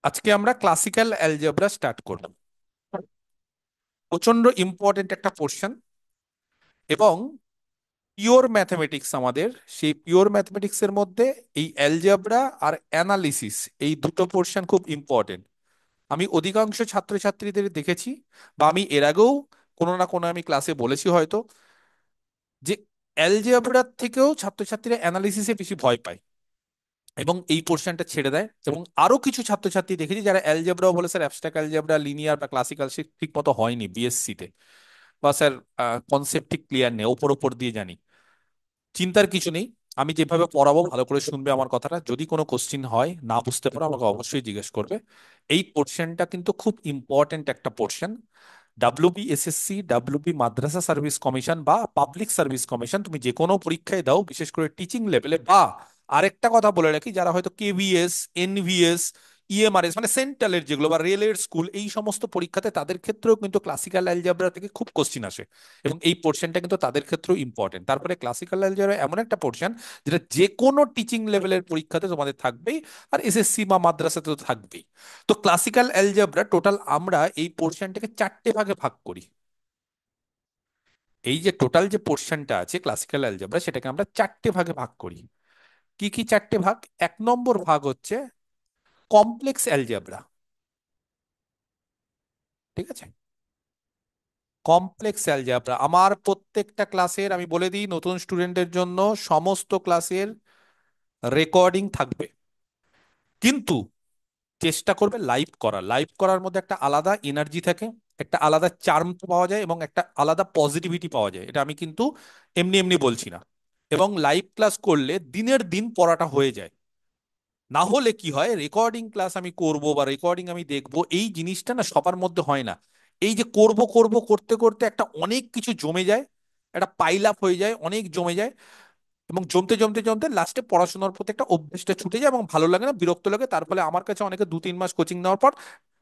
আজকে আমরা classical algebra start করব। প্রচন্ড ইম্পর্টেন্ট একটা পোর্শন, এবং পিওর ম্যাথমেটিক্স আমাদের, সেই পিওর ম্যাথমেটিক্স এর মধ্যে এই অ্যালজেব্রা আর অ্যানালিসিস, এই দুটো পোর্শন খুব ইম্পর্টেন্ট। আমি অধিকাংশ ছাত্রছাত্রীদের দেখেছি, বা আমি এর আগেও কোনো না কোনো আমি ক্লাসে বলেছি হয়তো, যে অ্যালজেব্রার থেকেও ছাত্রছাত্রীরা অ্যানালিসিসে বেশি ভয় পায় এবং এই পোর্শনটা ছেড়ে দেয়। এবং আরো কিছু ছাত্রছাত্রী দেখেছি যারা অ্যালজেব্রাও বলে, স্যার অ্যাবস্ট্রাক্ট অ্যালজেব্রা, লিনিয়ার বা ক্লাসিক্যাল ঠিক মতো হয়নি বিএসসি তে, বা স্যার কনসেপ্ট ঠিক ক্লিয়ার নেই, ওপর ওপর দিয়ে জানি। চিন্তার কিছু নেই, আমি যেভাবে পড়াবো ভালো করে শুনবে আমার কথাটা। যদি কোনো কোশ্চিন হয় না বুঝতে পারো আমাকে অবশ্যই জিজ্ঞেস করবে। এই পোর্শনটা কিন্তু খুব ইম্পর্টেন্ট একটা পোর্শন। ডাব্লিউবিএসএসসি, ডাব্লিউবি মাদ্রাসা সার্ভিস কমিশন বা পাবলিক সার্ভিস কমিশন, তুমি যে কোনো পরীক্ষায় দাও, বিশেষ করে টিচিং লেভেলে, বা আরেকটা কথা বলে রাখি, যারা হয়তো কেভিএস, এনভিএস, ইএমআরএস মানে সেন্ট্রালের যেগুলো, বা রেলের স্কুল, এই সমস্ত পরীক্ষাতে তাদের ক্ষেত্রেও কিন্তু ক্লাসিক্যাল অ্যালজেব্রা থেকে খুব কোশ্চিন আসে, এবং এই পোর্শনটা কিন্তু তাদের ক্ষেত্রেও ইম্পর্টেন্ট। তারপরে ক্লাসিক্যাল অ্যালজেব্রা এমন একটা পোর্শন যেটা যে কোনো টিচিং লেভেলের পরীক্ষাতে তোমাদের থাকবেই, আর এসএসসি বা মাদ্রাসাতে তো থাকবেই। তো ক্লাসিক্যাল অ্যালজেব্রা টোটাল আমরা এই পোর্শনটাকে চারটে ভাগে ভাগ করি। এই যে টোটাল যে পোর্শনটা আছে ক্লাসিক্যাল অ্যালজেব্রা, সেটাকে আমরা চারটে ভাগে ভাগ করি। কি কি চারটে ভাগ? এক নম্বর ভাগ হচ্ছে কমপ্লেক্স অ্যালজেব্রা। ঠিক আছে? কমপ্লেক্স অ্যালজেব্রা আমার প্রত্যেকটা ক্লাসের, আমি বলে দিই নতুন স্টুডেন্টের জন্য, সমস্ত ক্লাসের রেকর্ডিং থাকবে, কিন্তু চেষ্টা করবে লাইভ করা। লাইভ করার মধ্যে একটা আলাদা এনার্জি থাকে, একটা আলাদা চার্ম পাওয়া যায়, এবং একটা আলাদা পজিটিভিটি পাওয়া যায়। এটা আমি কিন্তু এমনি এমনি বলছি না। এবং লাইভ ক্লাস করলে দিনের দিন পড়াটা হয়ে যায়। না হলে কি হয়, রেকর্ডিং ক্লাস আমি করব বা রেকর্ডিং আমি দেখব, এই জিনিসটা না সবার মধ্যে হয় না। এই যে করব করব করতে করতে একটা অনেক কিছু জমে যায়, একটা পাইল আপ হয়ে যায়, অনেক জমে যায়, এবং জমতে জমতে জমতে লাস্টে পড়াশোনার প্রতি একটা অভ্যেসটা ছুটে যায় এবং ভালো লাগে না, বিরক্ত লাগে। তার ফলে আমার কাছে অনেকে 2-3 মাস কোচিং নেওয়ার পর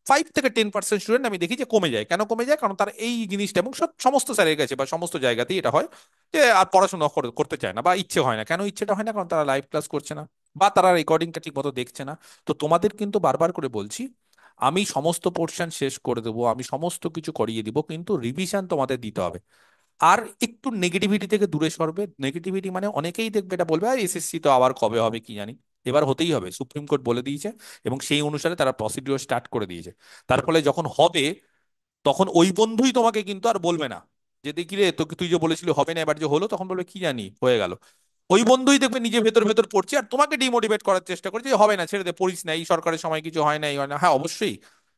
5 থেকে 10% স্টুডেন্ট আমি দেখি যে কমে যায়। কেন কমে যায়? কারণ তার এই জিনিসটা, এবং সমস্ত স্যারের কাছে বা সমস্ত জায়গাতেই এটা হয়, যে আর পড়াশোনা করতে চায় না বা ইচ্ছে হয় না। কেন ইচ্ছেটা হয় না? কারণ তারা লাইভ ক্লাস করছে না, বা তারা রেকর্ডিংটা ঠিক মতো দেখছে না। তো তোমাদের কিন্তু বারবার করে বলছি, আমি সমস্ত পোর্শন শেষ করে দেবো, আমি সমস্ত কিছু করিয়ে দিব, কিন্তু রিভিশন তোমাদের দিতে হবে। আর একটু নেগেটিভিটি থেকে দূরে সরবে। নেগেটিভিটি মানে অনেকেই দেখবে এটা বলবে, আর এসএসসি তো আবার কবে হবে কি জানি। এবার হতেই হবে, সুপ্রিম কোর্ট বলে দিয়েছে, এবং সেই অনুসারে তারা প্রসিডিওর স্টার্ট করে দিয়েছে। তার ফলে যখন হবে, তখন ওই বন্ধুই তোমাকে কিন্তু আর বলবে না যে দেখি রে, তোকে তুই যে বলেছিলি হবে না, এবার যে হলো, তখন বলবে কি জানি হয়ে গেল। ওই বন্ধুই দেখবে নিজে ভেতর ভেতর পড়ছে আর তোমাকে ডিমোটিভেট করার চেষ্টা করছে, যে হবে না, ছেড়ে দে, পড়িস না, এই সরকারের সময় কিছু হয় না, এই হয় না। হ্যাঁ অবশ্যই,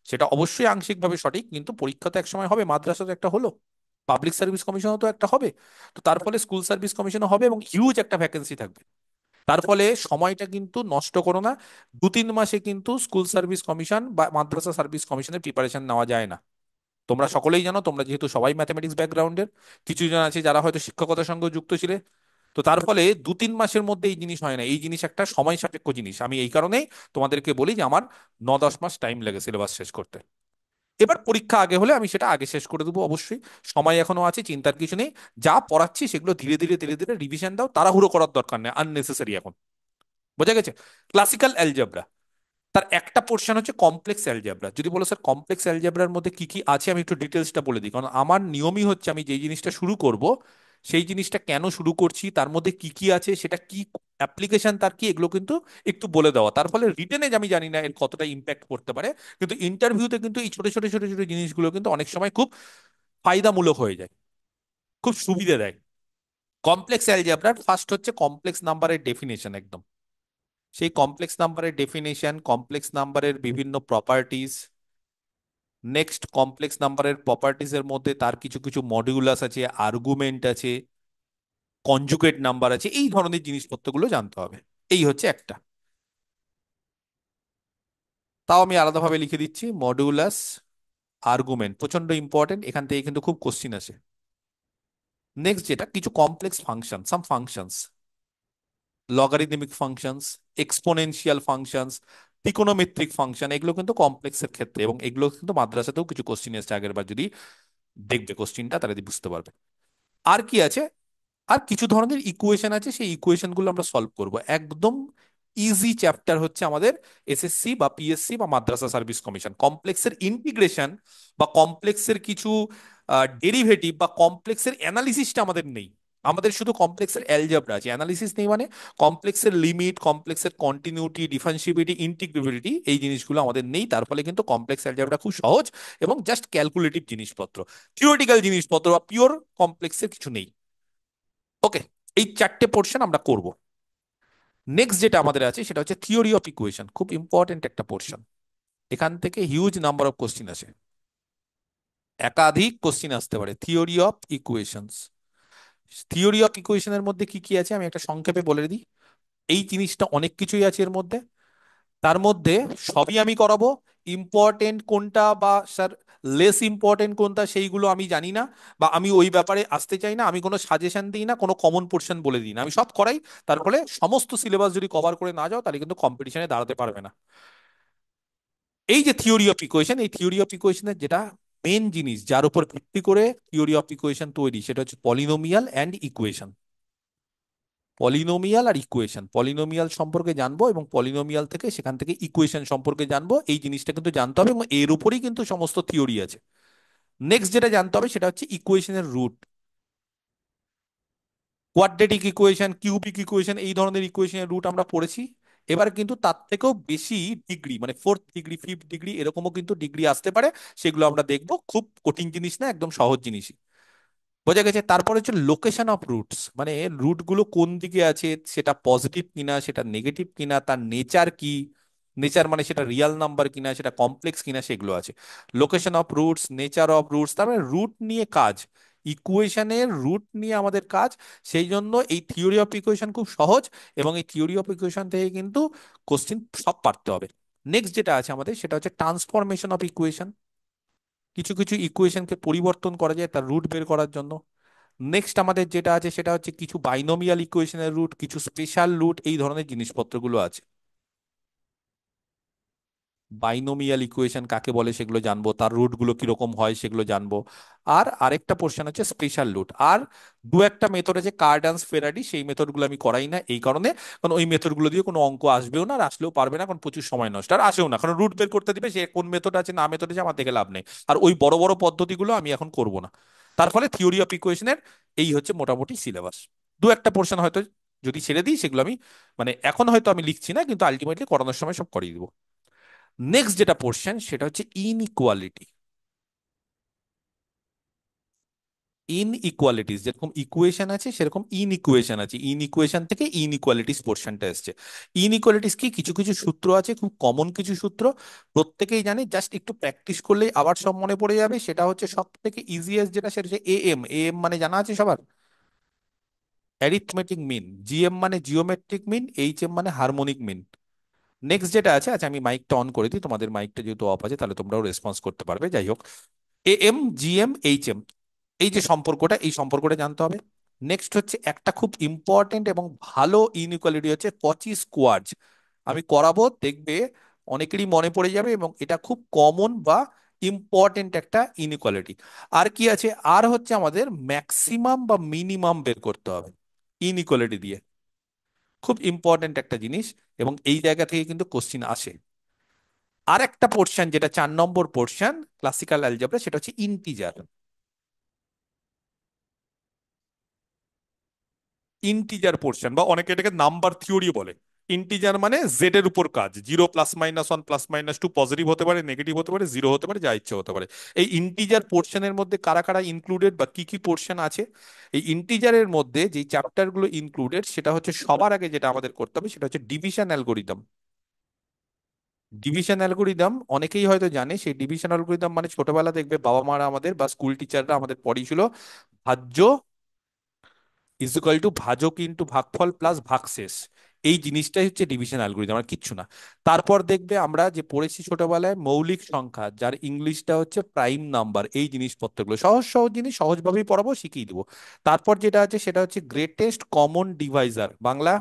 সেটা অবশ্যই আংশিকভাবে সঠিক, কিন্তু পরীক্ষা তো একসময় হবে, মাদ্রাসা তো একটা হলো, পাবলিক সার্ভিস কমিশনও তো একটা হবে। তো তার ফলে স্কুল সার্ভিস কমিশনও হবে, এবং হিউজ একটা ভ্যাকেন্সি থাকবে। তার ফলে সময়টা কিন্তু নষ্ট করো না। 2-3 মাসে কিন্তু স্কুল সার্ভিস কমিশন বা মাদ্রাসা সার্ভিস কমিশনের প্রিপারেশন নেওয়া যায় না। তোমরা সকলেই জানো, তোমরা যেহেতু সবাই ম্যাথমেটিক্স ব্যাকগ্রাউন্ডের, কিছু জন আছে যারা হয়তো শিক্ষকতার সঙ্গে যুক্ত ছিলে। তো তার ফলে 2-3 মাসের মধ্যে এই জিনিস হয় না, এই জিনিস একটা সময় সাপেক্ষ জিনিস। আমি এই কারণেই তোমাদেরকে বলি যে আমার 9-10 মাস টাইম লাগে সিলেবাস শেষ করতে। এবার পরীক্ষা আগে হলে আমি সেটা আগে শেষ করে দেবো অবশ্যই, সময় এখনো আছে, চিন্তার কিছু নেই। যা পড়াচ্ছি সেগুলো ধীরে ধীরে ধীরে ধীরে রিভিশন দাও, তাড়াহুড়ো করার দরকার নেই, আননেসেসারি এখন। বোঝা গেছে? ক্লাসিক্যাল অ্যালজেব্রা, তার একটা পোর্শন হচ্ছে কমপ্লেক্স অ্যালজেব্রা। যদি বলো স্যার কমপ্লেক্স অ্যালজেব্রার মধ্যে কি কি আছে, আমি একটু ডিটেলসটা বলে দিই। কারণ আমার নিয়মই হচ্ছে, আমি যেই জিনিসটা শুরু করব, সেই জিনিসটা কেন শুরু করছি, তার মধ্যে কি কি আছে, সেটা কি অ্যাপ্লিকেশন, তার কি, এগুলো কিন্তু একটু বলে দেওয়া। তার ফলে রিটেনে আমি জানি না এর কতটা ইম্প্যাক্ট করতে পারে, কিন্তু ইন্টারভিউতে কিন্তু এই ছোট ছোট ছোট ছোট জিনিসগুলো কিন্তু অনেক সময় খুব ফায়দামূলক হয়ে যায়, খুব সুবিধে দেয়। কমপ্লেক্স অ্যালজেব্রার ফার্স্ট হচ্ছে কমপ্লেক্স নাম্বারের ডেফিনেশন একদম। সেই কমপ্লেক্স নাম্বারের ডেফিনেশন, কমপ্লেক্স নাম্বারের বিভিন্ন প্রপার্টিজ। নেক্সট, কমপ্লেক্স নাম্বারের প্রপার্টিজ এর মধ্যে তার কিছু কিছু মডিউলাস আছে, আর্গুমেন্ট আছে, কনজুগেট নাম্বার আছে, এই ধরনের জিনিসপত্রগুলো জানতে হবে। এই হচ্ছে একটা। তাও আমি আলাদাভাবে লিখে দিচ্ছি, মডিউলাস, আর্গুমেন্ট প্রচন্ড ইম্পর্টেন্ট, এখান থেকে কিন্তু খুব কোশ্চিন আসে। নেক্সট যেটা, কিছু complex function, some functions, logarithmic functions, exponential functions, ত্রিকোণমিত্রিক ফাংশন, এগুলো কিন্তু কমপ্লেক্সের ক্ষেত্রে, এবং এগুলো কিন্তু মাদ্রাসাতেও কিছু কোশ্চিন এসেছে আগের বার, যদি দেখবে কোশ্চিনটা তাহলে বুঝতে পারবে। আর কি আছে? আর কিছু ধরনের ইকুয়েশন আছে, সেই ইকুয়েশন গুলো আমরা সলভ করব একদম ইজি চ্যাপ্টার হচ্ছে আমাদের এসএসসি বা পিএসসি বা মাদ্রাসা সার্ভিস কমিশন। কমপ্লেক্সের ইন্টিগ্রেশন বা কমপ্লেক্সের কিছু ডেরিভেটিভ বা কমপ্লেক্সের অ্যানালিসিসটা আমাদের নেই। আমাদের শুধু কমপ্লেক্সের অ্যালজেব্রা আছে, অ্যানালিসিস নেই। মানে কমপ্লেক্সের লিমিট, কমপ্লেক্সের কন্টিনিউটি, ডিফারেন্সিবিলিটি, ইন্টিগ্রেবিলিটি, এই জিনিসগুলো আমাদের নেই। তার ফলে কিন্তু কমপ্লেক্স অ্যালজেব্রা খুব সহজ এবং জাস্ট ক্যালকুলেটিভ জিনিসপত্র, থিওরিটিক্যাল জিনিসপত্র বা পিওর কমপ্লেক্সের কিছু নেই। ওকে, এই চারটে পোর্শন আমরা করব। নেক্সট যেটা আমাদের আছে সেটা হচ্ছে থিওরি অফ ইকুয়েশন, খুব ইম্পর্টেন্ট একটা পোর্শন। এখান থেকে হিউজ নাম্বার অফ কোশ্চিন আসে, একাধিক কোশ্চিন আসতে পারে। Theory of equations, theory of ইকুয়েশনের মধ্যে কি কি আছে আমি একটা সংক্ষেপে বলে দিই। এই জিনিসটা অনেক কিছুই আছে এর মধ্যে। তার মধ্যে সবই আমি করাবো। ইম্পর্টেন্ট কোনটা বা স্যার লেস ইম্পর্টেন্ট কোনটা সেইগুলো আমি জানি না, বা আমি ওই ব্যাপারে আসতে চাই না। আমি কোনো সাজেশন দিই না, কোনো কমন পোর্শন বলে দিই না, আমি সব করাই। তার ফলে সমস্ত সিলেবাস যদি কভার করে না যাও তাহলে কিন্তু কম্পিটিশনে দাঁড়াতে পারবে না। এই যে থিওরি অফ ইকুয়েশন, এই থিওরি অফ ইকুয়েশনের যেটা মেন জিনিস যার উপর ভিত্তি করে থিওরি অফ ইকুয়েশন তৈরি, সেটা হচ্ছে পলিনোমিয়াল অ্যান্ড ইকুয়েশন। পলিনোমিয়াল আর ইকুয়েশন, পলিনোমিয়াল সম্পর্কে জানবো এবং পলিনোমিয়াল থেকে সেখান থেকে ইকুয়েশন সম্পর্কে জানবো। এই জিনিসটা কিন্তু জানতে হবে এবং এর উপরেই কিন্তু সমস্ত থিওরি আছে। নেক্সট যেটা জানতে হবে সেটা হচ্ছে ইকুয়েশনের root. Quadratic equation, cubic equation, এই ধরনের ইকুয়েশনের রুট আমরা পড়েছি। এবার কিন্তু তার থেকেও বেশি ডিগ্রি, মানে ফোর্থ ডিগ্রি, ফিফথ ডিগ্রি, এরকমও কিন্তু ডিগ্রি আসতে পারে। সেগুলো আমরা দেখবো, খুব কঠিন জিনিস না, একদম সহজ জিনিসই। বোঝা গেছে? তারপরে হচ্ছে লোকেশন অফ রুটস, মানে রুট গুলো কোন দিকে আছে, সেটা পজিটিভ কিনা, সেটা নেগেটিভ কিনা, তার নেচার কি, নেচার মানে সেটা রিয়াল নাম্বার কিনা, সেটা কমপ্লেক্স কিনা, সেগুলো আছে। Location of roots, nature of roots, তারপরে রুট নিয়ে কাজ, ইকুয়েশনের রুট নিয়ে আমাদের কাজ। সেই জন্য এই থিওরি অফ ইকুয়েশন খুব সহজ, এবং এই থিওরি অফ ইকুয়েশন থেকে কিন্তু কোশ্চিন সব পারতে হবে। নেক্সট যেটা আছে আমাদের সেটা হচ্ছে ট্রান্সফরমেশন অফ ইকুয়েশন। কিছু কিছু ইকুয়েশনকে পরিবর্তন করা যায় তার রুট বের করার জন্য। নেক্সট আমাদের যেটা আছে সেটা হচ্ছে কিছু বাইনোমিয়াল ইকুয়েশনের রুট, কিছু স্পেশাল রুট, এই ধরনের জিনিসপত্রগুলো আছে। বাইনোমিয়াল ইকুয়েশন কাকে বলে সেগুলো জানবো, তার রুট গুলো কিরকম হয় সেগুলো জানবো। আর আরেকটা পোর্শন হচ্ছে স্পেশাল রুট। আর দু একটা মেথড আছে কার্ডান্স ফেরাডি, সেই মেথডগুলো আমি করাই না এই কারণে, কারণ ওই মেথডগুলো দিয়ে কোনো অঙ্ক আসবেও না, আর আসলেও পারবে না, কারণ প্রচুর সময় নষ্ট, আর আসেও না, কারণ রুট বের করতে দিবে সে কোন মেথড আছে না মেথড আছে আমার দেখে লাভ নেই। আর ওই বড় বড় পদ্ধতিগুলো আমি এখন করব না। তার ফলে থিওরি অফ ইকুয়েশনের এই হচ্ছে মোটামুটি সিলেবাস। দু একটা পোর্শন হয়তো যদি ছেড়ে দিই সেগুলো আমি, মানে এখন হয়তো আমি লিখছি না, কিন্তু আলটিমেটলি করানোর সময় সব করিয়ে দিব। নেক্সট যেটা পোর্শন সেটা হচ্ছে ইনইকুয়ালিটি। ইনইকুয়ালিটিস, যেরকম ইকুয়েশন আছে সেরকম ইনইকুয়েশন আছে, ইনইকুয়েশন থেকে ইনইকুয়ালিটিস পোর্শনটা এসছে। ইনইকুয়ালিটিস কি, কিছু কিছু সূত্র আছে, খুব কমন কিছু সূত্র, প্রত্যেকেই জানে, জাস্ট একটু প্র্যাকটিস করলেই আবার সব মনে পড়ে যাবে। সেটা হচ্ছে সব থেকে ইজিয়েস্ট যেটা, সেটা হচ্ছে এএম। এএম মানে জানা আছে সবার, অ্যারিথমেটিক মিন। জিএম মানে জিওমেট্রিক মিন, এইচএম মানে হারমোনিক মিন। নেক্সট যেটা আছে, আচ্ছা আমি মাইকটা অন করে দিই, তোমাদের মাইকটা যেহেতু অফ আছে তাহলে তোমরাও রেসপন্স করতে পারবে। যাই হোক, এএম, জিএম, এইচএম, এই যে সম্পর্কটা, এই সম্পর্কটা জানতে হবে। নেক্সট হচ্ছে একটা খুব ইম্পর্টেন্ট এবং ভালো ইনইকুয়ালিটি হচ্ছে কচি স্কোয়ার্জ। আমি করাবো, দেখবে অনেকেরই মনে পড়ে যাবে, এবং এটা খুব কমন বা ইম্পর্টেন্ট একটা ইনইকুয়ালিটি। আর কি আছে, আর হচ্ছে আমাদের ম্যাক্সিমাম বা মিনিমাম বের করতে হবে ইনইকুয়ালিটি দিয়ে, খুব ইম্পর্টেন্ট একটা জিনিস, এবং এই জায়গা থেকে কিন্তু কোশ্চিন আসে। আর একটা পোর্শন যেটা 4 নম্বর পোর্শন ক্লাসিক্যাল অ্যালজেব্রা, সেটা হচ্ছে ইন্টিজার। ইন্টিজার পোর্শন বা অনেকে এটাকে নাম্বার থিওরি বলে। ইন্টিজার মানে জেড এর উপর কাজ, 0 +-1 +-2, পজিটিভ হতে পারে, নেগেটিভ হতে পারে, জিরো হতে পারে, যা ইচ্ছে হতে পারে। এই ইন্টিজার পোর্শনের মধ্যে কারা কারা ইনক্লুডেড বা কি কি পোর্শন আছে, এই ইন্টিজারের মধ্যে যে চ্যাপ্টার গুলো ইনক্লুডেড, সেটা হচ্ছে সবার আগে যেটা আমাদের করতে হবে সেটা হচ্ছে ডিভিশন অ্যালগোরিদম। ডিভিশন অ্যালগোরিদম অনেকেই হয়তো জানে, সেই ডিভিশন অ্যালগোরিদম মানে ছোটবেলা দেখবে বাবা মারা আমাদের বা স্কুল টিচাররা আমাদের পড়িয়েছিল, ভাজ্য ইজ ইকুয়াল টু ভাজক ইন্টু ভাগফল প্লাস ভাগশেষ। এই জিনিসটাই হচ্ছে ডিভিশন অ্যালগোরিদম, আর কিচ্ছু না। তারপর দেখবে আমরা যে পড়েছি ছোটবেলায় মৌলিক সংখ্যা, যার ইংলিশটা হচ্ছে প্রাইম নাম্বার, এই জিনিসপত্রগুলো সহজ সহজ জিনিস, সহজভাবেই পড়াবো, শিখিয়ে দিব। তারপর যেটা আছে সেটা হচ্ছে গ্রেটেস্ট কমন ডিভাইজার, বাংলা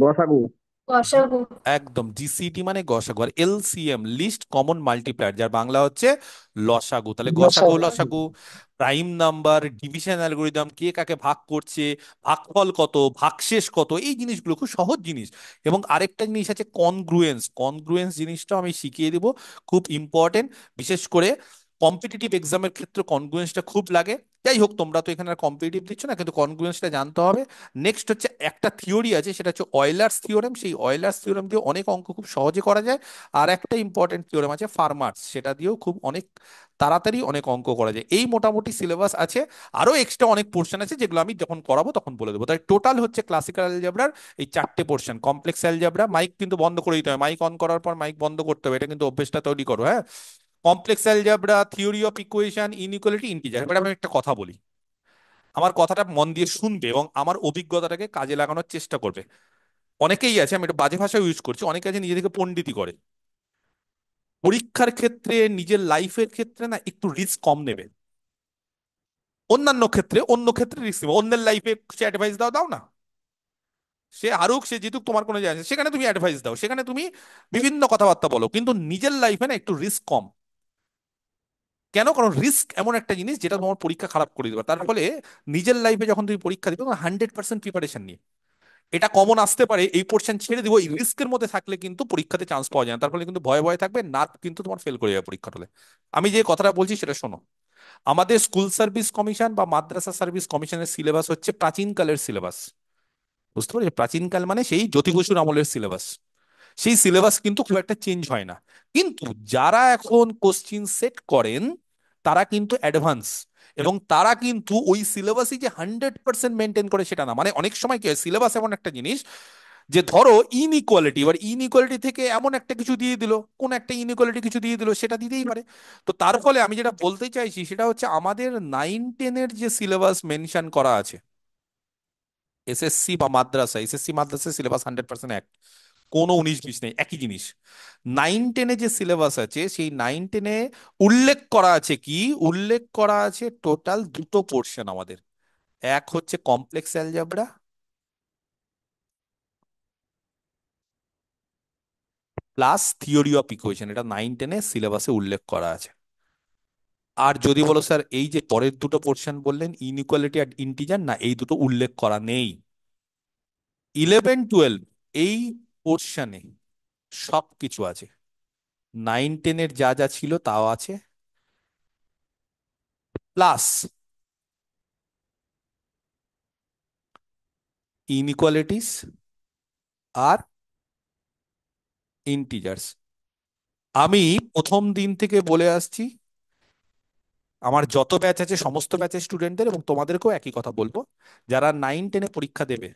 গসাগু। গসাগু। একদম, জিসিডি মানে গসাগু, আর এলসিএম লিস্ট কমন মাল্টিপ্লায়ার, যার বাংলা হচ্ছে লসাগু। তাহলে গসাগু গসাগু। লসাগু, প্রাইম নাম্বার, ডিভিশন অ্যালগোরিদম, কে কাকে ভাগ করছে, ভাগফল কত, ভাগশেষ কত, এই জিনিসগুলো খুব সহজ জিনিস। এবং আরেকটা জিনিস আছে কনগ্রুয়েন্স, কনগ্রুয়েন্স জিনিসটা আমি শিখিয়ে দেবো, খুব ইম্পর্টেন্ট। বিশেষ করে কম্পিটিটিভ এক্সামের ক্ষেত্রে কনগ্রুয়েন্সটা খুব লাগে। যাই হোক, তোমরা তো এখানে আর কম্পিটিটিভ দিচ্ছ না, কিন্তু কনগ্রুয়েন্সটা জানতে হবে। নেক্সট হচ্ছে একটা থিওরি আছে, সেটা হচ্ছে অয়েলার্স থিওরেম। সেই অয়েলার্স থিওরেম দিয়ে অনেক অঙ্ক খুব সহজে করা যায়। আর একটা ইম্পর্টেন্ট থিওরেম আছে ফার্মার্স, সেটা দিয়েও খুব অনেক তাড়াতাড়ি অনেক অঙ্ক করা যায়। এই মোটামুটি সিলেবাস আছে। আরো এক্সট্রা অনেক পোর্শন আছে, যেগুলো আমি যখন করাবো তখন বলে দেবো। তাই টোটাল হচ্ছে ক্লাসিক্যাল অ্যালজেব্রার এই চারটে পোর্শন। কমপ্লেক্স অ্যালজেব্রা, মাইক কিন্তু বন্ধ করে দিতে হবে, মাইক অন করার পর মাইক বন্ধ করতে হবে, এটা কিন্তু অভ্যেসটা তৈরি করো, হ্যাঁ। Complex algebra, theory of equation, inequality, integer. এবার আমি একটা কথা বলি, আমার কথাটা মন দিয়ে শুনবে এবং আমার অভিজ্ঞতাটাকে কাজে লাগানোর চেষ্টা করবে। অনেকেই আছে, আমি একটা বাজে ভাষা ইউজ করছি, অনেকে আছে নিজেদেরকে পণ্ডিতি করে। পরীক্ষার ক্ষেত্রে, নিজের লাইফের ক্ষেত্রে না একটু রিস্ক কম নেবে। অন্যান্য ক্ষেত্রে, অন্য ক্ষেত্রে রিস্ক নেবে, অন্যের লাইফে সে অ্যাডভাইস দাও, দাও না। সে হারুক, সে জিতুক, তোমার কোনো যায় আসে না। সেখানে তুমি অ্যাডভাইস দাও, সেখানে তুমি বিভিন্ন কথাবার্তা বলো, কিন্তু নিজের লাইফে না একটু রিস্ক কম। কেন? কারণ রিস্ক এমন একটা জিনিস যেটা তোমার পরীক্ষা খারাপ করে দেবে। তার ফলে নিজের লাইফে যখন তুমি পরীক্ষা দিবে, তখন 100% প্রিপারেশন নিয়ে, এটা কমন আসতে পারে, এই পোর্শন ছেড়ে দিব, এই রিস্কের মধ্যে থাকলে কিন্তু পরীক্ষাতে চান্স পাওয়া যায় না। তার ফলে কিন্তু ভয়ে ভয়ে থাকবে, নার্ভ কিন্তু তোমার ফেল করে যাবে পরীক্ষা হলে। আমি যে কথাটা বলছি সেটা শোনো। আমাদের স্কুল সার্ভিস কমিশন বা মাদ্রাসা সার্ভিস কমিশনের সিলেবাস হচ্ছে প্রাচীনকালের সিলেবাস। বুঝতে পারছি, প্রাচীনকাল মানে সেই জ্যোতি বসুর আমলের সিলেবাস। সেই সিলেবাস কিন্তু খুব একটা চেঞ্জ হয় না। কিন্তু যারা এখন কোশ্চিন সেট করেন, তারা কিন্তু অ্যাডভান্স, এবং তারা কিন্তু ওই সিলেবাসই যে 100% মেনটেন করে সেটা না। মানে অনেক সময় কি হয়, সিলেবাস এমন একটা জিনিস যে ধরো ইনইকুয়ালিটি, এবার ইনইকুয়ালিটি থেকে এমন একটা কিছু দিয়ে দিল, কোন একটা ইনইকুয়ালিটি কিছু দিয়ে দিল, সেটা দিতেই পারে। তো তার ফলে আমি যেটা বলতে চাইছি সেটা হচ্ছে, আমাদের 9-10-এর যে সিলেবাস মেনশন করা আছে, এসএসসি বা মাদ্রাসা, এসএসসি মাদ্রাসা সিলেবাস 100% এক, কোনো 19-20 নেই, একই জিনিস। 9-10-এ যে সিলেবাস আছে, সেই 9-10-এ উল্লেখ করা আছে কি, উল্লেখ করা আছে টোটাল দুটো পোর্শন আমাদের। এক হচ্ছে complex algebra plus theory of equation, এটা 9-10-এ সিলেবাসে উল্লেখ করা আছে। আর যদি বলো স্যার এই যে পরের দুটো পোর্শন বললেন, ইনইকুয়ালিটি আর ইন্টিজার, না এই দুটো উল্লেখ করা নেই। 11-12 এই পোর্শনে সব কিছু আছে, 9-10-এর যা যা ছিল তাও আছে, প্লাস ইনইকুয়ালিটিস আর ইন্টিজার্স। আমি প্রথম দিন থেকে বলে আসছি, আমার যত ব্যাচ আছে সমস্ত ব্যাচের স্টুডেন্টদের এবং তোমাদেরকেও একই কথা বলবো, যারা 9-10-এ পরীক্ষা দেবে,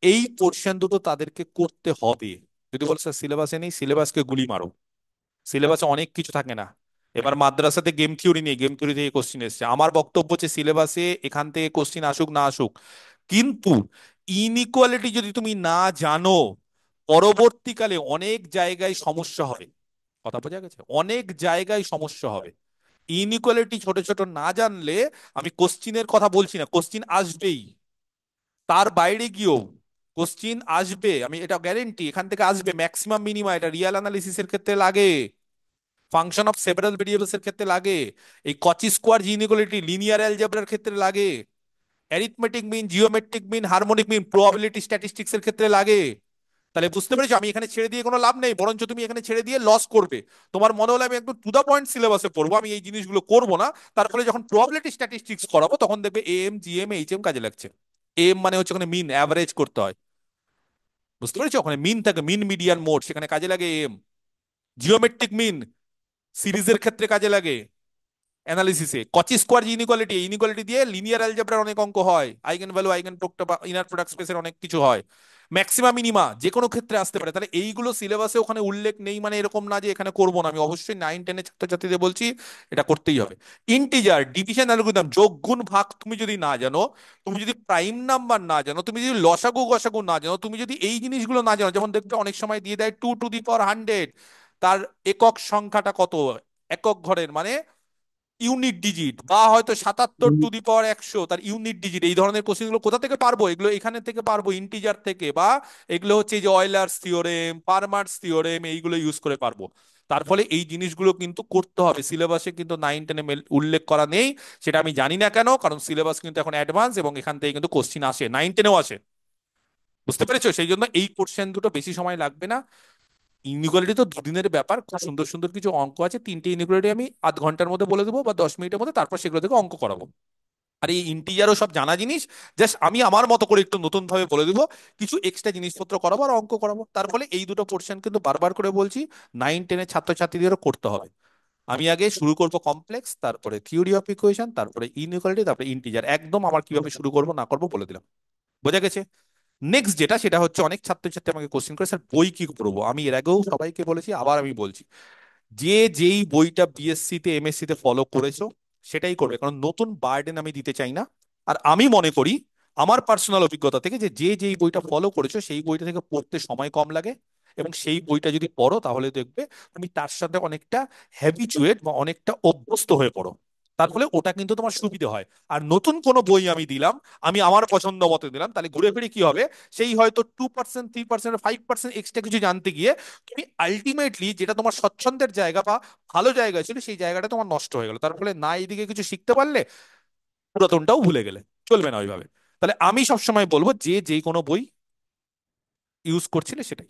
এই পোর্শন দুটো তাদেরকে করতে হবে। যদি বলো স্যার সিলেবাসে নেই, সিলেবাসকে গুলি মারো, সিলেবাসে অনেক কিছু থাকে না। এবার মাদ্রাসাতে গেম থিওরি নেই, গেম থিওরি থেকে কোশ্চিন এসেছে, আমার বক্তব্য হচ্ছে সিলেবাসে এখান থেকে কোশ্চিন আসুক না আসুক, কিন্তু ইনইকুয়ালিটি যদি তুমি না জানো, পরবর্তীকালে অনেক জায়গায় সমস্যা হবে। কথা বোঝা গেছে? অনেক জায়গায় সমস্যা হবে। ইনইকুয়ালিটি ছোট ছোট না জানলে, আমি কোশ্চিনের কথা বলছি না, কোশ্চিন আসবেই, তার বাইরে গিয়েও কোশ্চিন আসবে, আমি এটা গ্যারেন্টি, এখান থেকে আসবে ম্যাক্সিমাম মিনিমাম, এটা রিয়াল অ্যানালিসিসের ক্ষেত্রে লাগে, ফাংশন অফ সেভারাল ভেরিয়েবলস এর ক্ষেত্রে লাগে, এই কচি স্কোয়ার ইনইকুয়ালিটি লিনিয়ার অ্যালজেব্রার ক্ষেত্রে লাগে, arithmetic mean, geometric mean, harmonic mean, probability statistics এর ক্ষেত্রে লাগে। তাহলে বুঝতে পেরেছো, আমি এখানে ছেড়ে দিয়ে কোনো লাভ নেই, বরঞ্চ তুমি এখানে ছেড়ে দিয়ে লস করবে। তোমার মনে হলে আমি একদম টু দা পয়েন্ট সিলেবাসে পড়বো, আমি এই জিনিসগুলো করবো না, তার ফলে যখন প্রবাবিলিটি স্ট্যাটিস্টিক্স করাবো তখন দেখবে এএম, জিএম, এইচএম কাজে লাগছে। এম মানে হচ্ছে ওখানে মিন, অ্যাভারেজ করতে হয়। বুঝতে পেরেছো, ওখানে মিন থাকে, মিন মিডিয়ান মোড, সেখানে কাজে লাগে এম। জিওমেট্রিক মিন সিরিজের ক্ষেত্রে কাজে লাগে, অ্যানালিসিসে। কচি স্কোয়ার ইনইকুয়ালিটি, ইনইকুয়ালিটি দিয়ে লিনিয়ার অ্যালজেব্রার অনেক অঙ্ক হয়, আইগেন ভ্যালু, আইগেন প্রোডাক্ট বা ইনার প্রোডাক্ট স্পেসের অনেক কিছু হয়, ম্যাক্সিমা মিনিমা যে কোনো ক্ষেত্রে আসতে পারে। তাহলে এইগুলো সিলেবাসে ওখানে উল্লেখ নেই মানে এরকম না যে এখানে করবো না, আমি অবশ্যই 9-10-এর ছাত্রছাত্রীদের বলছি এটা করতেই হবে। ইন্টিজার, ডিভিশন অ্যালগরিদম, যোগ গুণ ভাগ তুমি যদি না জানো, তুমি যদি প্রাইম নাম্বার না জানো, তুমি যদি লসাগু গসাগু না জানো, তুমি যদি এই জিনিসগুলো না জানো, যেমন দেখবে অনেক সময় দিয়ে দেয় 2 টু দি পাওয়ার 100, তার একক সংখ্যাটা কত, একক ঘরের মানে ইউনিট ডিজিট, বা হয়তো 77 টু দি পাওয়ার 100 তার ইউনিট ডিজিট, এই ধরনের কোশ্চেনগুলো কোথা থেকে পারবো? এগুলো এখানে থেকে পারবো, ইন্টিজার থেকে, বা এগুলো হচ্ছে এই যে অয়লার্স থিওরেম, পারমার্স থিওরেম, এইগুলো ইউজ করে পারবো। তার ফলে এই জিনিসগুলো কিন্তু করতে হবে। সিলেবাসে কিন্তু 9-10 উল্লেখ করা নেই। সেটা আমি জানি না কেন, কারণ সিলেবাস কিন্তু এখন অ্যাডভান্স এবং এখান থেকে কিন্তু কোশ্চিন আসে, 9-10-এও আসে। বুঝতে পেরেছো? সেই জন্য এই কোশ্চেন দুটো বেশি সময় লাগবে না। ইনইকুয়ালিটি তো দুদিনের ব্যাপার, খুব সুন্দর সুন্দর কিছু অঙ্ক আছে, 3টে ইনইকুয়ালিটি আমি আধ ঘন্টার মধ্যে বলে দেবো বা 10 মিনিটের মধ্যে, তারপর সেগুলো থেকে অঙ্ক করাবো। আর এই ইন্টিজারও সব জানা জিনিস, জাস্ট আমি আমার মতো করে একটু নতুন ভাবে বলে দিব, কিছু এক্সট্রা জিনিসপত্র করাবো আর অঙ্ক করাবো। তার ফলে এই দুটো পোর্শন কিন্তু বারবার করে বলছি 9-10-এর ছাত্রছাত্রীদেরও করতে হবে। আমি আগে শুরু করব কমপ্লেক্স, তারপরে থিওরি অফ ইকুয়েশন, তারপরে ইনইকুয়ালিটি, তারপরে ইন্টিজার, একদম আমার কিভাবে শুরু করব না করবো বলে দিলাম। বোঝা গেছে? নেক্সট যেটা, সেটা হচ্ছে অনেক ছাত্রছাত্রী আমাকে কোশ্চেন করে, স্যার বই কি পড়বো? আমি এর আগেও সবাইকে বলেছি, আবার আমি বলছি, যে যেই বইটা বিএসসি তে এমএসসি তে ফলো করেছো সেটাই করবে, কারণ নতুন বার্ডেন আমি দিতে চাই না। আর আমি মনে করি আমার পার্সোনাল অভিজ্ঞতা থেকে, যে যে যেই বইটা ফলো করেছো সেই বইটা থেকে পড়তে সময় কম লাগে, এবং সেই বইটা যদি পড়ো তাহলে দেখবে তুমি তার সাথে অনেকটা হ্যাবিচুয়েট বা অনেকটা অভ্যস্ত হয়ে পড়ো। তার ফলে ওটা কিন্তু তোমার সুবিধা হয়। আর নতুন কোনো বই আমি দিলাম, আমি আমার পছন্দ মতো দিলাম, তাহলে ঘুরে ফিরে কি হবে? সেই হয়তো 2%, 3%, 5% এক্সট্রা কিছু জানতে গিয়ে তুমি আলটিমেটলি যেটা তোমার স্বচ্ছন্দের জায়গা বা ভালো জায়গা ছিল, সেই জায়গাটা তোমার নষ্ট হয়ে গেল। তার ফলে না এইদিকে কিছু শিখতে পারলে, পুরাতনটাও ভুলে গেলে। চলবে না ওইভাবে। তাহলে আমি সবসময় বলবো যে যে কোনো বই ইউজ করছিলে সেটাই।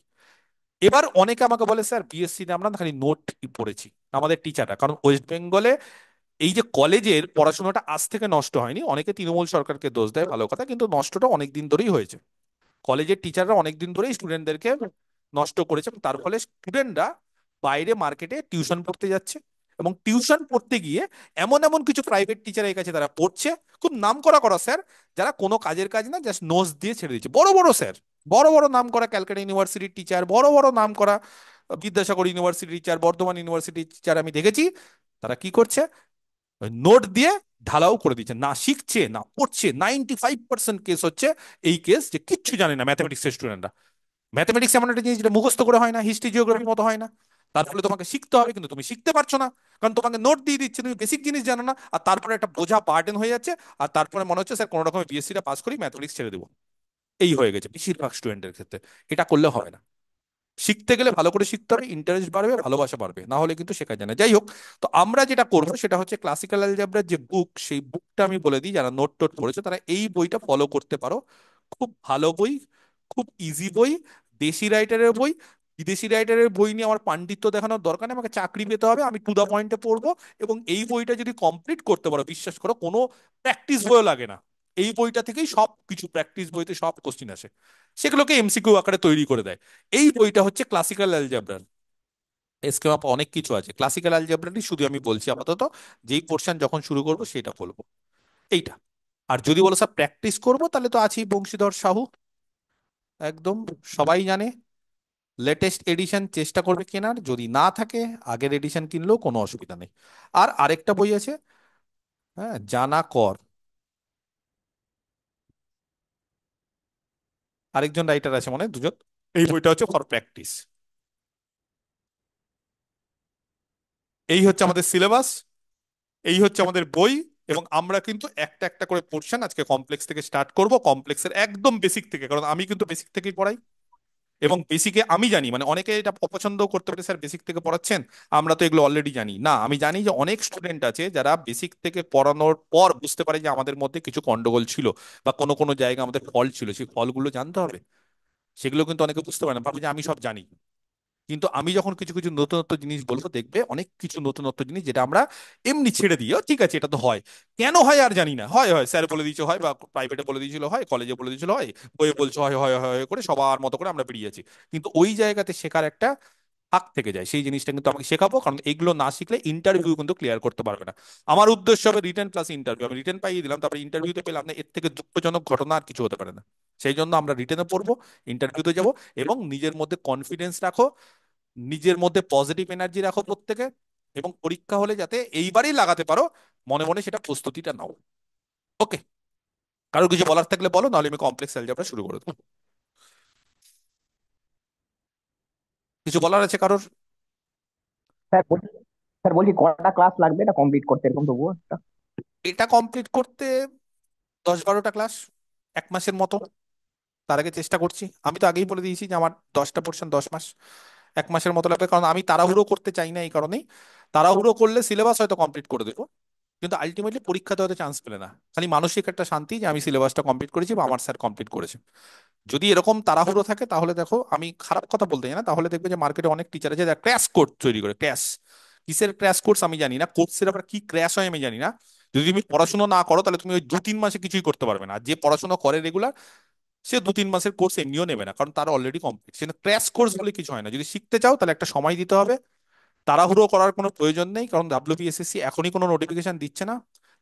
এবার অনেকে আমাকে বলে, স্যার বিএসসি তে আমরা না খালি নোট পড়েছি, আমাদের টিচাররা, কারণ ওয়েস্ট বেঙ্গলে এই যে কলেজের পড়াশোনাটা আজ থেকে নষ্ট হয়নি, অনেকে তৃণমূল সরকারকে দোষ দেয়, ভালো কথা, কিন্তু নষ্টটা অনেক দিন ধরেই হয়েছে। কলেজের টিচাররা অনেকদিন ধরেই স্টুডেন্টদেরকে নষ্ট করেছে, এবং তার ফলে স্টুডেন্টরা বাইরে মার্কেটে টিউশন পড়তে যাচ্ছে, এবং টিউশন পড়তে গিয়ে এমন এমন কিছু প্রাইভেট টিচারের কাছে তারা পড়ছে, খুব নাম করা করা স্যার, যারা কোনো কাজের কাজ না, জাস্ট নোটস দিয়ে ছেড়ে দিচ্ছে। বড় বড় স্যার, বড় বড় নাম করা ক্যালকাটা ইউনিভার্সিটির টিচার, বড় বড় নাম করা বিদ্যাসাগর ইউনিভার্সিটির টিচার, বর্ধমান ইউনিভার্সিটির টিচার আমি দেখেছি। তারা কি করছে? নোট দিয়ে ঢালাও করে দিচ্ছে, না শিখছে না পড়ছে। 95% কেস হচ্ছে এই কেস, যে কিচ্ছু জানে না ম্যাথমেটিক্সের স্টুডেন্টরা। ম্যাথমেটিক্স এমন একটা জিনিস যেটা মুখস্থ করে হয় না, হিস্ট্রি জিওগ্রাফির মতো হয় না। তার ফলে তোমাকে শিখতে হবে, কিন্তু তুমি শিখতে পারছো না, কারণ তোমাকে নোট দিয়ে দিচ্ছে, তুমি বেসিক জিনিস জানো না, আর তারপরে একটা বোঝা বার্ডেন হয়ে যাচ্ছে। আর তারপরে মনে হচ্ছে স্যার কোনো রকম বিএসসিটা পাস করি, ম্যাথমেটিক্স ছেড়ে দেবো। এই হয়ে গেছে বেশিরভাগ স্টুডেন্টের ক্ষেত্রে। এটা করলে হবে না। শিখতে গেলে ভালো করে শিখতে হবে, ইন্টারেস্ট বাড়বে, ভালোবাসা বাড়বে, না হলে কিন্তু শেখা যায় না। যাই হোক, তো আমরা যেটা করবো সেটা হচ্ছে ক্লাসিক্যাল অ্যালজেব্রার যে বুক, সেই বুকটা আমি বলে দিই, যারা নোট টোট পড়েছে তারা এই বইটা ফলো করতে পারো। খুব ভালো বই, খুব ইজি বই, দেশি রাইটারের বই। বিদেশি রাইটারের বই নিয়ে আমার পাণ্ডিত্য দেখানোর দরকার নেই, আমাকে চাকরি পেতে হবে, আমি টু দা পয়েন্টে পড়বো। এবং এই বইটা যদি কমপ্লিট করতে পারো, বিশ্বাস করো কোনো প্র্যাকটিস বইও লাগে না। এই বইটা থেকেই সব কিছু, প্র্যাকটিস বইতে সব কোশ্চিন আসে, সেগুলোকে এমসিকিউ আকারে তৈরি করে দেয়। এই বইটা হচ্ছে ক্লাসিক্যাল অ্যালজেব্রার স্কেম। অনেক কিছু আছে, ক্লাসিক্যাল অ্যালজেব্রারই শুধু আমি বলছি আপাতত, যেই পোর্শন যখন শুরু করবো সেটা বলবো, এইটা। আর যদি বলো স্যার প্র্যাকটিস করবো, তাহলে তো আছেই বংশীধর সাহু, একদম সবাই জানে। লেটেস্ট এডিশন চেষ্টা করবে কেনার, যদি না থাকে আগের এডিশন কিনলেও কোনো অসুবিধা নেই। আর আরেকটা বই আছে, হ্যাঁ, জানা কর, আরেকজন রাইটার আছে, মানে দুজন। এই বইটা হচ্ছে ফর প্র্যাকটিস। এই হচ্ছে আমাদের সিলেবাস, এই হচ্ছে আমাদের বই। এবং আমরা কিন্তু একটা একটা করে পোর্শন আজকে কমপ্লেক্স থেকে স্টার্ট করব, কমপ্লেক্সের একদম বেসিক থেকে, কারণ আমি কিন্তু বেসিক থেকেই পড়াই। এবং বেসিকে আমি জানি, মানে অনেকে এটা অপছন্দ করতে পারে, স্যার বেসিক থেকে পড়াচ্ছেন, আমরা তো এগুলো অলরেডি জানি। না, আমি জানি যে অনেক স্টুডেন্ট আছে যারা বেসিক থেকে পড়ানোর পর বুঝতে পারে যে আমাদের মধ্যে কিছু গন্ডগোল ছিল, বা কোনো কোনো জায়গায় আমাদের ফল্ট ছিল, সেই ফলগুলো জানতে হবে। সেগুলো কিন্তু অনেকে বুঝতে পারে না, ভাবে যে আমি সব জানি। কিন্তু আমি যখন কিছু কিছু নতুনত্ব জিনিস বলবো, দেখবে অনেক কিছু নতুনত্ব জিনিস যেটা আমরা এমনি ছেড়ে দিই, "ও, ঠিক আছে এটা তো হয়"। কেন হয় আর জানি না, হয় হয়, স্যার বলে দিয়েছে হয়, বা প্রাইভেটে বলে দিয়েছিল হয়, কলেজে বলে দিয়েছিল হয়, বইয়ে বলছো হয়, হয় হয় হয় করে সবার মতো করে আমরা বেরিয়েছি। কিন্তু ওই জায়গাতে শেখার একটা ফাঁক থেকে যায়, সেই জিনিসটা কিন্তু আমাকে শেখাবো, কারণ এগুলো না শিখলে ইন্টারভিউ কিন্তু ক্লিয়ার করতে পারবে না। আমার উদ্দেশ্য হবে রিটেন প্লাস ইন্টারভিউ। আমি রিটেন পাইয়ে দিলাম, তারপরে ইন্টারভিউতে পেলাম না, এর থেকে দুঃখজনক ঘটনা আর কিছু হতে পারে না। সেই জন্য আমরা রিটেনে পড়বো, ইন্টারভিউতে যাব। এবং নিজের মধ্যে কনফিডেন্স রাখো, নিজের মধ্যে পজিটিভ এনার্জি রাখো প্রত্যেকে, এবং পরীক্ষা হলে যাতে এইবারই লাগাতে পারো, মনে মনে সেটা প্রস্তুতিটা নাও। ওকে? কারোর কিছু বলার থাকলে বলো, নাহলে আমি কমপ্লেক্স অ্যালজেব্রা শুরু করে দেবো। কিছু বলার আছে কারোর? হ্যাঁ, বলুন। স্যার বলছি কটা ক্লাস লাগবে এটা কমপ্লিট করতে, এরকম তবুও একটা। এটা কমপ্লিট করতে 10-12টা ক্লাস, 1 মাসের মতো। তার আগে চেষ্টা করছি, আমি তো আগেই বলে দিয়েছি যে আমার 10টা পোর্শন 10 মাস, 1 মাসের মতো লাগবে, কারণ আমি তাড়াহুড়ো করতে চাই না এই কারণেই। তাড়াহুড়ো করলে সিলেবাস হয়তো কমপ্লিট করে দেবো, কিন্তু আলটিমেটলি পরীক্ষাতে হয়তো চান্স পেলে না। খালি মানসিক একটা শান্তি যে আমি সিলেবাসটা কমপ্লিট করেছি বা আমার স্যার কমপ্লিট করেছে। যদি এরকম তাড়াহুড়ো থাকে তাহলে দেখো, আমি খারাপ কথা বলতে চাই না, তাহলে দেখবে যে মার্কেটে অনেক টিচার আছে যারা ক্র্যাশ কোর্স তৈরি করে। ক্র্যাশ কিসের ক্র্যাশ কোর্স আমি জানি না, কোর্সের আবার কি ক্র্যাশ হয় আমি জানি না। যদি তুমি পড়াশোনা না করো তাহলে তুমি ওই 2-3 মাসে কিছুই করতে পারবে না। আর যে পড়াশোনা করে রেগুলার, সে 2-3 মাসের কোর্স এমনিও নেবে না, কারণ তার অলরেডি কমপ্লিট। সেটা ক্র্যাশ কোর্স বলে কিছু হয় না। যদি শিখতে চাও তাহলে একটা সময় দিতে হবে। তাড়াহুড়ো করার কোনো প্রয়োজন নেই, কারণ ডাব্লিউপিএসএসসি এখনই কোনো নোটিফিকেশন দিচ্ছে না।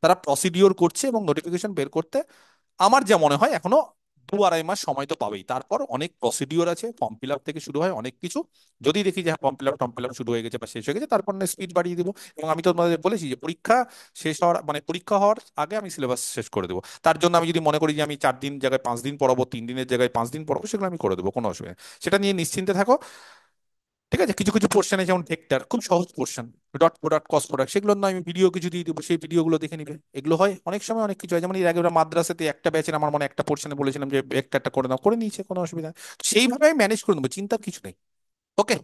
তারা প্রসিডিওর করছে এবং নোটিফিকেশন বের করতে আমার যা মনে হয় এখনো 2-2.5 মাস সময় তো পাবেই। তারপর অনেক প্রসিডিওর আছে, ফর্ম ফিল আপ থেকে শুরু হয় অনেক কিছু। যদি দেখি যে ফর্ম ফিল আপ শুরু হয়ে গেছে বা শেষ হয়ে গেছে, তারপর না স্পিড বাড়িয়ে দিব। এবং আমি তো তোমাদের বলেছি যে পরীক্ষা শেষ হওয়ার মানে পরীক্ষা হওয়ার আগে আমি সিলেবাস শেষ করে দেবো। তার জন্য আমি যদি মনে করি যে আমি 4 দিন জায়গায় 5 দিন পড়াবো, 3 দিনের জায়গায় 5 দিন পড়াবো, সেগুলো আমি করে দেবো, কোনো অসুবিধা নেই। সেটা নিয়ে নিশ্চিন্তে থাকো। ঠিক আছে, কিছু কিছু পোর্শনে যেমন ভেক্টর খুব সহজ portion, dot product cost product, সেগুলো নয় আমি ভিডিও কিছু দিয়ে দিবো, সেই ভিডিওগুলো দেখে নিবে। এগুলো হয় অনেক সময়, অনেক কিছু হয়। যেমন এর আগে ওরা মাদ্রাসাতে একটা ব্যাচের আমার মনে হয় একটা পোর্শনে বলেছিলাম যে ভেক্টরটা করে নাও, করে নিয়েছে, কোনো অসুবিধা নেই। সেইভাবে আমি ম্যানেজ করে নেবো, চিন্তার কিছু নেই। ওকে,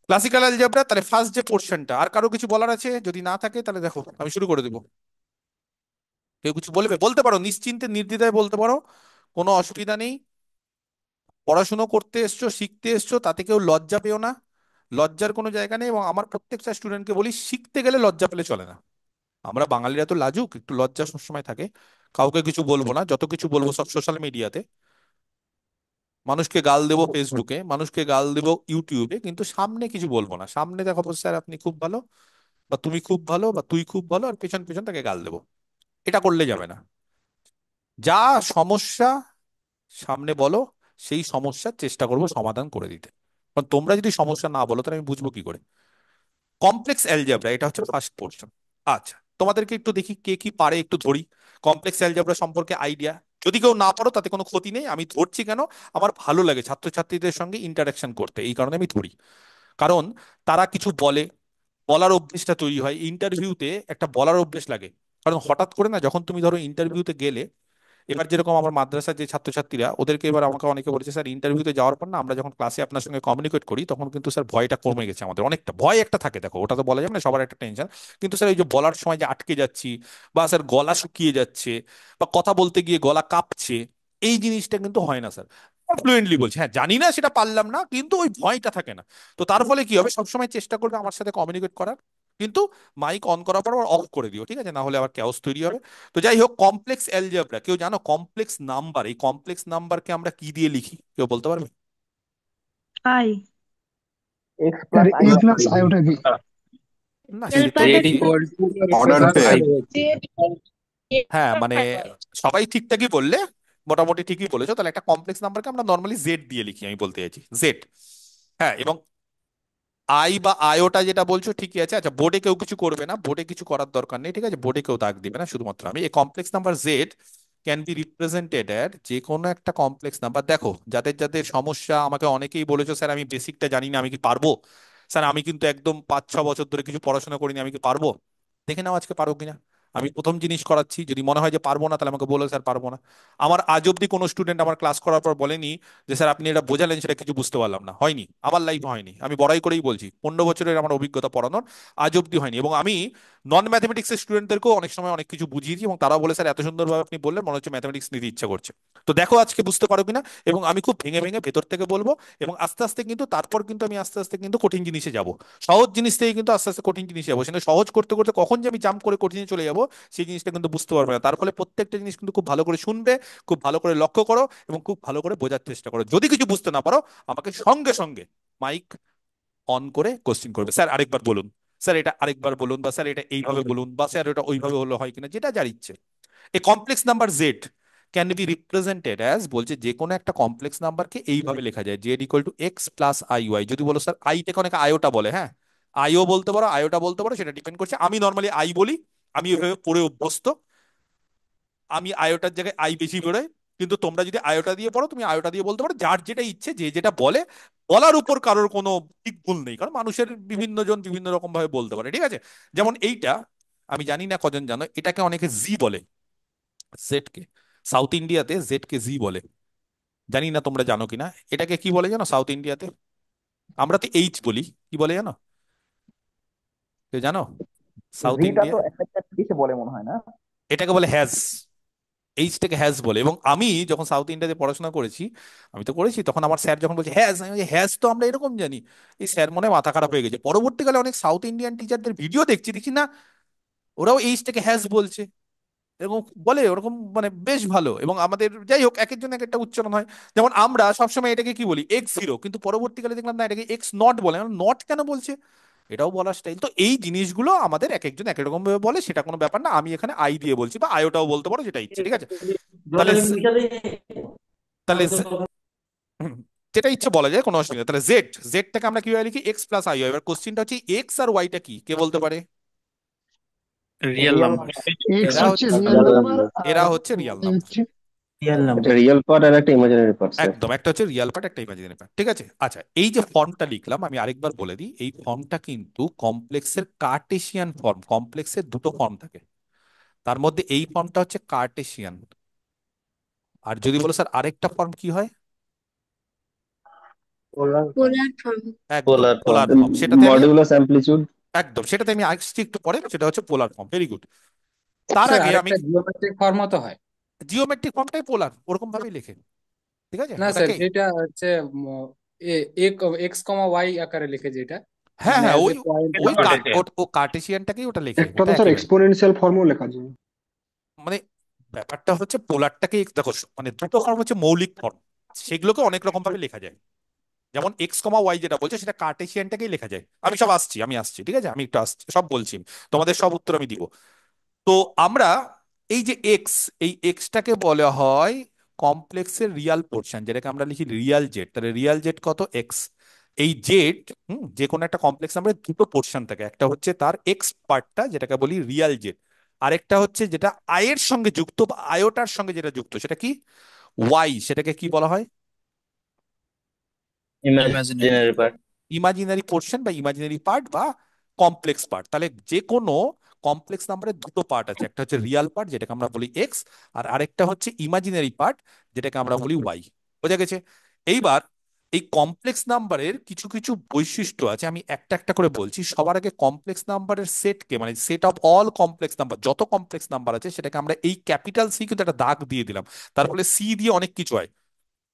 ক্লাসিক্যাল অ্যালজেব্রা তাহলে ফার্স্ট যে পোর্শনটা। আর কারো কিছু বলার আছে? যদি না থাকে তাহলে দেখো আমি শুরু করে দেবো। কেউ কিছু বলবে বলতে পারো, নিশ্চিন্তে নির্দ্বিধায় বলতে পারো, কোনো অসুবিধা নেই। পড়াশুনো করতে এসছো, শিখতে এসছো, তাতে কেউ লজ্জা পেও না। লজ্জার কোনো জায়গা নেই। এবং আমার প্রত্যেকটা স্টুডেন্টকে বলি, শিখতে গেলে লজ্জা পেলে চলে না। আমরা বাঙালিরা তো লাজুক, একটু লজ্জা সবসময় থাকে। কাউকে কিছু বলবো না, যত কিছু বলবো সব সোশ্যাল মিডিয়াতে। মানুষকে গাল দেবো ফেসবুকে, মানুষকে গাল দেবো ইউটিউবে, কিন্তু সামনে কিছু বলবো না। সামনে দেখাবো স্যার আপনি খুব ভালো, বা তুমি খুব ভালো, বা তুই খুব ভালো, আর পেছন পেছন তাকে গাল দেবো। এটা করলে যাবে না। যা সমস্যা সামনে বলো, সেই সমস্যার চেষ্টা করবো সমাধান করে দিতে। কারণ তোমরা যদি সমস্যা না বলো তাহলে আমি বুঝবো কি করে? কমপ্লেক্স অ্যালজেব্রা এটা হচ্ছে ফার্স্ট পোর্শন। আচ্ছা, তোমাদেরকে একটু দেখি কে কি পারে, একটু ধরি কমপ্লেক্স অ্যালজেব্রা সম্পর্কে আইডিয়া। যদি কেউ না পারো তাতে কোনো ক্ষতি নেই, আমি ধরছি কেন, আমার ভালো লাগে ছাত্রছাত্রীদের সঙ্গে ইন্টারাকশন করতে, এই কারণে আমি ধরি। কারণ তারা কিছু বলে, বলার অভ্যেসটা তৈরি হয় ইন্টারভিউতে, একটা বলার অভ্যেস লাগে। কারণ হঠাৎ করে না, যখন তুমি ধরো ইন্টারভিউতে গেলে, এবার যেরকম আমার মাদ্রাসার যে ছাত্রছাত্রীরা, ওদেরকে এবার আমাকে অনেকে বলেছে স্যার ইন্টারভিউতে যাওয়ার পর না আমরা যখন ক্লাসে আপনার সঙ্গে কমিউনিকেট করি তখন কিন্তু স্যার ভয়টা কমে গেছে আমাদের। অনেকটা ভয় একটা থাকে, দেখো ওটা তো বলা যাবে না, সবার একটা টেনশন। কিন্তু স্যার এই যে বলার সময় যে আটকে যাচ্ছি, বা স্যার গলা শুকিয়ে যাচ্ছে, বা কথা বলতে গিয়ে গলা কাঁপছে, এই জিনিসটা কিন্তু হয় না স্যার। ফ্লুয়েন্টলি বলছি, হ্যাঁ জানি না সেটা পারলাম না, কিন্তু ওই ভয়টা থাকে না। তো তার ফলে কি হবে, সবসময় চেষ্টা করবে আমার সাথে কমিউনিকেট করার। কিন্তু মাইক অন করার পর অফ করে দিও, ঠিক আছে, না হলে আবার ক্যাওস তৈরি হবে। তো যাই হোক, কমপ্লেক্স অ্যালজেব্রা, কেউ জানো কমপ্লেক্স নাম্বার, এই কমপ্লেক্স নাম্বারকে আমরা কি দিয়ে লিখি, কেউ বলতে পারবে? I. X sir plus I A Y. Plus iota কি? না এল সেটা plus Z X equal to order plus pair. I. হ্যাঁ মানে সবাই ঠিকঠাকই বললে, মোটামুটি ঠিকই বলেছো। তাহলে একটা কমপ্লেক্স নাম্বারকে আমরা নর্মালি জেড দিয়ে লিখি, আমি বলতে চাইছি জেড। হ্যাঁ, এবং আই বা আয়োটা যেটা বলছো ঠিকই আছে। আচ্ছা, বোর্ডে কেউ কিছু করবে না, বোর্ডে কিছু করার দরকার নেই, ঠিক আছে, বোর্ডে কেউ দাগ দিবে না, শুধুমাত্র আমি। এই complex number Z can be represented at যে কোনো একটা কমপ্লেক্স নাম্বার। দেখো যাদের যাদের সমস্যা, আমাকে অনেকেই বলেছো স্যার আমি বেসিকটা জানি না, আমি কি পারবো? স্যার আমি কিন্তু একদম 5-6 বছর ধরে কিছু পড়াশোনা করিনি, আমি কি পারবো? দেখে নাও আজকে পারো কিনা। আমি প্রথম জিনিস করাচ্ছি, যদি মনে হয় যে পারবো না তাহলে আমাকে বলো স্যার পারবো না। আমার আজ অব্দি কোনো স্টুডেন্ট আমার ক্লাস করার পর বলেনি যে স্যার আপনি এটা বোঝালেন সেটা কিছু বুঝতে পারলাম না, হয়নি, আমার লাইফ হয়নি। আমি বড়াই করেই বলছি, 15 বছরের আমার অভিজ্ঞতা পড়ানোর, আজ অব্দি হয়নি। এবং আমি নন ম্যাথমেটিক্সের স্টুডেন্টদেরকেও অনেক সময় অনেক কিছু বুঝিয়েছি, এবং তারা বলে স্যার এত সুন্দরভাবে আপনি বললেন মনে হচ্ছে ম্যাথমেটিক্স নিতে ইচ্ছা করছে। তো দেখো আজকে বুঝতে পারো কিনা। এবং আমি খুব ভেঙে ভেঙে ভেতর থেকে বলবো, এবং আস্তে আস্তে কিন্তু তারপর কিন্তু আমি আস্তে আস্তে কিন্তু কঠিন জিনিসে যাব। সহজ জিনিস থেকে কিন্তু আস্তে আস্তে কঠিন জিনিসে যাবো, সেটা সহজ করতে করতে কখন যে আমি জাম্প করে কঠিনে চলে যাবো সেই জিনিসটা কিন্তু বুঝতে পারবে না। তার ফলে প্রত্যেকটা জিনিস কিন্তু খুব ভালো করে শুনবে, খুব ভালো করে লক্ষ্য করো, এবং খুব ভালো করে বোঝার চেষ্টা করো। যদি কিছু বুঝতে না পারো আমাকে সঙ্গে সঙ্গে মাইক অন করে কোশ্চেন করবে, স্যার আরেকবার বলুন, স্যার এটা আরেকবার বলুন, বা স্যার এটা এইভাবে বলুন, বা স্যার এটা ওইভাবে হলো হয় কিনা, যেটা যার ইচ্ছে। এই complex number Z can be represented as, বলছে যে কোনো একটা কমপ্লেক্স নাম্বারকে এইভাবে লেখা যায়, Z equal to x plus I Y. যদি বলো স্যার আইটাকে অনেকে আয়োটা বলে, হ্যাঁ, আইও বলতে পারো, আয়োটা বলতে পারো, সেটা ডিপেন্ড করছে। আমি নর্মালি আই বলি, আমি ওইভাবে পড়ে অভ্যস্ত। আমি আয়োটার জায়গায় আই বেশি বেরোয়, কিন্তু তোমরা যদি আয়োটা দিয়ে পড়ো, তুমি আয়োটা দিয়ে বলতে পারো, যার যেটা ইচ্ছে যে যেটা বলে, বলার উপর কারোর কোনো ঠিক ভুল নেই, কারণ মানুষের বিভিন্ন জন বিভিন্ন রকম ভাবে বলতে পারে, ঠিক আছে? যেমন এইটা, আমি জানি না কজন জানো, এটাকে অনেকে জি বলে, জেড কে। সাউথ ইন্ডিয়াতে জেড কে জি বলে, জানি না তোমরা জানো কিনা। এটাকে কি বলে জানো সাউথ ইন্ডিয়াতে? আমরা তো এইচ বলি, কি বলে জানো? কেউ জানো সাউথ জিটা ইন্ডিয়া? তো একটা কিছু বলে মনে হয় না। এটাকে বলে হ্যাজ, এইচটাকে হ্যাজ বলে। এবং আমি যখন সাউথ ইন্ডিয়াতে পড়াশোনা করেছি, আমি তো করেছি, তখন আমার স্যার যখন বলছে হ্যাজ, আমি বলছি, হ্যাজ তো আমরা এরকম জানি। এই স্যার মনে হয় মাথা খারাপ হয়ে গেছে। পরবর্তীকালে অনেক সাউথ ইন্ডিয়ান টিচারদের ভিডিও দেখছি, দেখছি না ওরাও এইচটাকে হ্যাজ বলছে, এরকম বলে ওরকম, মানে বেশ ভালো। এবং আমাদের যাই হোক, এক একজন এক একটা উচ্চারণ হয়। যেমন আমরা সবসময় এটাকে কি বলি, এক্স জিরো, কিন্তু পরবর্তীকালে দেখলাম না, এটাকে এক্স নট বলে। নট কেন বলছে? এটাও বলার স্টাইল। তো এই জিনিসগুলো আমাদের এক একজন এক এক রকম ভাবে বলে, সেটা কোনো ব্যাপার না। আমি এখানে আই দিয়ে বলছি, বা আয়োটাও বলতে পারো, যেটা ইচ্ছে, ঠিক আছে? তাহলে তাহলে হুম, যেটা ইচ্ছে বলা যায়, কোনো অসুবিধা নেই। তাহলে জেড, জেডটাকে আমরা কিভাবে লিখি? X plus I. এবার কোশ্চিনটা হচ্ছে এক্স আর ওয়াইটা কি, কে বলতে পারে? Real real number. Number. X এরা হচ্ছে হচ্ছে, রিয়েল নাম্বার এরা আর হচ্ছে রিয়াল y নাম্বার। হচ্ছে রিয়েল এটা নাম্বার। রিয়েল পার্ট আর একটা ইমাজিনারি পার্ট, স্যার। একদম, একটা হচ্ছে রিয়াল পার্ট, একটা ইমাজিনারি পার্ট, ঠিক আছে? আচ্ছা, এই যে ফর্মটা লিখলাম, আমি আরেকবার বলে দিই, এই ফর্মটা কিন্তু কমপ্লেক্সের কার্টেশিয়ান ফর্ম। কমপ্লেক্সের দুটো ফর্ম থাকে, তার মধ্যে এই ফর্মটা হচ্ছে কার্টেশিয়ান। আর যদি বলো স্যার আরেকটা ফর্ম কি হয়, পোলার ফর্ম। একদম পোলার ফর্ম। Polar form. সেটাতে আমি, মডিউলাস অ্যামপ্লিটিউড। একদম সেটাতে আমি আসছি একটু পরে, সেটা হচ্ছে পোলার ফর্ম। Very good. তার স্যার আগে আমি, আরেকটা জিওমেট্রিক ফর্মও তো হয়। জিওমেট্রিক ফর্মটাই পোলার, ওরকম ভাবেই লেখে, ঠিক আছে? না স্যার, ওটাকে, যেটা হচ্ছে এক্স কমা ওয়াই আকারে লিখে যেটা, হ্যাঁ মানে হ্যাঁ, অ্যাজ ওই এ পয়েন্ট। ওই কার্টেসিয়ান। ও কার্টেশিয়ানটাকেই ওটা লেখে, একটা ওটা তো স্যার একই ভাই। এক্সপোনেনশিয়াল ফর্মও লেখা যায়। মানে ব্যাপারটা হচ্ছে পোলারটাকে, দেখো মানে দুটো ফর্ম হচ্ছে মৌলিক ফর্ম, সেগুলোকে অনেক রকম ভাবে লেখা যায়। যেমন এক্স কমা ওয়াই যেটা বলছে, সেটা কার্টেশিয়ানটাকেই লেখা যায়। আমি সব আসছি, আমি আসছি, ঠিক আছে? আমি একটু আসছি, সব বলছি, তোমাদের সব উত্তর আমি দিব। তো আমরা এই যে এক্স, এই এক্সটাকে বলা হয় কমপ্লেক্সের রিয়াল পোর্শন, যেটাকে আমরা লিখি রিয়াল জেড। তাহলে রিয়াল জেড কত? এক্স। এই জেড, যে কোনো একটা কমপ্লেক্স নাম্বারের দুটো পোর্শন থাকে, একটা হচ্ছে তার এক্স পার্টটা, যেটাকে বলি রিয়াল জেড। আরেকটা হচ্ছে যেটা আয়ের সঙ্গে যুক্ত, বা আয়োটার সঙ্গে যেটা যুক্ত, সেটা কি? ওয়াই। সেটাকে কি বলা হয়? Imaginary. Imaginary part. Imaginary portion বা ইমাজিনারি পার্ট বা কমপ্লেক্স পার্ট। তাহলে যে কোনো কমপ্লেক্স নাম্বারের দুটো পার্ট আছে, একটা হচ্ছে রিয়াল পার্ট, যেটাকে আমরা বলি এক্স, আর আরেকটা হচ্ছে ইমাজিনারি পার্ট, যেটাকে আমরা বলি ওয়াই। বোঝা গেছে? এইবার এই কমপ্লেক্স নাম্বারের কিছু কিছু বৈশিষ্ট্য আছে, আমি একটা একটা করে বলছি। সবার আগে কমপ্লেক্স নাম্বারের সেটকে, মানে set of all complex number, যত কমপ্লেক্স নাম্বার আছে, সেটাকে আমরা এই ক্যাপিটাল সি, কিন্তু একটা দাগ দিয়ে দিলাম। তার ফলে সি দিয়ে অনেক কিছু হয়।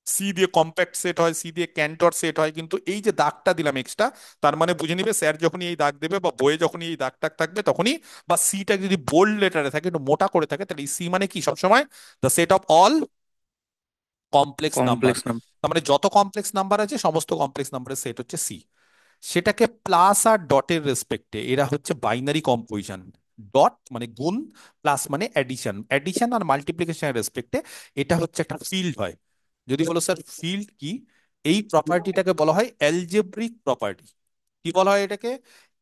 সি দিয়ে কম্প্যাক্ট সেট হয়, সি দিয়ে ক্যান্টর সেট হয়, কিন্তু এই যে দাগটা দিলাম এক্সট্রা, তার মানে বুঝে নিবে স্যার যখনই এই দাগ দেবে, বা বইয়ে যখনই এই দাগ টাগ থাকবে তখনই, বা সিটা যদি বোল্ড লেটারে থাকে, একটু মোটা করে থাকে, তাহলে এই সি মানে কি সবসময় the set of all complex number. Complex number. তার মানে যত কমপ্লেক্স নাম্বার আছে, সমস্ত কমপ্লেক্স নাম্বারের সেট হচ্ছে সি। সেটাকে প্লাস আর ডটের রেসপেক্টে, এরা হচ্ছে বাইনারি কম্পোজিশন। ডট মানে গুণ, প্লাস মানে অ্যাডিশন। অ্যাডিশন আর মাল্টিপ্লিকেশনের রেসপেক্টে এটা হচ্ছে একটা ফিল্ড হয়। যদি বলো স্যার ফিল্ড কি, এই প্রপার্টিটাকে বলা হয় অ্যালজেব্রিক প্রপার্টি। কি বলা হয় এটাকে?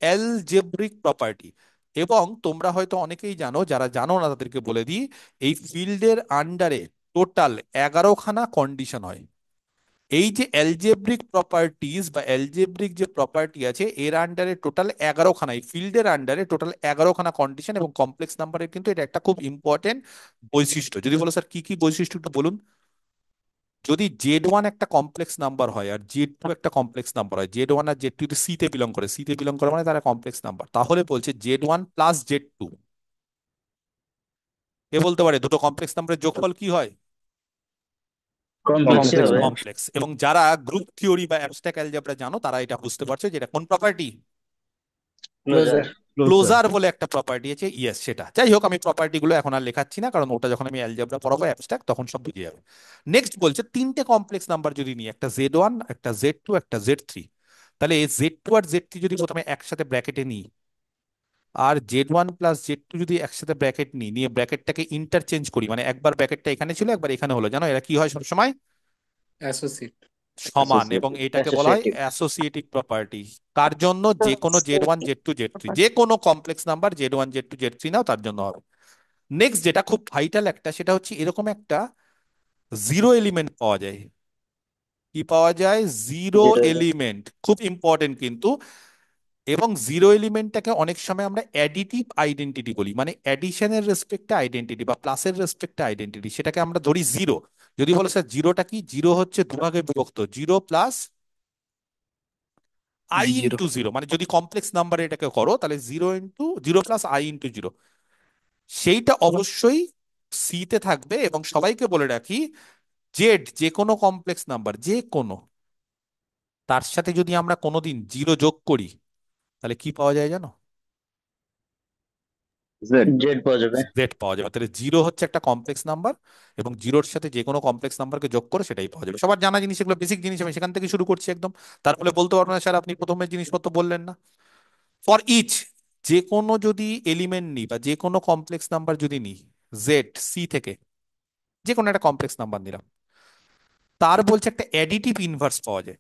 Algebraic property. এবং তোমরা হয়তো অনেকেই জানো, যারা জানো না তাদেরকে বলে দিই, এই ফিল্ডের আন্ডারে টোটাল 11খানা কন্ডিশন হয়। এই যে অ্যালজেব্রিক প্রপার্টিজ বা অ্যালজেব্রিক যে প্রপার্টি আছে, এর আন্ডারে টোটাল 11খানা, এই ফিল্ডের আন্ডারে টোটাল 11খানা কন্ডিশন। এবং কমপ্লেক্স নাম্বারের কিন্তু এটা একটা খুব ইম্পর্টেন্ট বৈশিষ্ট্য। যদি বলো স্যার কি কি বৈশিষ্ট্য, একটু বলুন। যদি জেড ওয়ান একটা কমপ্লেক্স নাম্বার হয়, আর জেড টু একটা কমপ্লেক্স নাম্বার হয়, জেড ওয়ান আর জেড টু সি তে বিলং করে, সি তে বিলং করে মানে তারা কমপ্লেক্স নাম্বার, তাহলে বলছে z one plus Z two, এ বলতে পারে দুটো কমপ্লেক্স নাম্বারের যোগফল কি হয়? কমপ্লেক্সই কমপ্লেক্স হবে। নাম্বার। কমপ্লেক্স। এবং যারা গ্রুপ থিওরি বা অ্যাবস্ট্রাক্ট অ্যালজেব্রা জানো, তারা এটা বুঝতে পারছো যে এটা কোন প্রপার্টি। ক্লোজার। ক্লোজার। ক্লোজার বলে একটা প্রপার্টি আছে, ইয়েস সেটা। যাই হোক, আমি প্রপার্টি গুলো এখন আর লেখাচ্ছি না, কারণ ওটা যখন আমি অ্যালজেব্রা পড়াবো অ্যাবস্ট্রাক্ট, তখন সব বুঝে যাবে। নেক্সট বলছে তিনটে কমপ্লেক্স নাম্বার যদি নিই, একটা জেড ওয়ান, একটা জেড টু, একটা জেড থ্রি, তাহলে জেড টু আর জেড থ্রি যদি প্রথমে একসাথে ব্র্যাকেটে নিই, আর z one plus Z two যদি একসাথে ব্র্যাকেট নিই, নিয়ে ব্র্যাকেটটাকে ইন্টারচেঞ্জ করি, মানে একবার ব্র্যাকেটটা এখানে ছিল, একবার এখানে হলো, জানো এরা কি হয় সবসময়? অ্যাসোসিয়েট। সমান। এবং অ্যাসোসিয়েটিভ। এটাকে বলা হয় অ্যাসোসিয়েটিভ। Associative property. তার জন্য যে কোনো z one z two z three, যে কোনো complex number z one z two z three নাও, তার জন্য হবে। নেক্সট যেটা খুব ভাইটাল একটা, সেটা হচ্ছে এরকম একটা জিরো এলিমেন্ট পাওয়া যায়। কি পাওয়া যায়? জিরো জিরো এলিমেন্ট, খুব ইম্পর্টেন্ট কিন্তু। এবং জিরো এলিমেন্টটাকে অনেক সময় আমরা অ্যাডিটিভ আইডেন্টিটি বলি, মানে অ্যাডিশনের রেসপেক্টে আইডেন্টিটি বা প্লাসের রেসপেক্টে আইডেন্টিটি, সেটাকে আমরা ধরি জিরো। যদি বলো স্যার জিরোটা কি, জিরো হচ্ছে দুভাগে বিভক্ত, zero plus I I zero. Into zero, মানে যদি কমপ্লেক্স নাম্বার এটাকে করো তাহলে zero into zero plus I into zero. সেইটা অবশ্যই সি তে থাকবে। এবং সবাইকে বলে রাখি, জেড যে কোনো কমপ্লেক্স নাম্বার, যে কোনো, তার সাথে যদি আমরা কোনোদিন জিরো যোগ করি তাহলে কি পাওয়া যায় জানো? জেড। জেড পাওয়া যাবে। জেড পাওয়া যাবে। তাহলে জিরো হচ্ছে একটা কমপ্লেক্স নাম্বার, এবং জিরোর সাথে যে কোনো কমপ্লেক্স নাম্বারকে যোগ করে সেটাই পাওয়া যাবে। সবার জানা জিনিস, এগুলো বেসিক জিনিস, আমি সেখান থেকে শুরু করছি একদম। তারপরে বলতে পারবো না স্যার আপনি প্রথমে জিনিসপত্র বললেন না। ফর ইচ, যে কোনো যদি এলিমেন্ট নিই বা যে কোনো কমপ্লেক্স নাম্বার যদি নিই, জেড সি থেকে যে কোনো একটা কমপ্লেক্স নাম্বার নিলাম, তার বলছে একটা অ্যাডিটিভ ইনভার্স পাওয়া যায়।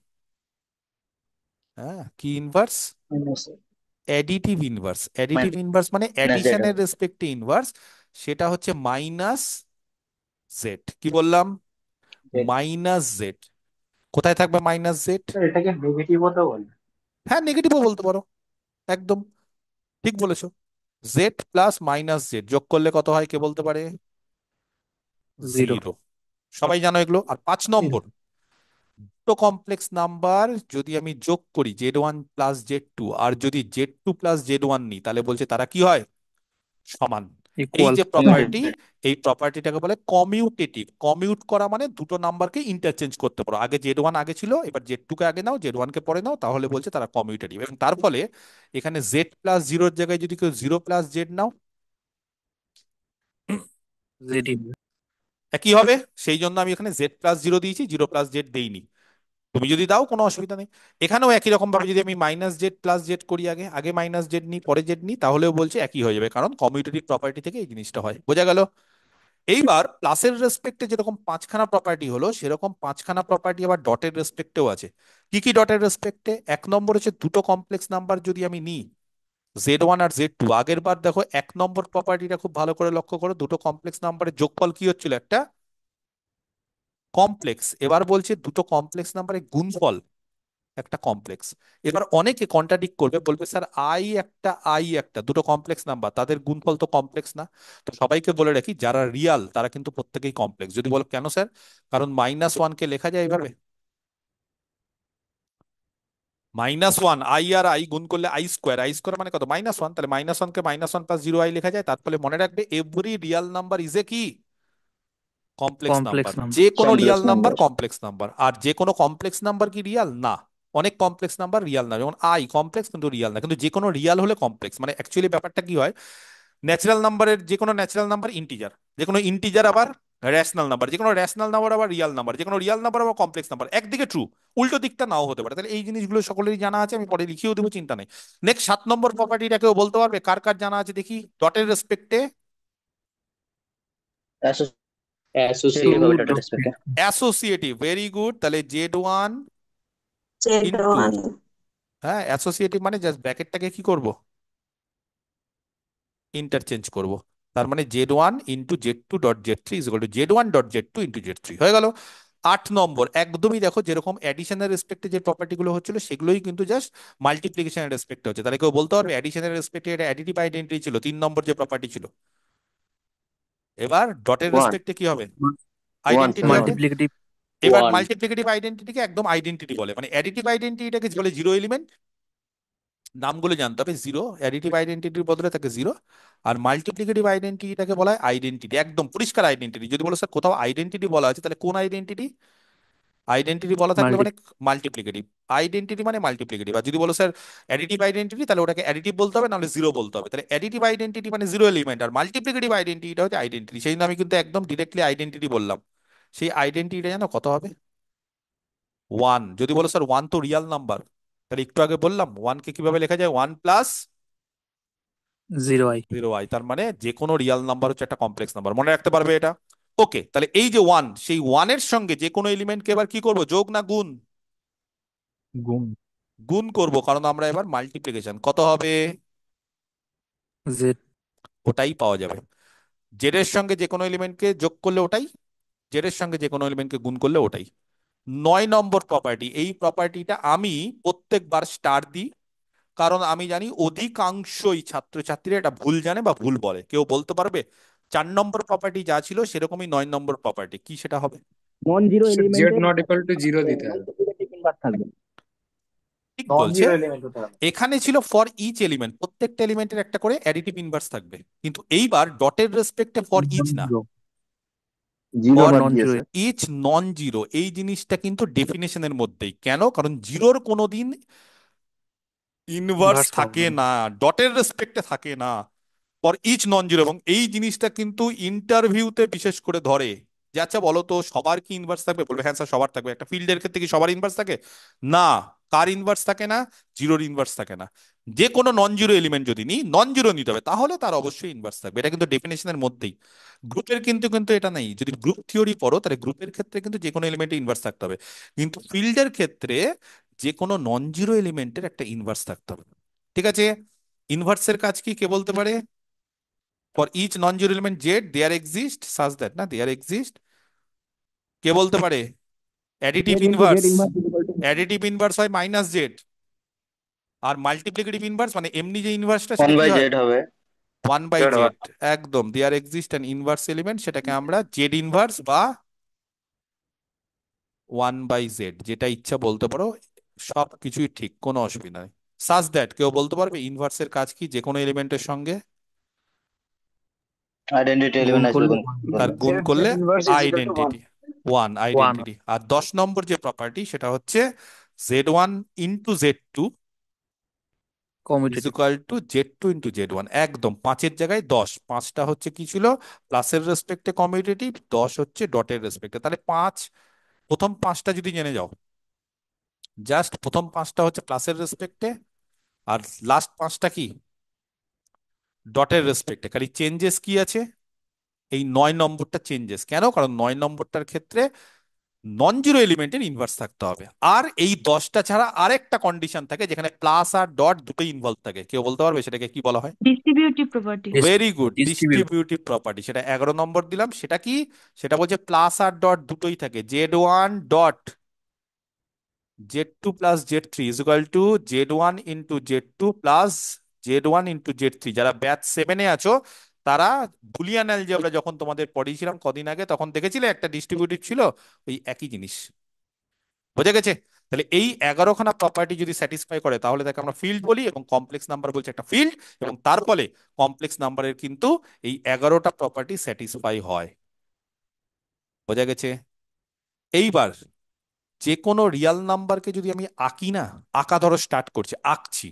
হ্যাঁ, কি inverse? Additive inverse. Additive inverse মানে মাইনাস জেড অ্যাডিশনের রেসপেক্টে ইনভার্স। সেটা হচ্ছে মাইনাস জেড। কি বললাম? Minus Z. কোথায় থাকবে মাইনাস জেড? এটাকে নেগেটিভ হতে বলে। হ্যাঁ, নেগেটিভও বলতে পারো, একদম ঠিক বলেছো। জেড প্লাস মাইনাস জেড যোগ করলে কত হয় কে বলতে পারে? জিরো। জিরো। সবাই জানো এগুলো। আর 5 নম্বর, দুটো কমপ্লেক্স নাম্বার যদি আমি যোগ করি, z one plus Z two, আর যদি z two plus z one নিই, তাহলে বলছে তারা কি হয়? সমান। এই ইকুয়াল। যে প্রপার্টি, এই প্রপার্টিটাকে বলে কমিউটেটিভ। কমিউট করা মানে দুটো নাম্বারকে ইন্টারচেঞ্জ করতে পারো। আগে জেড ওয়ান আগে ছিল, এবার জেড টু কে আগে নাও, জেড ওয়ান কে পরে নাও, তাহলে বলছে তারা কমিউটেটিভ। এবং তার ফলে এখানে জেড প্লাস জিরোর জায়গায় যদি কেউ জিরো প্লাস জেড নাও, জেড। একই হবে। সেই জন্য আমি এখানে জেড প্লাস জিরো দিয়েছি, জিরো প্লাস জেড দেইনি। তুমি যদি দাও কোনো অসুবিধা নেই। এখানেও একই রকম ভাবে যদি আমি মাইনাস জেড প্লাস জেড করি, আগে আগে মাইনাস জেড নিই পরে জেড নিই, তাহলেও বলছে একই হয়ে যাবে, কারণ কমিউটেটিভ প্রপার্টি থেকে এই জিনিসটা হয়। বোঝা গেল? এইবার প্লাসের রেসপেক্টে যেরকম 5খানা প্রপার্টি হলো, সেরকম 5খানা প্রপার্টি আবার ডটের রেসপেক্টেও আছে। কি কি ডটের রেসপেক্টে? 1 নম্বর হচ্ছে দুটো কমপ্লেক্স নাম্বার যদি আমি নিই, জেড ওয়ান আর জেড টু, আগের বার দেখো 1 নম্বর প্রপার্টিটা খুব ভালো করে লক্ষ্য করো, দুটো কমপ্লেক্স নাম্বারের যোগফল কি হচ্ছিল? একটা কমপ্লেক্স। এবার বলছে দুটো কমপ্লেক্স নাম্বারের গুণফল একটা কমপ্লেক্স। এবার অনেকে কন্ট্রাডিক্ট করবে, বলবে স্যার আই একটা দুটো কমপ্লেক্স নাম্বার, তাদের গুণফল তো কমপ্লেক্স না। তো সবাইকে বলে রাখি, যারা রিয়াল তারা কিন্তু প্রত্যেকেই কমপ্লেক্স। যদি বলো কেন স্যার? কারণ মাইনাস ওয়ানকে লেখা যায় এইভাবে, মাইনাস ওয়ান আই আর আই গুণ করলে আই স্কোয়ার, আই স্কোয়ার মানে কত? Minus one. তাহলে মাইনাস ওয়ানকে minus one plus zero i লেখা যায়। তার ফলে মনে রাখবে, every real number is a কি? Complex number. Complex number. যে কোনো real complex number number. Complex number. আর যে কোনো কমপ্লেক্স নাম্বার কি রিয়াল না? অনেক কমপ্লেক্স নাম্বার রিয়াল না, যেমন আই কমপ্লেক্স কিন্তু রিয়াল না। কিন্তু যে কোনো রিয়াল হলে কমপ্লেক্স। মানে অ্যাকচুয়ালি ব্যাপারটা কি হয়, ন্যাচারাল নাম্বারের যে কোনো ন্যাচারাল নাম্বার ইন্টিজার, যে কোনো ইন্টিজার আবার র্যাশনাল নাম্বার, যে কোনো র্যাশনাল নাম্বার আবার রিয়াল নাম্বার, যে কোনো রিয়াল নাম্বার আবার কমপ্লেক্স নাম্বার। একদিকে ট্রু, উল্টো দিকটা নাও হতে পারে। তাহলে এই জিনিসগুলো সকলেরই জানা আছে, আমি পরে লিখিয়েও দেবো, চিন্তা নেই। নেক্সট 7 নম্বর প্রপার্টিটা কেউ বলতে পারবে? কার কার জানা আছে দেখি ডটের রেসপেক্টে? টু অ্যাসোসিয়েটিভ হবে ডাটা ডট। রেসপেক্টে। Associative, very good. তাহলে z one z into, one হ্যাঁ অ্যাসোসিয়েটিভ মানে জাস্ট ব্র্যাকেটটাকে কি করব? ইন্টারচেঞ্জ করব। তার মানে z one into z two dot z three is to z one dot z two into z three হয়ে গেল। 8 নম্বর, একদমই দেখো যেরকম অ্যাডিশনের রেসপেক্টে যে প্রপার্টি গুলো হচ্ছিল, সেগুলোই কিন্তু জাস্ট মাল্টিপ্লিকেশনের রেসপেক্টে হচ্ছে। তাহলে কেউ বলতে পারবে অ্যাডিশনের রেসপেক্টে এটা অ্যাডিটিভ আইডেন্টিটি ছিল, 3 নম্বর যে প্রপার্টি ছিল। এবার ডটের ওয়ান রেসপেক্টে কি হবে? One identity sir, one. হবে। মাল্টিপ্লিকেটিভ। এবার ওয়ান। মাল্টিপ্লিকেটিভ আইডেন্টিটিকে একদম আইডেন্টিটি বলে, মানে অ্যাডিটিভ আইডেন্টিটিটাকে বলে জিরো এলিমেন্ট। নামগুলো জানতে হবে, জিরো অ্যাডিটিভ আইডেন্টিটির বদলে থাকে জিরো। আর মাল্টিপ্লিকেটিভ আইডেন্টিটিটাকে বলা হয় আইডেন্টিটি, একদম পরিষ্কার আইডেন্টিটি। যদি বলো স্যার কোথাও আইডেন্টিটি বলা আছে, তাহলে কোন আইডেন্টিটি? আইডেন্টিটি বলা থাকলে মাল্টি। মানে মাল্টিপ্লিকেটিভ। আইডেন্টিটি মানে মাল্টিপ্লিকেটিভ। আর যদি বলো স্যার অ্যাডিটিভ আইডেন্টিটি, তাহলে ওটাকে অ্যাডিটিভ বলতে হবে, নাহলে জিরো বলতে হবে। তাহলে অ্যাডিটিভ আইডেন্টিটি মানে জিরো এলিমেন্ট, আর মাল্টিপ্লিকেটিভ আইডেন্টিটিটা হচ্ছে আইডেন্টিটি। সেই জন্য আমি কিন্তু একদম ডিরেক্টলি আইডেন্টিটি বললাম। সেই আইডেন্টিটিটা জানো কত হবে? ওয়ান। যদি বলো স্যার ওয়ান তো রিয়াল নাম্বার, তাহলে একটু আগে বললাম ওয়ানকে কিভাবে লেখা যায়? One plus zero I. Zero I. তার মানে যে কোনো রিয়াল নাম্বার হচ্ছে একটা কমপ্লেক্স নাম্বার, মনে রাখতে পারবে এটা? ওকে, তাহলে এই যে ওয়ান, সেই ওয়ানের সঙ্গে যে কোনো এলিমেন্টকে এবার কি করব? যোগ না গুণ? গুণ। গুণ করব, কারণ আমরা এবার মাল্টিপ্লিকেশন। কত হবে? জেড। ওটাই পাওয়া যাবে। জেড এর সঙ্গে যে কোনো এলিমেন্টকে যোগ করলে ওটাই, জেড এর সঙ্গে যে কোনো এলিমেন্টকে গুণ করলে ওটাই। 9 নম্বর প্রপার্টি, এই প্রপার্টিটা আমি প্রত্যেকবার স্টার দিই, কারণ আমি জানি অধিকাংশই ছাত্রছাত্রীরা এটা ভুল জানে বা ভুল বলে। কেউ বলতে পারবে? 4 নম্বর প্রপার্টি যা ছিল সেরকমই 9 নম্বর প্রপার্টি কি সেটা হবে? নন জিরো জেড এলিমেন্টের নট ইকুয়াল টু জিরো দিতে হবে। নেগেটিভ ইনভার্স থাকবে। ঠিক নন বলছে। জিরো এলিমেন্ট হতে হবে। এখানে ছিল ফর ইচ এলিমেন্ট, প্রত্যেকটা এলিমেন্টের একটা করে অ্যাডিটিভ ইনভার্স থাকবে, কিন্তু এইবার ডটের রেসপেক্টে ফর ইচ না, জিরো জিরো ফর বাদ নন জিরো দিয়েছে। Each non zero. এই জিনিসটা কিন্তু ডেফিনেশনের মধ্যেই। কেন? কারণ জিরোর কোনোদিন ইনভার্স ইনভার্স পাবো থাকে না। না, ডটের রেসপেক্টে থাকে না, ফর ইচ নন জিরো। এবং এই জিনিসটা কিন্তু ইন্টারভিউতে বিশেষ করে ধরে যে আচ্ছা বলো তো সবার কি ইনভার্স থাকবে, বলবে হ্যাঁ স্যার সবার থাকবে। একটা ফিল্ডের ক্ষেত্রে কি সবার ইনভার্স থাকে? না। কার ইনভার্স থাকে না? জিরোর ইনভার্স থাকে না। যে কোনো নন জিরো এলিমেন্ট যদি নিই, নন জিরো নিতে হবে, তাহলে তার অবশ্যই ইনভার্স থাকবে। এটা কিন্তু ডেফিনেশনের মধ্যেই। গ্রুপের কিন্তু কিন্তু এটা নেই। যদি গ্রুপ থিওরি পড়ো তাহলে গ্রুপের ক্ষেত্রে কিন্তু যে কোনো এলিমেন্টে ইনভার্স থাকতে হবে, কিন্তু ফিল্ডের ক্ষেত্রে যে কোনো নন জিরো এলিমেন্টের একটা ইনভার্স থাকতে হবে। ঠিক আছে, ইনভার্সের কাজ কি কে বলতে পারে? For each non zero element Z there exist such that, না দেয়ার এক্সিস্ট, কে বলতে পারে? Additive Z into inverse. Z inverse equal to additive inverse হয় মাইনাস জেড, আর মাল্টিপ্লিকেটিভ ইনভার্স মানে এমনি যে ইনভার্সটা ওয়ান সেটা কি বাই হয়? জেড হবে। 1/z। একদম, there exist an inverse element, সেটাকে আমরা জেড ইনভার্স বা 1/z, যেটা ইচ্ছা বলতে পারো। সব কিছুই ঠিক, কোনো অসুবিধা নেই। সাজ দ্যাট, কেউ বলতে পারবে ইনভার্সের কাজ কি যে কোনো এলিমেন্টের সঙ্গে? আইডেন্টিটি গুণ এলিমেন্ট আসবে করলে গুণ one তার করলে। গুণ জেড করলে z inverse is equal to 1। Identity, one one identity. আর 10 নম্বর যে প্রপার্টি সেটা হচ্ছে Z1 into Z2 is commutative. Equal to Z2 into Z1। একদম, 5-এর জায়গায় 10। 5টা হচ্ছে কি ছিল? প্লাসের রেসপেক্টে কমিউটেটিভ, 10 হচ্ছে ডটের রেসপেক্টে। তাহলে 5, প্রথম 5টা যদি জেনে যাও, জাস্ট প্রথম 5টা হচ্ছে প্লাসের রেসপেক্টে, আর লাস্ট 5টা কি? ডটের রেসপেক্টে। খালি চেঞ্জেস কি আছে? এই 9 নম্বরটা চেঞ্জেস। কেন? কারণ 9 নম্বরটার ক্ষেত্রে নন জিরো এলিমেন্টের ইনভার্স থাকতে হবে। আর এই 10টা ছাড়া আরেকটা কন্ডিশন থাকে যেখানে প্লাস আর ডট দুটোই ইনভলভ থাকে। কেউ বলতে পারবে সেটাকে কি বলা হয়? Distributive property. Very good, distribute. Distributive property. সেটা 11 নম্বর দিলাম। সেটা কি? সেটা বলছে প্লাস আর ডট দুটোই থাকে। Z1 dot Z2 plus Z3 is equal two Z1 into Z2 plus Z1 into Z3। যারা ব্যাচ 7-এ আছো তারা বুলিয়ান অ্যালজেব্রা যখন তোমাদের পড়িয়েছিলাম কদিন আগে, তখন দেখেছিলে একটা ডিস্ট্রিবিউটিভ ছিল, ওই একই জিনিস। বোঝা গেছে? তাহলে এই 11খানা প্রপার্টি যদি স্যাটিসফাই করে তাহলে তাকে আমরা ফিল্ড বলি, এবং কমপ্লেক্স নাম্বার বলছে একটা ফিল্ড, এবং তার ফলে কমপ্লেক্স নাম্বারের কিন্তু এই 11টা প্রপার্টি স্যাটিসফাই হয়। বোঝা গেছে? এইবার যে কোনো রিয়াল নাম্বারকে যদি আমি আঁকি না, আঁকা ধরো স্টার্ট করছি, আঁকছি,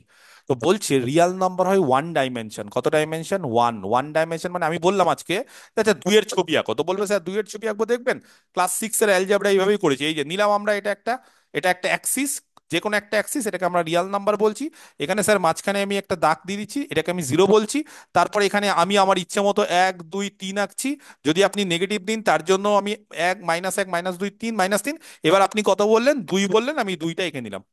তো বলছে রিয়াল নাম্বার হয় ওয়ান ডাইমেনশন। কত ডাইমেনশন? ওয়ান। ওয়ান ডাইমেনশন মানে আমি বললাম আজকে আচ্ছা 2-এর ছবি আঁকো, তো বলবে স্যার 2-এর ছবি আঁকবো, দেখবেন ক্লাস 6-এর অ্যালজেব্রা এইভাবেই করেছি। এই যে নিলাম আমরা, এটা একটা অ্যাক্সিস, যে কোনো একটা অ্যাক্সিস, এটাকে আমরা রিয়াল নাম্বার বলছি। এখানে স্যার মাঝখানে আমি একটা দাগ দিয়ে দিচ্ছি, এটাকে আমি জিরো বলছি। তারপরে এখানে আমি আমার ইচ্ছে মতো 1 2 3 আঁকছি। যদি আপনি নেগেটিভ দিন তার জন্য আমি 1 - 1 -2 3 -3। এবার আপনি কত বললেন? 2 বললেন, আমি 2টা এঁকে নিলাম।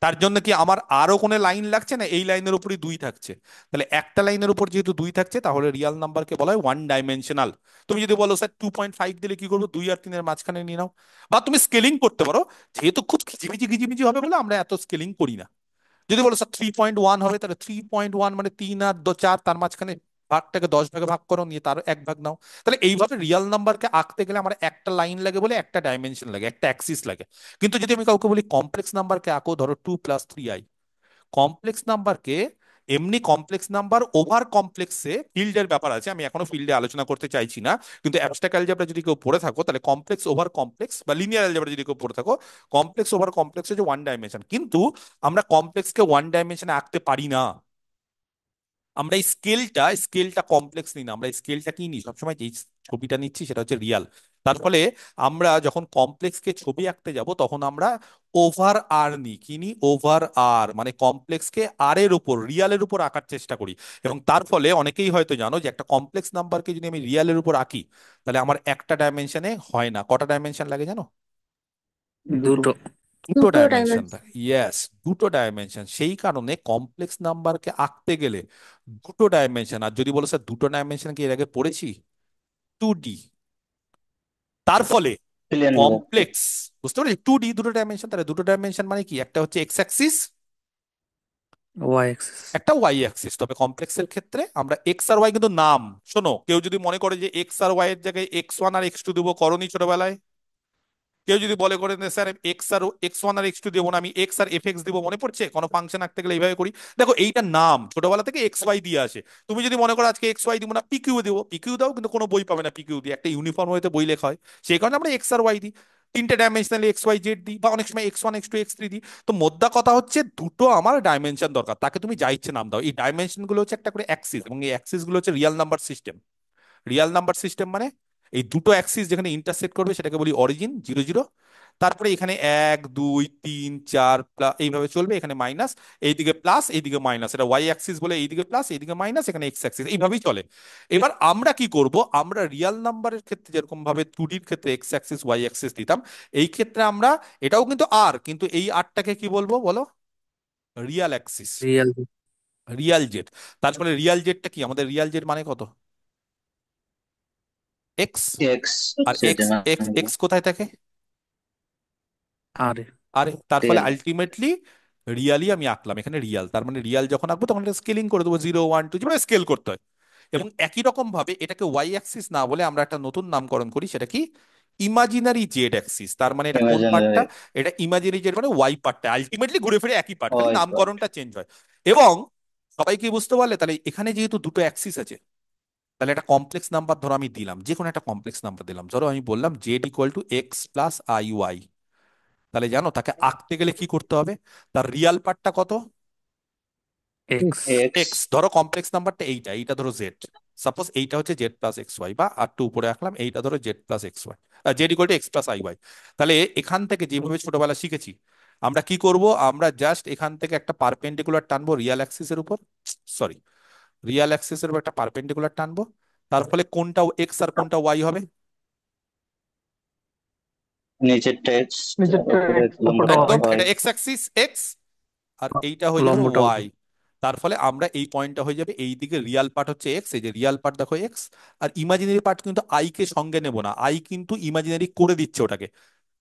তার জন্য কি আমার আরো কোনো লাইন লাগছে না? এই লাইনের উপরই 2 থাকছে। তাহলে একটা লাইনের উপর যেহেতু 2 থাকছে, তাহলে রিয়াল নাম্বারকে বলা হয় ওয়ান ডাইমেনশনাল। তুমি যদি বলো স্যার 2.5 দিলে কি করবো? 2 আর 3-এর মাঝখানে নিয়ে নাও। বা তুমি স্কেলিং করতে পারো, যেহেতু খুব খিচিমিচি খিচিমিচি হবে বলে আমরা এত স্কেলিং করি না। যদি বলো স্যার 3.1 হবে, তাহলে 3.1 মানে 3 আর 4, তার মাঝখানে ভাগটাকে 10 ভাগে ভাগ করো, নিয়ে তার 1 ভাগ নাও। তাহলে এইভাবে রিয়াল নাম্বারকে আঁকতে গেলে আমার একটা লাইন লাগে বলে একটা ডাইমেনশন লাগে, একটা অ্যাক্সিস লাগে। কিন্তু যদি আমি কাউকে বলি কমপ্লেক্স নাম্বারকে আঁকো, ধরো 2 + 3i, কমপ্লেক্স নাম্বারকে, এমনি কমপ্লেক্স নাম্বার ওভার কমপ্লেক্সে ফিল্ডের ব্যাপার আছে, আমি এখনো ফিল্ডে আলোচনা করতে চাইছি না। কিন্তু অ্যাবস্ট্রাক্ট অ্যালজেব্রা যদি কেউ পড়ে থাকো, তাহলে কমপ্লেক্স ওভার কমপ্লেক্স বা লিনিয়ার অ্যালজেব্রা যদি কেউ পড়ে থাকো, কমপ্লেক্স ওভার কমপ্লেক্স হচ্ছে ওয়ান ডাইমেনশন। কিন্তু আমরা কমপ্লেক্সকে ওয়ান ডাইমেনশনে আঁকতে পারি না। আমরা এই স্কেলটা কমপ্লেক্স নিই না, আমরা স্কেলটা কি নিই সবসময়? যে ছবিটা নিচ্ছি সেটা হচ্ছে রিয়াল। তার ফলে আমরা যখন কমপ্লেক্সকে ছবি আঁকতে যাব তখন আমরা ওভার আর নিই। কি নিই? ওভার আর, মানে কমপ্লেক্সকে আর এর উপর, রিয়ালের উপর আঁকার চেষ্টা করি। এবং তার ফলে অনেকেই হয়তো জানো যে একটা কমপ্লেক্স নাম্বারকে যদি আমি রিয়ালের উপর আঁকি, তাহলে আমার একটা ডাইমেনশনে হয় না। কটা ডাইমেনশন লাগে জানো? দুটো। দুটো। দুটো ডাইমেনশন থাকে। ইয়েস, দুটো ডাইমেনশন। সেই কারণে কমপ্লেক্স নাম্বারকে আঁকতে গেলে দুটো ডাইমেনশন। আর যদি বলো স্যার দুটো ডাইমেনশন কি এর আগে পড়েছি? 2D, তার ফলে প্লেন ভেক্টর। কমপ্লেক্স, বুঝতে পারলি, 2D দুটো ডাইমেনশন, তাহলে দুটো ডাইমেনশন মানে কি, একটা হচ্ছে এক্স অ্যাক্সিস, ওয়াই অ্যাক্সিস। একটা ওয়াই অ্যাক্সিস। তবে কমপ্লেক্সের ক্ষেত্রে আমরা এক্স আর ওয়াই কিন্তু নাম, শোনো, কেউ যদি মনে করে যে এক্স আর ওয়াই এর জায়গায় x1 আর x2 দেবো, করনি ছোটবেলায়? কেউ যদি বলে করে স্যার এক্স আর x1 আর x2 দেবো না, আমি এক্স আর এফ এক্স দিব, মনে পড়ছে কোনো ফাংশন আঁকতে গেলে এইভাবে করি? দেখো এইটা নাম ছোটবেলা থেকে এক্স ওয়াই দিয়ে আসে। তুমি যদি মনে করো আজকে এক্স ওয়াই দিব না, পিকিউ দেবো, পিকিউ দাও, কিন্তু কোনো বই পাবে না পিকিউ দিয়ে, একটা ইউনিফর্ম হয়তো বই লেখা হয়, সেই কারণে আমরা এক্স আর ওয়াই দিই। তিনটে ডাইমেনশনালি এক্স ওয়াই জেড দিই, বা অনেক সময় x1 x2 x3 দিই। তো মোদ্দা কথা হচ্ছে দুটো আমার ডাইমেনশন দরকার, তাকে তুমি যা ইচ্ছে নাম দাও। এই ডাইমেনশন গুলো হচ্ছে একটা করে অ্যাক্সিস, এবং এই অ্যাক্সিস গুলো হচ্ছে Real number system. Real number system মানে এই দুটো অ্যাক্সিস যেখানে ইন্টারসেক্ট করবে সেটাকে বলি অরিজিন, 0 0। তারপরে এখানে 1 2 3 4 এইভাবে চলবে, এখানে মাইনাস, এইদিকে প্লাস এইদিকে মাইনাস, এটা ওয়াই অ্যাক্সিস বলে, এইদিকে প্লাস এইদিকে মাইনাস, এখানে এক্স অ্যাক্সিস, এইভাবেই চলে। এবার আমরা কি করব, আমরা রিয়াল নাম্বারের ক্ষেত্রে যেরকম ভাবে 2Dর ক্ষেত্রে এক্স অ্যাক্সিস ওয়াই অ্যাক্সিস দিতাম, এই ক্ষেত্রে আমরা, এটাও কিন্তু আর, কিন্তু এই আরটাকে কি বলবো বলো? Real Axis, real. Real Z. তারপরে রিয়াল জেডটা কি, আমাদের রিয়াল জেড মানে কত? এক্স। এক্স আর সেটা এক্স এক্স মানে এক্স কোথায় থাকে? আরে। আরে তার ফলে টেল। আলটিমেটলি রিয়ালি আমি আঁকলাম এখানে রিয়াল, তার মানে রিয়াল যখন আঁকবো তখন এটা স্কেলিং করে দেবো, 0 1 2, যেভাবে স্কেল করতে হয়। এবং একই রকম ভাবে এটাকে ওয়াই অ্যাক্সিস না বলে আমরা একটা নতুন নামকরণ করি, সেটা কি, ইমাজিনারি জেড অ্যাক্সিস। তার মানে এটা কোন পার্টটা? ইমাজিনারি এটা ইমাজিনারি জেড মানে ওয়াই পার্টটা, আলটিমেটলি ঘুরে ফিরে একই পার্ট, খালি ওয়াই পার্ট। নামকরণটা চেঞ্জ হয়। এবং সবাই কি বুঝতে পারলে, তাহলে এখানে যেহেতু দুটো অ্যাক্সিস আছে, তাহলে একটা কমপ্লেক্স নাম্বার ধরো আমি দিলাম, যে কোনো একটা কমপ্লেক্স নাম্বার দিলাম, ধরো আমি বললাম Z equal to x plus I Y. তাহলে জানো তাকে আঁকতে গেলে কি করতে হবে? তার রিয়াল পার্টটা কত? এক্স। X x. ধরো কমপ্লেক্স নাম্বারটা এইটা, এইটা ধরো জেড, সাপোজ এইটা হচ্ছে জেড প্লাস এক্স ওয়াই, বা আর টু উপরে রাখলাম, এইটা ধরো Z plus X Y, Z equal to x plus I Y. তাহলে এখান থেকে যেভাবে ছোটবেলা শিখেছি, আমরা কি করব, আমরা জাস্ট এখান থেকে একটা পারপেন্ডিকুলার টানবো রিয়াল অ্যাক্সিসের উপর, সরি, রিয়াল অ্যাক্সিসের উপর একটা পারপেন্ডিকুলার টানবো। তার ফলে কোনটা এক্স আর কোনটা ওয়াই হবে? নিচেরটা এক্স, নিচেরটা উপরে এক্স, লম্বা উপরটা একদম, ওয়াই। ওয়াই। এটা এক্স অ্যাক্সিস এক্স, আর এইটা হয়ে যাবে লম্বটা ওয়াই। ওয়াই। তার ফলে আমরা এই পয়েন্টটা হয়ে যাবে, এই দিকে রিয়াল পার্ট হচ্ছে এক্স, এই যে রিয়াল পার্ট দেখো এক্স, আর ইমাজিনারি পার্ট কিন্তু আই কে সঙ্গে নেব না, আই কিন্তু ইমাজিনারি করে দিচ্ছে ওটাকে,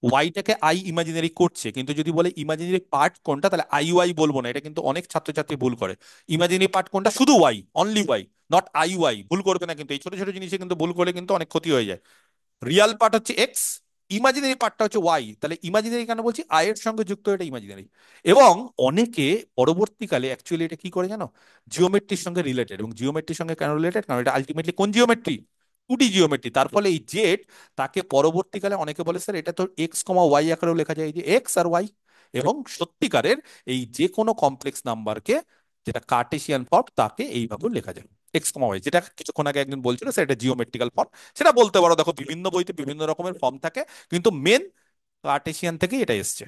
ওয়াইটাকে আই ইমাজিনারি করছে। কিন্তু যদি বলে ইমাজিনারি পার্ট কোনটা, তাহলে আই ওয়াই বলবো না, এটা কিন্তু অনেক ছাত্রছাত্রী ভুল করে। ইমাজিনারি পার্ট কোনটা, শুধু Y, only Y, not I Y, ভুল করবে না কিন্তু, এই ছোট ছোট জিনিসে কিন্তু ভুল করে কিন্তু অনেক ক্ষতি হয়ে যায়। রিয়াল পার্ট হচ্ছে এক্স, ইমাজিনারি পার্টটা হচ্ছে ওয়াই। তাহলে ইমাজিনারি কেন বলছি, আই এর সঙ্গে যুক্ত, এটা ইমাজিনারি। এবং অনেকে পরবর্তীকালে অ্যাকচুয়ালি এটা কি করে জানো, জিওমেট্রির সঙ্গে রিলেটেড। এবং জিওমেট্রির সঙ্গে কেন রিলেটেড, কারণ এটা আলটিমেটলি কোন জিওমেট্রি, 2D জিওমেট্রি। তার ফলে এই জেড, তাকে পরবর্তীকালে অনেকে বলে স্যার এটা তো এক্স কমা ওয়াই আকারেও লেখা যায়, এই যে এক্স আর ওয়াই। এবং সত্যিকারের এই যে কোনো কমপ্লেক্স নাম্বারকে, যেটা কার্টেসিয়ান ফর্ম, তাকে এইভাবে লেখা যায়, এক্স কমা ওয়াই, যেটা কিছুক্ষণ আগে একজন বলছিল স্যার এটা জিওমেট্রিক্যাল ফর্ম। সেটা বলতে পারো, দেখো বিভিন্ন বইতে বিভিন্ন রকমের ফর্ম থাকে, কিন্তু মেন কার্টেসিয়ান থেকেই এটা এসছে।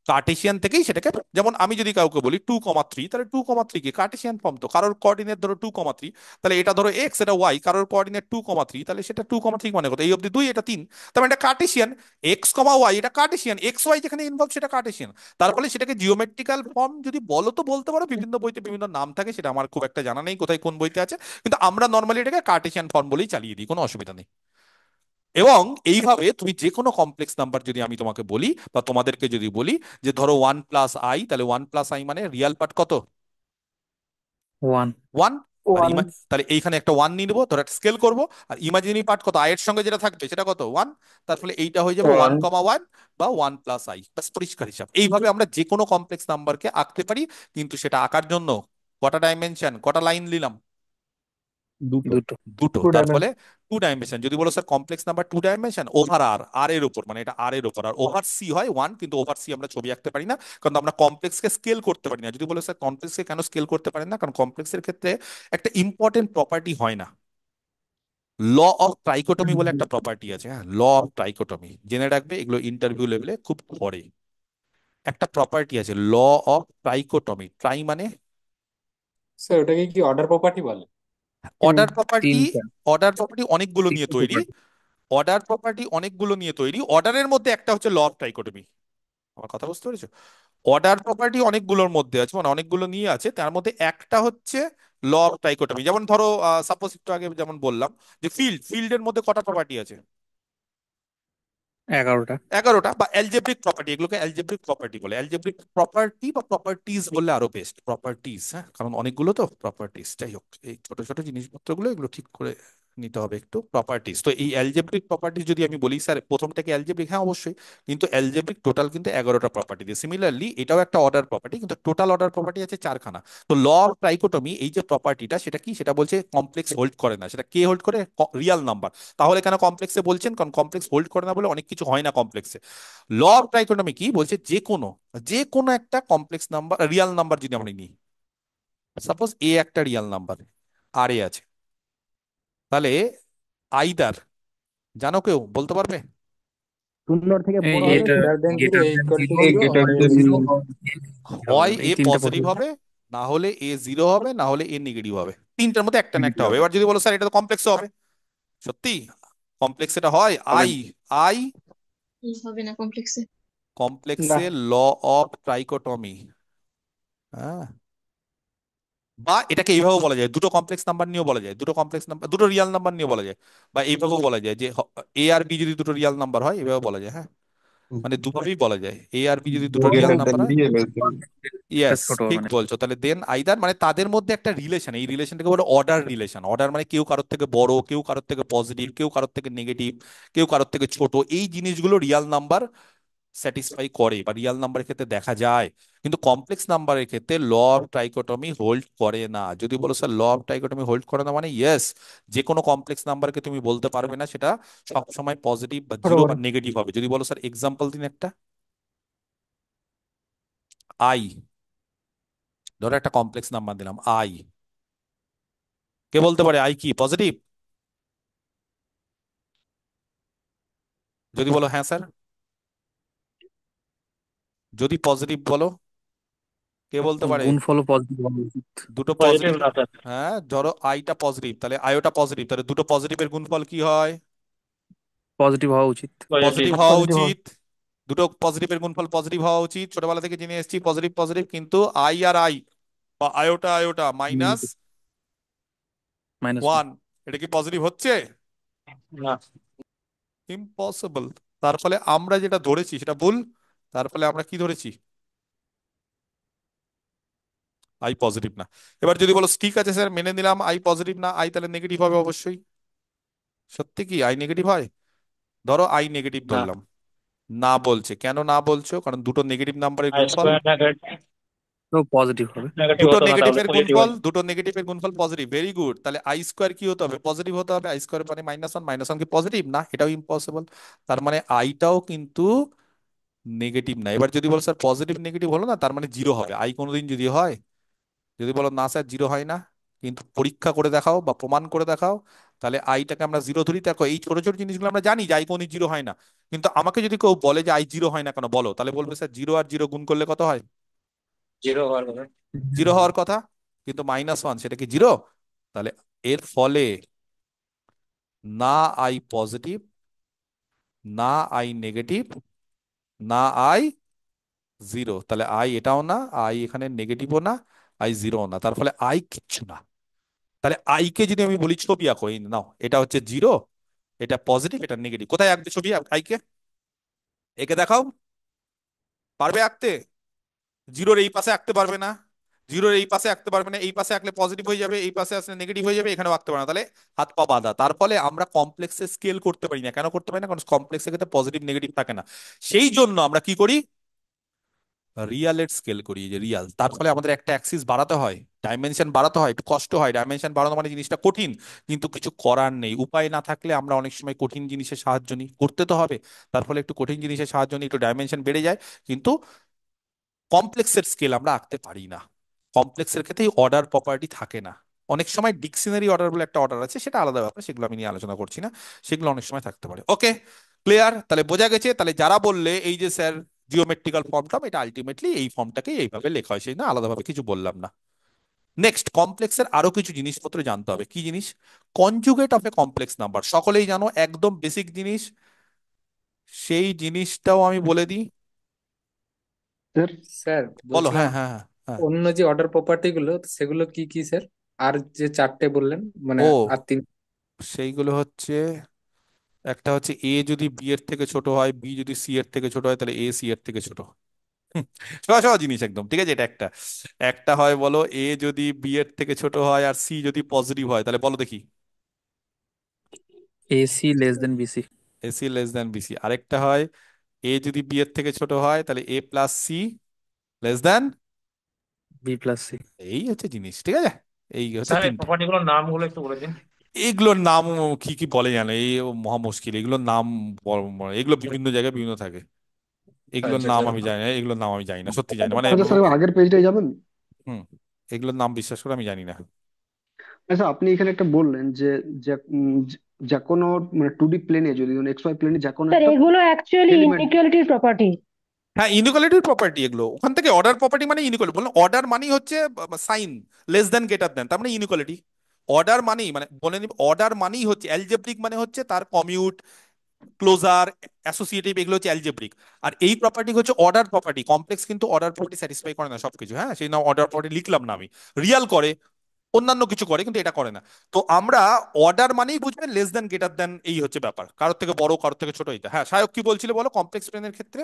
কার্টেসিয়ান থেকেই সেটাকে, যেমন আমি যদি কাউকে বলি 2,3, তাহলে 2,3 কি কার্টেসিয়ান ফর্ম, তো কারোর কোঅর্ডিনেট ধরো 2,3, তাহলে এটা ধরো এক্স, এটা ওয়াই, কারোর কোঅর্ডিনেট 2,3, তাহলে সেটা 2,3 মানে কত, এই অব্দি 2, এটা 3, তার মানে এটা কার্টেসিয়ান। এক্স কমা ওয়াই এটা কার্টেসিয়ান, এক্স ওয়াই যেখানে ইনভলভ সেটা কার্টেসিয়ান। তার ফলে সেটাকে জিওমেট্রিক্যাল ফর্ম যদি বলো তো বলতে পারো, বিভিন্ন বইতে বিভিন্ন নাম থাকে, সেটা আমার খুব একটা জানা নেই কোথায় কোন বইতে আছে, কিন্তু আমরা নর্মালি এটাকে কার্টেসিয়ান ফর্ম বলেই চালিয়ে দিই, কোনো অসুবিধা নেই। এবং এইভাবে তুমি যে কোনো কমপ্লেক্স নাম্বার যদি আমি তোমাকে বলি, বা তোমাদেরকে যদি বলি যে ধরো 1 + i, তাহলে 1 + i মানে রিয়াল পার্ট কত? ওয়ান। 1। আর ওয়ান। তাহলে এইখানে একটা 1 নিয়ে নেবো, ধরো একটা স্কেল করবো, আর ইমাজিনারি পার্ট কত, আয়ের সঙ্গে যেটা থাকবে সেটা কত, 1। তার ফলে এইটা হয়ে যাবে ওয়ান ওয়ান। কমা ওয়ান বা 1 + i, ব্যাস পরিষ্কার হিসাব। এইভাবে আমরা যে কোনো কমপ্লেক্স নাম্বারকে আঁকতে পারি, কিন্তু সেটা আঁকার জন্য কটা ডাইমেনশন, কটা লাইন নিলাম? দুটো। দুটো। টু তার ফলে ডাইমেনশন। 2 ডাইমেনশন। যদি বলো sir complex number 2 dimension, over R, R এর উপর, মানে এটা আর এর উপর, আর ওভার সি হয় 1, কিন্তু ওভার সি আমরা ছবি আঁকতে পারি না, কারণ আমরা কমপ্লেক্সকে স্কেল করতে পারি না। যদি বলো স্যার কমপ্লেক্সকে কেন স্কেল করতে পারেন না, কারণ কমপ্লেক্সের ক্ষেত্রে একটা ইম্পর্টেন্ট প্রপার্টি হয় না, ল অফ ট্রাইকোটমি বলে একটা প্রপার্টি আছে, হ্যাঁ, ল অফ ট্রাইকোটমি, জেনে রাখবে, এগুলো ইন্টারভিউ লেভেলে খুব পড়ে। একটা প্রপার্টি আছে ল অফ ট্রাইকোটমি, ট্রাই মানে স্যার ওটাকে কি অর্ডার প্রপার্টি বলে? Order property. তিনটা। অর্ডার প্রপার্টি অনেকগুলো নিয়ে তিনটা তৈরি, property। অর্ডার প্রপার্টি অনেকগুলো নিয়ে তৈরি, অর্ডারের মধ্যে একটা হচ্ছে ল অফ ট্রাইকোটমি। আমার কথা বুঝতে পেরেছো? অর্ডার প্রপার্টি অনেকগুলোর মধ্যে আছে, মানে অনেকগুলো নিয়ে আছে, তার মধ্যে একটা হচ্ছে ল অফ ট্রাইকোটমি। যেমন ধরো সাপোজ একটু আগে যেমন বললাম যে ফিল্ডের মধ্যে কটা প্রপার্টি আছে? 11টা। 11টা বা অ্যালজেব্রিক প্রপার্টি, এগুলোকে অ্যালজেব্রিক প্রপার্টি বলে। অ্যালজেব্রিক প্রপার্টি বা প্রপার্টিজ বললে আরো বেস্ট, প্রপার্টিজ, হ্যাঁ, কারণ অনেকগুলো তো প্রপার্টিজ। যাই হোক, এই ছোট ছোট জিনিসপত্রগুলো এগুলো ঠিক করে নিতে হবে একটু। প্রপার্টিজ, তো এই অ্যালজেব্রিক প্রপার্টিজ যদি আমি বলি স্যার প্রথমটাকে অ্যালজেব্রিক, হ্যাঁ অবশ্যই, কিন্তু অ্যালজেব্রিক টোটাল কিন্তু 11টা প্রপার্টি দিয়ে। সিমিলারলি এটাও একটা অর্ডার প্রপার্টি, কিন্তু টোটাল অর্ডার প্রপার্টি আছে 4খানা। তো ল অফ ট্রাইকোটমি এই যে প্রপার্টিটা, সেটা কি, সেটা বলছে কমপ্লেক্স হোল্ড করে না। সেটা কে হোল্ড করে? Real number. তাহলে কেন কমপ্লেক্সে বলছেন? কারণ কমপ্লেক্স হোল্ড করে না বলে অনেক কিছু হয় না কমপ্লেক্সে। ল অফ ট্রাইকোটমি কি বলছে? যে কোনো একটা কমপ্লেক্স নাম্বার, রিয়াল নাম্বার যদি আমরা নিই, সাপোজ এ একটা রিয়াল নাম্বার, আর এ আছে, তাহলে আইদার, জানো কেউ বলতে পারবে? শূন্যর থেকে এই বড় এ হলে এটা সেটা গ্রেটার দেন জিরো, গ্রেটার এ দ্যান ইকুয়াল টু জিরো, এ জিরো, গ্রেটার আর এ দেন জিরো। হয় এই এ তিনটা পজিটিভ পদ্ধতি। হবে, না হলে এ জিরো হবে, না হলে এ নেগেটিভ হবে। তিনটার মধ্যে একটা না একটা নেগেটিভ হবে। হবে। এবার যদি বলো স্যার এটা তো কমপ্লেক্স হবে, সত্যি কমপ্লেক্স এটা হয়? হবে আই, আই হবে না কমপ্লেক্সে। না। কমপ্লেক্সে ল অফ ট্রাইকোটমি, হ্যাঁ, বা এটাকে এইভাবে বলা যায়, দুটো কমপ্লেক্স নাম্বার নিয়েও বলা যায়, দুটো কমপ্লেক্স নাম্বার, দুটো রিয়াল নাম্বার নিয়েও বলা যায়, বা এইভাবেও বলা যায় যে এ আর বি যদি দুটো রিয়াল নাম্বার হয়, এভাবে বলা যায়, হ্যাঁ, মানে দুভাবেই বলা যায়। এ আর বি যদি দুটো বড় রিয়াল হোক নাম্বার হয়, দিয়ে বলতে এটা ইয়েস ছোট হবে ঠিক না। বলছো, তাহলে দেন আইদার, মানে তাদের মধ্যে একটা রিলেশন, এই রিলেশনটাকে বলে অর্ডার রিলেশন। অর্ডার মানে কেউ কারোর থেকে বড়, কেউ কারোর থেকে পজিটিভ, কেউ কারোর থেকে নেগেটিভ, কেউ কারোর থেকে ছোট, এই জিনিসগুলো রিয়াল নাম্বার স্যাটিসফাই করে বা রিয়াল নাম্বারের ক্ষেত্রে দেখা যায়। কিন্তু কমপ্লেক্স নাম্বারের ক্ষেত্রে ল অফ ট্রাইকোটমি হোল্ড করে না। যদি বলো স্যার ল অফ ট্রাইকোটমি হোল্ড করে না, মানে ইয়েস, যে কোনো কমপ্লেক্স নাম্বারকে তুমি বলতে পারবে না সেটা সবসময় পজিটিভ বা জিরো বা বরাবর। নেগেটিভ হবে। যদি বলো স্যার এক্সাম্পল দিন একটা, আই, ধরো একটা কমপ্লেক্স নাম্বার দিলাম আই, কে বলতে পারে আই কি পজিটিভ? যদি বলো হ্যাঁ স্যার, যদি পজিটিভ বলো, কে বলতে পারে? গুণফলও পজিটিভ হওয়া উচিত। দুটো পজিটিভ পজিটিভ, না স্যার। হ্যাঁ ধরো আইটা পজিটিভ, তাহলে আইওটা পজিটিভ, তাহলে দুটো পজিটিভের গুণফল কি হয়? পজিটিভ হওয়া উচিত। পজিটিভ। পজিটিভ হওয়া পজিটিভ হবে। উচিত। দুটো পজিটিভের গুণফল পজিটিভ হওয়া উচিত, ছোটবেলা থেকে জেনে এসেছি পজিটিভ পজিটিভ। কিন্তু আই আর আই বা আয়োটা আয়োটা মাইনাস -1। ওয়ান, এটা কি পজিটিভ হচ্ছে? না। ইম্পসিবল। তার ফলে আমরা যেটা ধরেছি সেটা ভুল। তার ফলে আমরা কি ধরেছি? আই পজিটিভ না। এবার যদি বলো ঠিক আছে স্যার মেনে নিলাম আই পজিটিভ না, আই তাহলে নেগেটিভ হবে অবশ্যই। সত্যি কি আই নেগেটিভ হয়? ধরো আই নেগেটিভ না। ধরলাম, না বলছে। কেন না বলছো? কারণ দুটো নেগেটিভ নাম্বারের আই গুণফল, স্কোয়ার নেগেটিভ, তো পজিটিভ হবে। নেগেটিভ দুটো হতো না তাহলে নেগেটিভের পজিটিভ গুণফল, হয়। দুটো নেগেটিভের গুণফল পজিটিভ, ভেরি গুড। তাহলে আই স্কোয়ার কি হতে হবে? পজিটিভ হতে হবে। আই স্কোয়ার মানে -1, -1 কি পজিটিভ না? এটাও ইম্পসিবল। তার মানে আইটাও কিন্তু নেগেটিভ না। এবার যদি বলো স্যার পজিটিভ নেগেটিভ হলো না, তার মানে জিরো হবে। আই কোনোদিন যদি হয়, যদি বলো না স্যার জিরো হয় না, কিন্তু পরীক্ষা করে দেখাও বা প্রমাণ করে দেখাও, তাহলে আইটাকে আমরা জিরো ধরি। দেখো এই ছোট ছোট জিনিসগুলো আমরা জানি যে আই কোনোদিন জিরো হয় না, কিন্তু আমাকে যদি কেউ বলে যে আই জিরো হয় না কেন বলো, তাহলে বলবে স্যার জিরো আর জিরো গুণ করলে কত হয়? জিরো হওয়ার কথা। জিরো হওয়ার কথা, কিন্তু -1 সেটা কি জিরো? তাহলে এর ফলে না আই পজিটিভ, না আই নেগেটিভ, না আই জিরো। তাহলে আই এটাও না, আই এখানে নেগেটিভও না, আই জিরো না। তার ফলে আই কিচ্ছু না। তাহলে আই কে যদি আমি বলি ছবি আঁকো, এই নাও এটা হচ্ছে জিরো, এটা পজিটিভ, এটা নেগেটিভ, কোথায় আঁকবে ছবি আই কে? একে দেখাও, পারবে আঁকতে? জিরোর এই পাশে আঁকতে পারবে না, জিরোর এই পাশে আঁকতে পারবে না, এই পাশে আঁকলে পজিটিভ হয়ে যাবে, এই পাশে আসলে নেগেটিভ হয়ে যাবে, এখানেও আঁকতে পারে না, তাহলে হাত পা বাঁধা। তার ফলে আমরা কমপ্লেক্সে স্কেল করতে পারি না। কেন করতে পারি না? কারণ কমপ্লেক্সের ক্ষেত্রে পজিটিভ নেগেটিভ থাকে না। সেই জন্য আমরা কি করি? রিয়ালের স্কেল করি, এই যে রিয়াল। তার ফলে আমাদের একটা অ্যাক্সিস বাড়াতে হয়, ডাইমেনশন বাড়াতে হয়, একটু কষ্ট হয়। ডাইমেনশন বাড়ানো মানে জিনিসটা কঠিন, কিন্তু কিছু করার নেই, উপায় না থাকলে আমরা অনেক সময় কঠিন জিনিসের সাহায্য নিই, করতে তো হবে। তার ফলে একটু কঠিন জিনিসের সাহায্য নিই, একটু ডাইমেনশন বেড়ে যায়, কিন্তু কমপ্লেক্সের স্কেল আমরা আঁকতে পারি না। কমপ্লেক্সের ক্ষেত্রে অর্ডার প্রপার্টি থাকে না। অনেক সময় ডিকশনারি অর্ডার বলে একটা অর্ডার আছে, সেটা আলাদা ব্যাপার, সেগুলো আমি নিয়ে আলোচনা করছি না। সেগুলো অনেক সময় থাকতে পারে। ওকে, ক্লিয়ার? তাহলে বোঝা গেছে। তাহলে যারা বললে এই যে স্যার জিওমেট্রিক্যাল ফর্মটা, এটা আলটিমেটলি এই ফর্মটাকে এইভাবে লেখা হয়, সেই না আলাদাভাবে কিছু বললাম না। নেক্সট, কমপ্লেক্সের আরো কিছু জিনিসপত্র জানতে হবে। কি জিনিস? Conjugate of a complex number, সকলেই জানো, একদম বেসিক জিনিস। সেই জিনিসটাও আমি বলে দিই। স্যার স্যার বলো, বলছিলাম, হ্যাঁ হ্যাঁ হ্যাঁ হ্যাঁ। অন্য যে অর্ডার প্রপার্টি গুলো সেগুলো কি কি স্যার? আর যে চারটে বললেন, মানে ও, আর তিন। সেইগুলো হচ্ছে একটা হচ্ছে এ যদি বি এর থেকে ছোট হয়, বি যদি সি এর থেকে ছোট হয়, তাহলে এ সি এর থেকে ছোট। হুম, সহজ সহজ জিনিস একদম, ঠিক আছে, এটা একটা। একটা হয় বলো এ যদি বি এর থেকে ছোট হয় আর সি যদি পজিটিভ হয়, তাহলে বলো দেখি। AC less than BC. AC less than BC. আরেকটা হয় এ যদি বি এর থেকে ছোট হয়, তাহলে A plus C less than. B plus C. এই হচ্ছে জিনিস, ঠিক আছে। এই হচ্ছে স্যার এই তিনটে। প্রপার্টি গুলোর নামগুলো একটু বলে দিন। এগুলোর নাম কি কি বলে জানো, এই মহা মুশকিল এগুলোর নাম। এগুলো বিভিন্ন জায়গায় বিভিন্ন থাকে। এগুলোর আচ্ছা নাম স্যার। আমি জানি না, এগুলোর নাম আমি জানি না, সত্যি জানি না, মানে আচ্ছা স্যার, আগের পেজটাই যাবেন। হুম, এগুলোর নাম বিশ্বাস করে আমি জানি না। আচ্ছা, আপনি এখানে একটা বললেন যে যে যে কোনো মানে 2D প্লেনে যদি এক্স ওয়াই প্লেনে যে কোনো স্যার একটা এগুলো অ্যাকচুয়ালি এলিমেন্ট। ইনইকুয়ালিটির প্রপার্টি। হ্যাঁ, ইনইকুয়ালিটির প্রপার্টি এগুলো, ওখান থেকে অর্ডার প্রপার্টি মানে ইনইকুয়ালিটি বললাম। অর্ডার মানেই হচ্ছে sign less than greater than, তার মানে ইনইকুয়ালিটি। অর্ডার মানেই মানে বলে নিব, অর্ডার মানেই হচ্ছে অ্যালজেব্রিক, মানে হচ্ছে তার কমিউট, ক্লোজার, অ্যাসোসিয়েটিভ, এগুলো হচ্ছে অ্যালজেব্রিক। আর এই প্রপার্টি হচ্ছে অর্ডার প্রপার্টি। কমপ্লেক্স কিন্তু অর্ডার প্রপার্টি স্যাটিসফাই করে না সবকিছু, হ্যাঁ, সেই নাম অর্ডার প্রপার্টি লিখলাম না আমি। রিয়াল করে, অন্যান্য কিছু করে, কিন্তু এটা করে না। তো আমরা অর্ডার মানেই বুঝবেন লেস দেন গ্রেটার দেন, এই হচ্ছে ব্যাপার, কারোর থেকে বড় কারোর থেকে ছোট এটা। হ্যাঁ সায়ক কি বলছিলে বলো কমপ্লেক্স প্লেনের ক্ষেত্রে।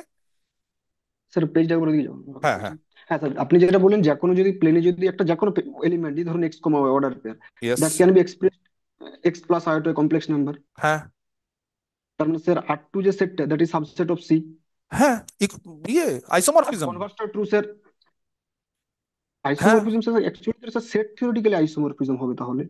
স্যার পেজটা করে দিয়ে যাবেন। হ্যাঁ হ্যাঁ। হ্যাঁ স্যার, আপনি যেটা বলেন যে কোনো যদি প্লেনে যদি একটা যে কোনো এলিমেন্ট ধরুন X comma Y order pair, yes. That can be express X plus I to complex number. হ্যাঁ তার মানে স্যার আর টু যে সেটটা, that is subset of C. হ্যাঁ। ইয়ে আইসোমরফিজম। কনভার্স টু স্যার হ্যাঁ isomorphism sir actually sir set theoretically isomorphism হবে তাহলে।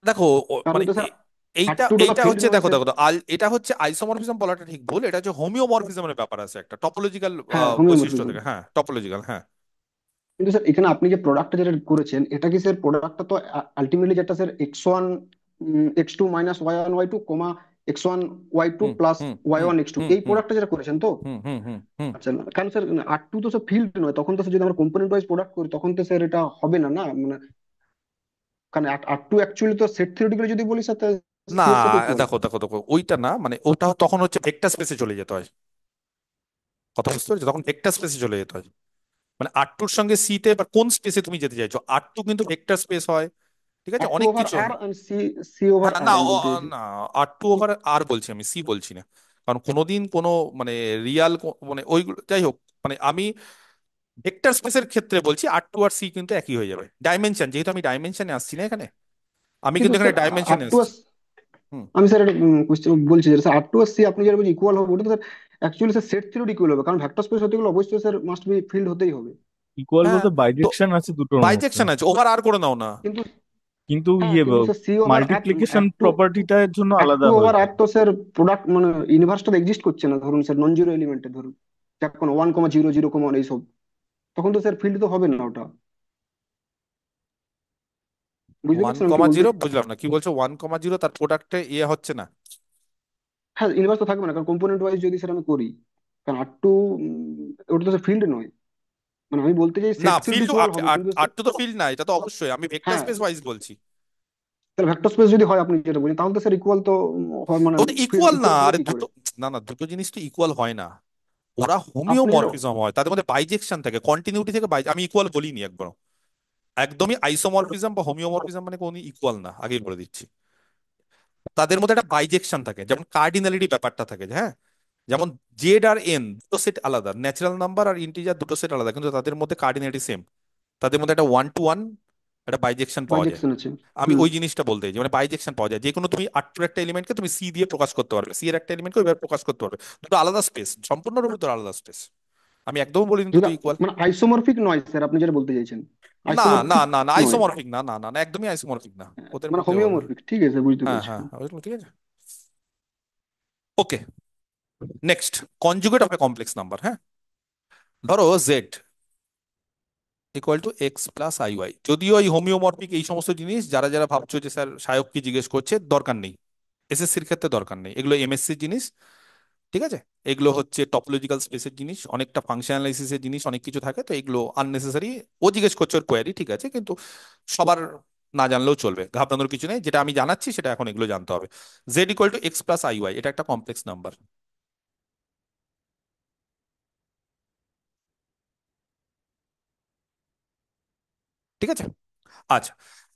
দেখো কারণ মানে তো স্যার আর এইটা টু তো এইটা ফিল্ড হচ্ছে, নয় দেখো স্যার। দেখো তো, এটা হচ্ছে আইসোমরফিজম বলাটা ঠিক ভুল, এটা হচ্ছে হোমিওমরফিজমের ব্যাপার আছে একটা, টপোলজিক্যাল হ্যাঁ, বৈশিষ্ট্য হোমিওমরফিজম। থেকে, হ্যাঁ টপোলজিক্যাল, হ্যাঁ। কিন্তু স্যার এখানে আপনি যে প্রোডাক্টটা যেটা করেছেন, এটা কি স্যার প্রোডাক্টটা তো আলটিমেটলি যেটা sir X 1 X 2 minus Y 1 Y 2 comma X 1 Y 2 hmm plus hmm Y hmm 1 X 2, hmm এই হুম প্রোডাক্টটা যেটা করেছেন তো। হুম হুম হুম হুম। আচ্ছা না, কারণ স্যার আর 2 তো স্যার ফিল্ড নয়, তখন তো স্যার যদি আমরা কম্পোনেন্ট ওয়াইজ প্রোডাক্ট করি তখন তো স্যার এটা হবে না, না মানে। কারণ আর 2 অ্যাকচুয়ালি তো সেট থিওরিটিক্যালি যদি বলি স্যার, না সি এর সাথে ইকুয়াল। দেখো দেখো দেখো, ওইটা না, মানে ওটা তখন হচ্ছে ভেক্টর স্পেসে চলে যেতে হয়। কথা বুঝতে পারছো, তখন ভেক্টর স্পেসে চলে যেতে হয়। মানে আর টুর সঙ্গে সি তে বা কোন স্পেসে তুমি যেতে চাইছো, আর টু কিন্তু ভেক্টর স্পেস হয়, ঠিক আছে, আর টু অনেক ওভার কিছু আর হয়। সি, সি ওভার হ্যাঁ আর না আমি বলতে চাইছি। না, আর টু ওভার আর বলছি আমি, সি বলছি না। কারণ কোনোদিন কোনো মানে রিয়াল মানে ওইগুলো যাই হোক, মানে আমি ভেক্টর স্পেসের ক্ষেত্রে বলছি আর টু আর সি কিন্তু একই হয়ে যাবে। ডাইমেনশন, যেহেতু আমি ডাইমেনশনে আসছি না এখানে, আমি কিন্তু কিন্তু এখানে স্যার আর ডাইমেনশনে টু, আসছি। হুম। আমি স্যার একটা কোশ্চেন বলছি যে স্যার আর টু আর সি আপনি যেটা বলছেন ইকুয়াল হবে, ওটা তো sir actually sir set theory equal হবে, কারণ ভেক্টর স্পেস হতে গেলে অবশ্যই স্যার মাস্ট বি ফিল্ড হতেই হবে। ইকুয়াল হ্যাঁ বলতে তো বাইজেকশন আছে দুটোর মধ্যে। বাইজেকশন আছে, ওভার আর করে নাও না। কিন্তু কিন্তু হ্যাঁ, কিন্তু স্যার সি ওভার মাল্টিপ্লিকেশন আর টু, প্রপার্টিটার জন্য আর টু আলাদা হয়ে ওভার আর যায়। তো স্যার প্রোডাক্ট মানে ইউনিভার্সটা তো এক্সিস্ট করছে না, ধরুন স্যার নন জিরো এলিমেন্টে ধরুন যখন 1 0 0 এইসব, তখন তো স্যার ফিল্ড তো হবে না ওটা। বুঝতে ওয়ান পারছেন আমি কি কমা বলতে জিরো চাইছি? বুঝলাম না কি বলছো, 1 0 তার প্রোডাক্টে ইয়ে হচ্ছে না। হ্যাঁ, ইউনিভার্স তো থাকবে না, কারণ কম্পোনেন্ট ওয়াইজ যদি স্যার আমি করি, কারণ আর টু ওটা তো স্যার ফিল্ড নয়। মানে আমি বলতে চাই না সেট থিওরি ফিল্ড, ইকুয়াল হবে কিন্তু আর টু তো ফিল্ড না, এটা তো অবশ্যই আমি ভেক্টর হ্যাঁ, স্পেস ওয়াইজ বলছি। তাহলে ভেক্টর স্পেস যদি হয় আপনি যেটা বলছেন, তাহলে তো স্যার ইকুয়াল তো হয়, মানে ও তো ইকুয়াল না, ইকুয়াল হবে আরে কি করে? দুটো, না না, দুটো জিনিস তো ইকুয়াল হয় না। ওরা আপনি যেটা হোমিওমরফিজম হয়, তাদের মধ্যে বাইজেকশন থাকে, কন্টিনিউটি থেকে আমি ইকুয়াল বলিনি একবার। একদমই আইসোমরফিজম বা হোমিওমরফিজম মানে কোনো ইকুয়াল না, আগেই বলে দিচ্ছি। তাদের মধ্যে একটা বাইজেকশন থাকে, যেমন কার্ডিনালিটি ব্যাপারটা থাকে, হ্যাঁ। যেমন জেড আর এন দুটো সেট আলাদা, ন্যাচারাল নাম্বার আর ইন্টিজার দুটো সেট আলাদা, কিন্তু তাদের মধ্যে কার্ডিনালিটি সেম। তাদের মধ্যে একটা 1 to 1 একটা বাইজেকশন পাওয়া যায়। বাইজেকশন আছে। আমি হুম। ওই জিনিসটা বলতে চাই যে মানে বাইজেকশন পাওয়া যায়, যে কোনো তুমি আর টু একটা এলিমেন্টকে তুমি সি দিয়ে প্রকাশ করতে পারবে, সি এর একটা এলিমেন্টকে ওইভাবে প্রকাশ করতে পারবে। দুটো আলাদা স্পেস, সম্পূর্ণরূপে দুটো আলাদা স্পেস। আমি একদম বলিনি যেটা দুটো ইকুয়াল। মানে আইসোমরফিক নয় স্যার, আপনি যেটা বলতে চাইছেন না না আইসোমরফিক না না, নয়, আইসোমরফিক না, না না না, একদমই আইসোমরফিক না, ওদের মানে মধ্যে হবে না। হোমিওমরফিক, ঠিক আছে বুঝতে হ্যাঁ পেরেছি। হ্যাঁ হ্যাঁ, ঠিক আছে। Okay, next, conjugate of a complex number. হ্যাঁ, ধরো z equal to x plus I y. যদিও এই হোমিওমরফিক এই সমস্ত জিনিস যারা যারা ভাবছো যে স্যার সায়ক কি জিজ্ঞেস করছে, দরকার নেই, এসএসসির ক্ষেত্রে দরকার নেই, এগুলো এমএসসির জিনিস, ঠিক আছে। এগুলো হচ্ছে টপোলজিক্যাল স্পেসের জিনিস, অনেকটা ফাংশনালাইসিসের জিনিস, অনেক কিছু থাকে, তো এগুলো আননেসেসারি। ও জিজ্ঞেস করছে ওর কোয়ারি, ঠিক আছে, কিন্তু সবার না জানলেও চলবে, ঘাবড়ানোর কিছু নেই, যেটা আমি জানাচ্ছি সেটা এখন এগুলো জানতে হবে। Z equal to x plus I Y, এটা একটা কমপ্লেক্স নাম্বার, ঠিক আছে। আচ্ছা,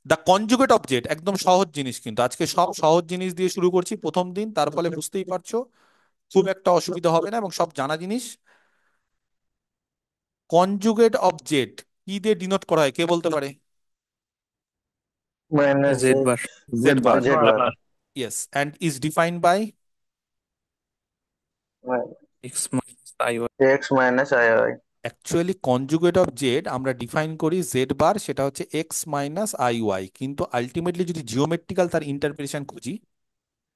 দ্য কনজুগেট অফ জেড, একদম সহজ জিনিস, কিন্তু আজকে সব সহজ জিনিস দিয়ে শুরু করছি প্রথম দিন, তার ফলে বুঝতেই পারছো খুব একটা অসুবিধা হবে না এবং সব জানা জিনিস। কনজুগেট অফ জেড কি দিয়ে ডিনোট করা হয় কে বলতে পারে? Minus Z Z, bar. Z bar. Z bar, yes, and is defined by X minus I Y. X minus I Y. Actually conjugate of Z আমরা ডিফাইন করি জেড বার, সেটা হচ্ছে এক্স মাইনাস আই ওয়াই, কিন্তু ultimately যদি geometrical তার interpretation খুঁজি,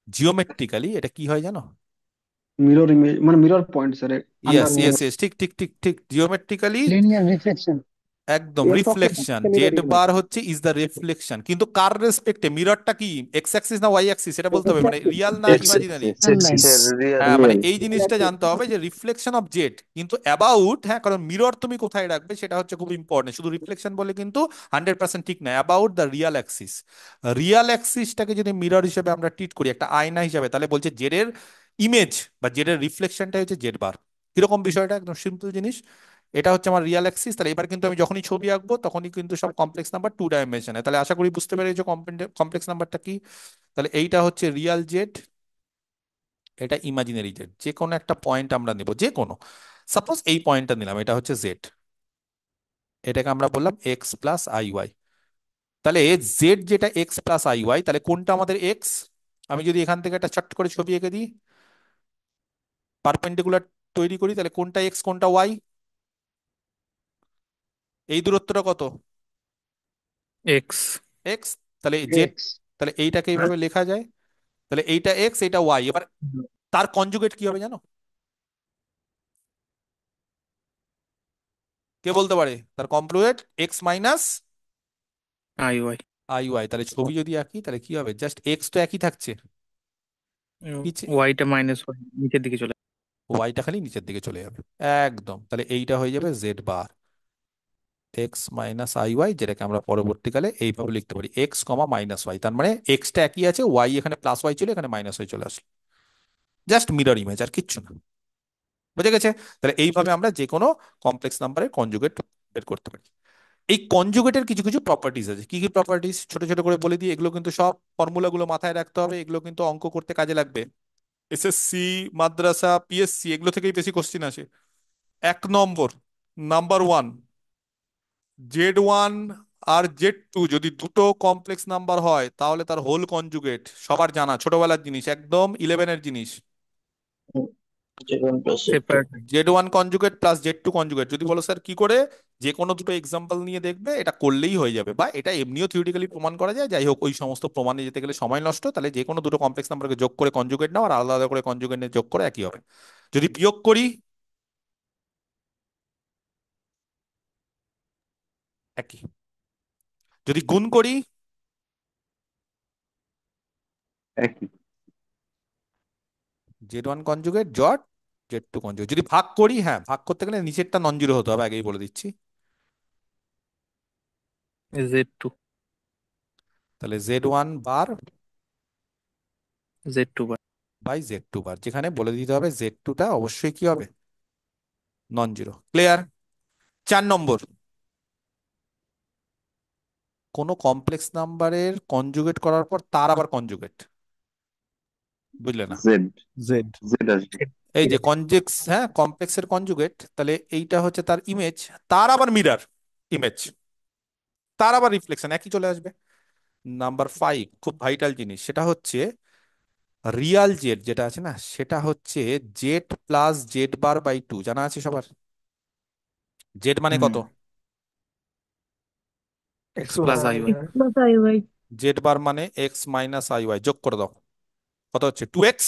geometrically এটা কি হয় জানো? মিরর ইমেজ মানে mirror point sir, under yes yes yes, ঠিক ঠিক ঠিক ঠিক, জিওমেট্রিক্যালি লিনিয়ার রিফ্লেকশন, একদম F of x reflection. Mirror z image. Bar হচ্ছে ইজ দ্য রিফ্লেকশন, কিন্তু কার রেসপেক্টে? মিররটা কি এক্স অ্যাক্সিস না ওয়াই অ্যাক্সিস সেটা বলতে হবে, মানে রিয়াল না এক্স ইমাজিনারি। রিয়েল। হ্যাঁ মানে এই জিনিসটা জানতে হবে যে রিফ্লেকশন অফ জেড, কিন্তু অ্যাবাউট, হ্যাঁ কারণ মিরর তুমি কোথায় রাখবে সেটা হচ্ছে খুব ইম্পর্টেন্ট, শুধু রিফ্লেকশন বলে কিন্তু 100% ঠিক না। About the real axis, real অ্যাক্সিসটাকে যদি মিরর হিসেবে আমরা ট্রিট করি, একটা আয়না হিসাবে, তাহলে বলছে জেড এর ইমেজ বা জেড এর রিফ্লেকশনটাই হচ্ছে জেড বার। কিরকম বিষয়টা? একদম সিম্পল জিনিস। এটা হচ্ছে আমার রিয়াল অ্যাক্সিস, তাহলে এবার কিন্তু আমি যখনই ছবি আঁকবো তখনই কিন্তু সব কমপ্লেক্স নাম্বার 2 ডাইমেনশনে। তাহলে আশা করি বুঝতে পেরেছো কমপ্লেক্স নাম্বারটা কি। তাহলে এইটা হচ্ছে রিয়াল জেড, এটা ইমাজিনারি জেড। যে কোনো একটা পয়েন্ট আমরা নেব, যে কোনো, সাপোজ এই পয়েন্টটা নিলাম, এটা হচ্ছে জেড, এটাকে আমরা বললাম এক্স প্লাস আই ওয়াই। তাহলে জেড যেটা এক্স প্লাস আই ওয়াই, তাহলে কোনটা আমাদের এক্স? আমি যদি এখান থেকে একটা চট করে ছবি এঁকে দিই, পারপেন্ডিকুলার তৈরি করি, তাহলে কোনটা এক্স কোনটা ওয়াই? এই দূরত্বটা কত? এক্স। এক্স। তাহলে জেড, এক্স তাহলে এইটাকে এইভাবে লেখা যায়, তাহলে এইটা এক্স এইটা ওয়াই। এবার তার কনজুগেট কি হবে জানো? কে বলতে পারে? তার conjugate X minus I Y. I Y. তাহলে ছবি যদি আঁকি তাহলে কি হবে? জাস্ট এক্স তো একই থাকছে, নিচে ওয়াইটা মাইনাস ওয়াই নিচের দিকে চলে ওয়াইটা খালি নিচের দিকে চলে যাবে। একদম, তাহলে এইটা হয়ে যাবে Z bar X minus I Y, যেটাকে আমরা পরবর্তীকালে এইভাবে লিখতে পারি এক্স কমা মাইনাস ওয়াই। তার মানে এক্সটা একই আছে, ওয়াই এখানে প্লাস ওয়াই ছিল, এখানে মাইনাস ওয়াই চলে আসলো। জাস্ট মিরর ইমেজ, আর কিচ্ছু না। বুঝে গেছে? তাহলে এইভাবে আমরা যে কোনো কমপ্লেক্স নাম্বারের কনজুগেট বের করতে পারি। এই কনজুগেটের কিছু কিছু প্রপার্টিজ আছে। কি কি প্রপার্টিজ ছোট ছোট করে বলে দিই, এগুলো কিন্তু সব ফর্মুলাগুলো মাথায় রাখতে হবে, এগুলো কিন্তু অঙ্ক করতে কাজে লাগবে। এসএসসি, মাদ্রাসা, পিএসসি এগুলো থেকেই বেশি কোশ্চিন আসে। 1 নম্বর, নাম্বার 1, Z1 আর Z2 যদি দুটো কমপ্লেক্স নাম্বার হয় তাহলে তার হোল কনজুগেট, সবার জানা ছোটবেলার জিনিস, একদম 11-এর জিনিস। Z one plus Z two. Separate. Z1 conjugate plus Z2 conjugate, যদি বলো স্যার কি করে, যে কোনো দুটো এক্সাম্পল নিয়ে দেখবে, এটা করলেই হয়ে যাবে, বা এটা এমনিও থিওরিটিক্যালি প্রমাণ করা যায়। যাই হোক, ওই সমস্ত প্রমাণে যেতে গেলে সময় নষ্ট, তাহলে যে কোনো দুটো কমপ্লেক্স নাম্বারকে যোগ করে কনজুগেট নাও, আর আলাদা আলাদা করে কনজুগেট নিয়ে যোগ করে একই হবে। যদি বিয়োগ করি একই, যদি গুণ করি একই। Z1 conjugate dot Z2 conjugate. যদি ভাগ করি, হ্যাঁ ভাগ করতে গেলে নিচেরটা নন জিরো হতে হবে, আগেই বলে দিচ্ছি। Z two. তাহলে Z1 bar Z two bar. By Z2 bar, যেখানে বলে দিতে হবে Z2টা অবশ্যই কি হবে, নন জিরো। ক্লিয়ার? 4 নম্বর, কোনো কমপ্লেক্স নাম্বারের কনজুগেট করার পর তার আবার কনজুগেট, বুঝলে না? Z, Z. জেড আসবে। এই যে কনজেক্স, হ্যাঁ কমপ্লেক্সের কনজুগেট, তাহলে এইটা হচ্ছে তার ইমেজ, তার আবার মিরর ইমেজ, তার আবার রিফ্লেকশন, একই চলে আসবে। নাম্বার 5, খুব ভাইটাল জিনিস, সেটা হচ্ছে রিয়াল জেড যেটা আছে না, সেটা হচ্ছে z plus z bar by 2, জানা আছে সবার? জেড মানে কত? X plus I Y. X plus I y. Z bar মানে এক্স মাইনাস আই ওয়াই, যোগ করে দাও, কত হচ্ছে 2x।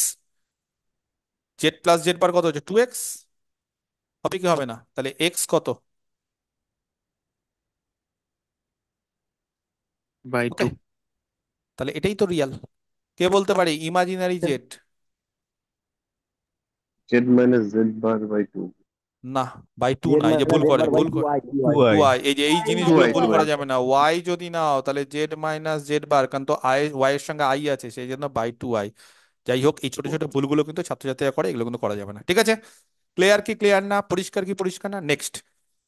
জেড প্লাস জেড বার কত হচ্ছে 2x, হবে কি হবে না? তাহলে এক্স কত? By okay, two. তাহলে এটাই তো রিয়াল। কে বলতে পারে imaginary Z? Z minus Z bar by two. না, বাই 2 জেড না, এই যে ভুল মাইনাস জেড করে বার বাই ভুল টু করে আই, টু আই। ওয়াই, এই যে এই টু জিনিসগুলো আই, ভুল টু করা আই। যাবে না। ওয়াই যদি নাও তাহলে জেড মাইনাস জেড বার, কারণ তো আই ওয়াই এর সঙ্গে আই আছে, সেই জন্য বাই 2i। যাই হোক, এই ছোট ছোট ভুলগুলো কিন্তু ছাত্রছাত্রীরা করে, এগুলো কিন্তু করা যাবে না। ঠিক আছে? ক্লিয়ার কি ক্লিয়ার না? পরিষ্কার কি পরিষ্কার না? নেক্সট,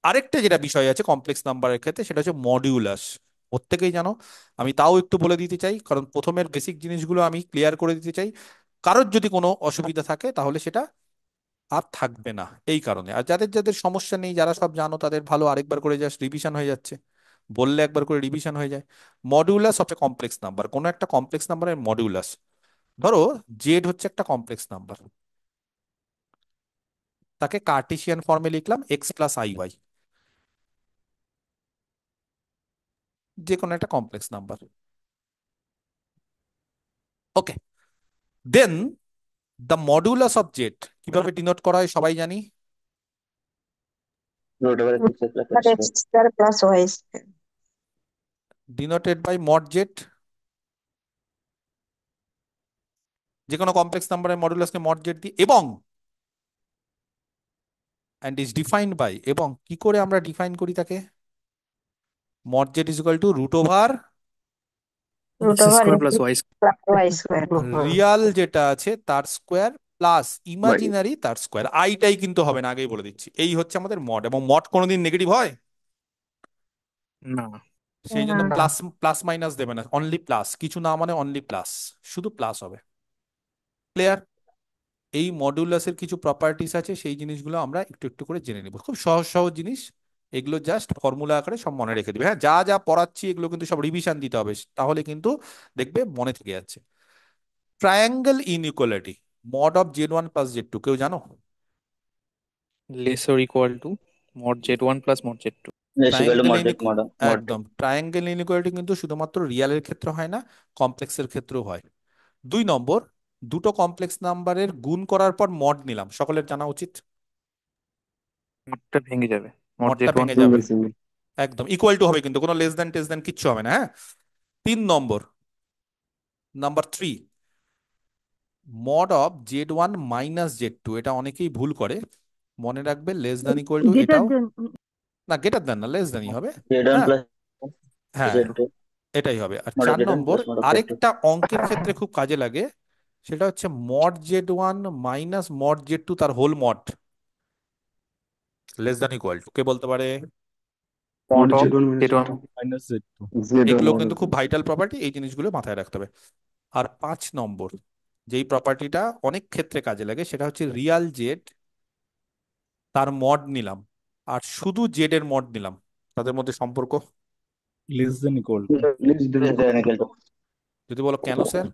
আরেকটা যেটা বিষয় আছে কমপ্লেক্স নাম্বারের ক্ষেত্রে, সেটা হচ্ছে মডিউলাস। প্রত্যেকেই জানো, আমি তাও একটু বলে দিতে চাই কারণ প্রথমের বেসিক জিনিসগুলো আমি ক্লিয়ার করে দিতে চাই। কারোর যদি কোনো অসুবিধা থাকে তাহলে সেটা আর থাকবে না, এই কারণে। আর যাদের যাদের সমস্যা নেই, যারা সব জানো, তাদের ভালো, আরেকবার করে জাস্ট রিভিশন হয়ে যাচ্ছে, বললে একবার করে রিভিশন হয়ে যায়। Modulus of a complex number, কোনো একটা কমপ্লেক্স নাম্বারের মডিউলাস, ধরো জেড হচ্ছে একটা কমপ্লেক্স নাম্বার, তাকে কার্টেসিয়ান ফর্মে লিখলাম এক্স প্লাস আই ওয়াই, যে কোনো একটা complex number. Okay, then the modulus of Z কিভাবে ডিনোট করা হয় সবাই জানি, root over x plus But y x square. square plus y square. Denoted by mod Z. যে কোনো কমপ্লেক্স নাম্বারের মডুলাসকে মড জেড দিই, এবং অ্যান্ড ইজ ডিফাইন্ড বাই, এবং কি করে আমরা ডিফাইন করি তাকে, mod Z is equal to root over Root x over square x plus y plus y square. Real যেটা আছে তার স্কোয়ার প্লাস By ইমাজিনারি তার স্কোয়ার। আইটাই কিন্তু হবে না, আগেই বলে দিচ্ছি। এই হচ্ছে আমাদের মড, এবং মড কোনোদিন নেগেটিভ হয়? না। সেই জন্য না। প্লাস প্লাস মাইনাস দেবে না, অনলি প্লাস, কিছু না মানে অনলি প্লাস, শুধু প্লাস হবে। ক্লিয়ার? এই মডুলাসের কিছু প্রপার্টিস আছে, সেই জিনিসগুলো আমরা একটু একটু করে জেনে নিব। খুব সহজ সহজ জিনিস এগুলো, জাস্ট ফর্মুলা আকারে সব মনে রেখে দিবে। হ্যাঁ, যা যা পড়াচ্ছি এগুলো কিন্তু সব রিভিশন দিতে হবে, তাহলে কিন্তু দেখবে মনে থেকে যাচ্ছে। Triangle inequality, mod of Z one plus Z two, কেউ জানো? Less or equal to mod z1 plus mod z2. is equal to triangle mod z mod mod একদম, ট্রায়াঙ্গেল ইনইকুয়ালিটি কিন্তু শুধুমাত্র রিয়ালের ক্ষেত্রে হয় না, কমপ্লেক্সের ক্ষেত্রেও হয়। 2 নম্বর, দুটো কমপ্লেক্স নাম্বারের গুণ করার পর মড নিলাম, সকলের জানা উচিত। মডটা ভেঙে যাবে, mod মডটা z1 ভেঙে যাবে, single single. একদম ইকুয়াল টু হবে, কিন্তু কোনো লেস দেন টেস দেন কিচ্ছু হবে না। হ্যাঁ। 3 নম্বর, number 3, mod of Z one minus z two, এটা অনেকেই ভুল করে, মনে রাখবে less than equal to Greater এটাও, than না গেটার দেন না, লেস দেনই হবে। z1 হ্যাঁ, plus হ্যাঁ, z2 এটাই হবে। আর mod of 4 z1 number, plus mod of z2. আরেকটা অঙ্কের ক্ষেত্রে খুব কাজে লাগে, সেটা হচ্ছে mod z one minus mod z two তার whole mod, less than equal to, কে বলতে পারে? mod mod of z1 minus z1 z2. Minus z two. z1 এগুলো mod কিন্তু of খুব z2. ভাইটাল প্রপার্টি, এই জিনিসগুলো মাথায় রাখতে হবে। আর 5 নম্বর, যেই প্রপার্টিটা অনেক ক্ষেত্রে কাজে লাগে, সেটা হচ্ছে রিয়াল জেড তার মড নিলাম আর শুধু জেড এর মড নিলাম, তাদের মধ্যে সম্পর্ক। Less than equal two. Less than Less than equal to. যদি বলো কেন স্যার,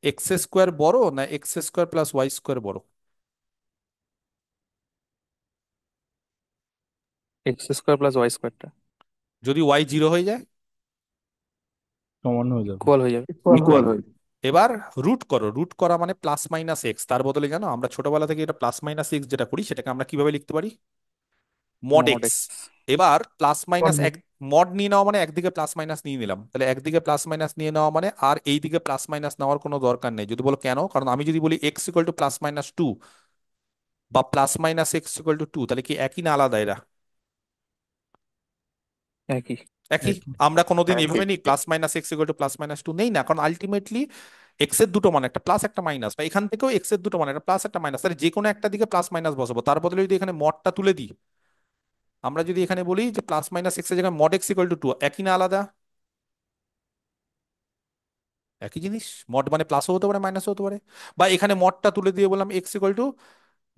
এক্স স্কোয়ার বড় না X square plus Y square বড়? x square plus y square টা যদি ওয়াই 0 হয়ে যায়, সমান হয়ে যাবে। ইকুয়াল হয়ে যাবে। ইকুয়াল। equal হয়। এবার রুট করো, রুট করা মানে প্লাস মাইনাস এক্স, তার বদলে জানো আমরা ছোটবেলা থেকে এটা প্লাস মাইনাস এক্স যেটা করি, সেটাকে আমরা কিভাবে লিখতে পারি? Mod mod x. x এবার প্লাস মাইনাস এক, মড নিয়ে নেওয়া মানে একদিকে প্লাস মাইনাস নিয়ে নিলাম, তাহলে একদিকে প্লাস মাইনাস নিয়ে নেওয়া মানে আর এই দিকে প্লাস মাইনাস নেওয়ার কোনো দরকার নেই। যদি বলো কেন, কারণ আমি যদি বলি x equal to plus minus two বা plus minus x equal to two, তাহলে কি একই না আলাদা এরা? একই। একই। একই। আমরা কোনোদিন একই। এভাবে নিই plus minus x equal to plus minus two, নেই না, কারণ আলটিমেটলি এক্স এর দুটো মানে একটা প্লাস একটা মাইনাস, বা এখান থেকেও এক্স এর দুটো মানে একটা প্লাস একটা মাইনাস, তাহলে যে কোনো একটা দিকে প্লাস মাইনাস বসাবো। তার বদলে যদি এখানে মডটা তুলে দিই, আমরা যদি এখানে বলি যে প্লাস মাইনাস এক্স এর জায়গায় mod X equal to two, একই না আলাদা? একই জিনিস, মড মানে প্লাসও হতে পারে মাইনাসও হতে পারে। বা এখানে মডটা তুলে দিয়ে বললাম X equal to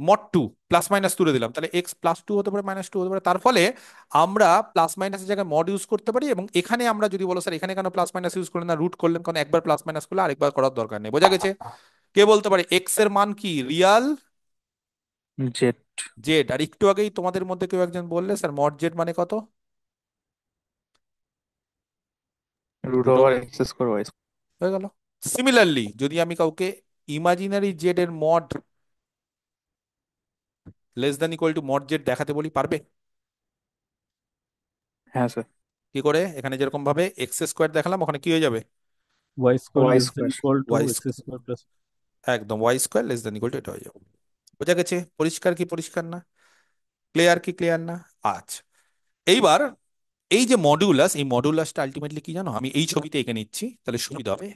mod two, plus minus তুলে দিলাম, তাহলে এক্স প্লাস টু হতে পারে মাইনাস টু হতে পারে। তার ফলে আমরা প্লাস মাইনাসের জায়গায় মড ইউজ করতে পারি, এবং এখানে আমরা যদি বলো স্যার এখানে কেন প্লাস মাইনাস ইউজ করলেন না, রুট করলেন, কারণ একবার প্লাস মাইনাস করলে আরেকবার করার দরকার নেই। বোঝা গেছে? কে বলতে পারে এক্স এর মান কি রিয়াল z জেড? আর একটু আগেই তোমাদের মধ্যে কেউ একজন বললে স্যার মড জেড মানে কত? root root over x square y square. হয়ে গেল। সিমিলারলি যদি আমি কাউকে ইমাজিনারি জেড এর mod less than equal to mod Z দেখাতে বলি, পারবে? হ্যাঁ স্যার। কি করে? এখানে যেরকম ভাবে এক্স স্কোয়ার দেখালাম, ওখানে কি হয়ে যাবে? Y square y less than square equal to y x square plus. একদম, y square less than equal to এটা হয়ে যাবে। বোঝা গেছে? পরিষ্কার কি পরিষ্কার না? ক্লিয়ার কি ক্লিয়ার না? আচ্ছা, এইবার এই যে মডিউলাস, এই মডিউলাসটা আলটিমেটলি কি জানো, আমি এই ছবিতে এঁকে নিচ্ছি তাহলে সুবিধা হবে।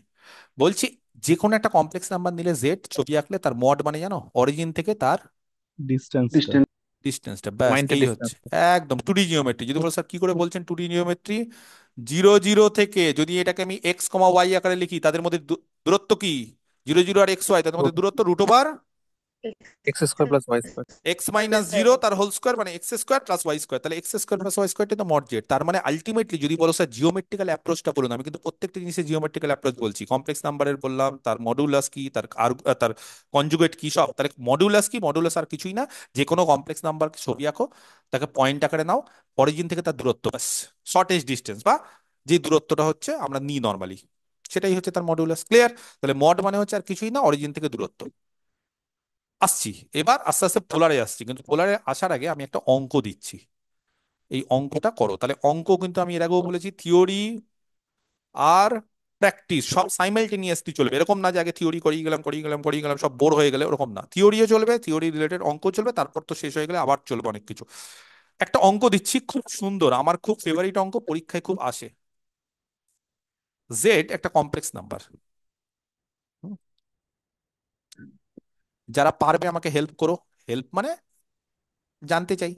বলছি যে কোনো একটা কমপ্লেক্স নাম্বার নিলে জেড ছবি আঁকলে তার মড মানে জানো, অরিজিন থেকে তার ডিস্টেন্সটা। Distance ডিস্টেন্সটা, ব্যাস পয়েন্টের এই হচ্ছে ডিস্টেন্স। একদম 2D জিওমেট্রি। যদি বলো স্যার কি করে বলছেন 2D জিওমেট্রি, 0 0 থেকে যদি এটাকে আমি এক্স কমা ওয়াই আকারে লিখি, তাদের মধ্যে দূরত্ব কি, 0 0 আর এক্স ওয়াই, তাদের মধ্যে দূরত্ব root over x square plus Y square. X minus zero তার হোল স্কোয়ার, মানে x square plus Y square. তাহলে এক্স স্কোয়ার প্লাস ওয়াই স্কোয়ারটা তো মড জেড। তার মানে আলটিমেটলি যদি বলো স্যার জিওমেট্রিক্যাল অ্যাপ্রোচটা বলুন, আমি কিন্তু প্রত্যেকটা জিনিসের জিওমেট্রিক্যাল অ্যাপ্রোচ বলছি। কমপ্লেক্স নাম্বারের বললাম, তার মডুলাস কি, তার কনজুগেট কি, সব। তাহলে মডুলাস কি, মডুলাস আর কিছুই না, যে কোনো কমপ্লেক্স নাম্বার ছবি আঁকো, তাকে পয়েন্ট আকারে নাও, অরিজিন থেকে তার দূরত্ব, ব্যাস শর্টেজ ডিস্টেন্স বা যে দূরত্বটা হচ্ছে আমরা নিই নর্মালি, সেটাই হচ্ছে তার মডুলাস। ক্লিয়ার? তাহলে মড মানে হচ্ছে আর কিছুই না, অরিজিন থেকে দূরত্ব। আসছি এবার আস্তে আস্তে পোলারে আসছি, কিন্তু পোলারে আসার আগে আমি একটা অঙ্ক দিচ্ছি, এই অঙ্কটা করো। তাহলে অঙ্ক কিন্তু আমি এর আগেও বলেছি, থিওরি আর প্র্যাকটিস সব সাইমালটেনিয়াসলি চলবে। এরকম না যে আগে থিওরি করিয়ে গেলাম সব বোর হয়ে গেলে, ওরকম না। থিওরিও চলবে, থিওরি রিলেটেড অঙ্ক চলবে, তারপর তো শেষ হয়ে গেলে আবার চলবে অনেক কিছু। একটা অঙ্ক দিচ্ছি খুব সুন্দর, আমার খুব ফেভারিট অঙ্ক, পরীক্ষায় খুব আসে। জেড একটা কমপ্লেক্স নাম্বার। যারা পারবে আমাকে হেল্প করো, হেল্প মানে জানতে চাই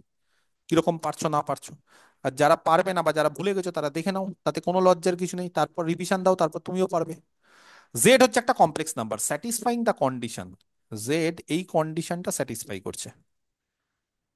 কিরকম পারছো না পারছো। আর যারা পারবে না বা যারা ভুলে গেছো তারা দেখে নাও, তাতে কোনো লজ্জার কিছু নেই, তারপর রিভিশন দাও, তারপর তুমিও পারবে। জেড হচ্ছে একটা complex number satisfying the condition. Z এই কন্ডিশনটা স্যাটিসফাই করছে।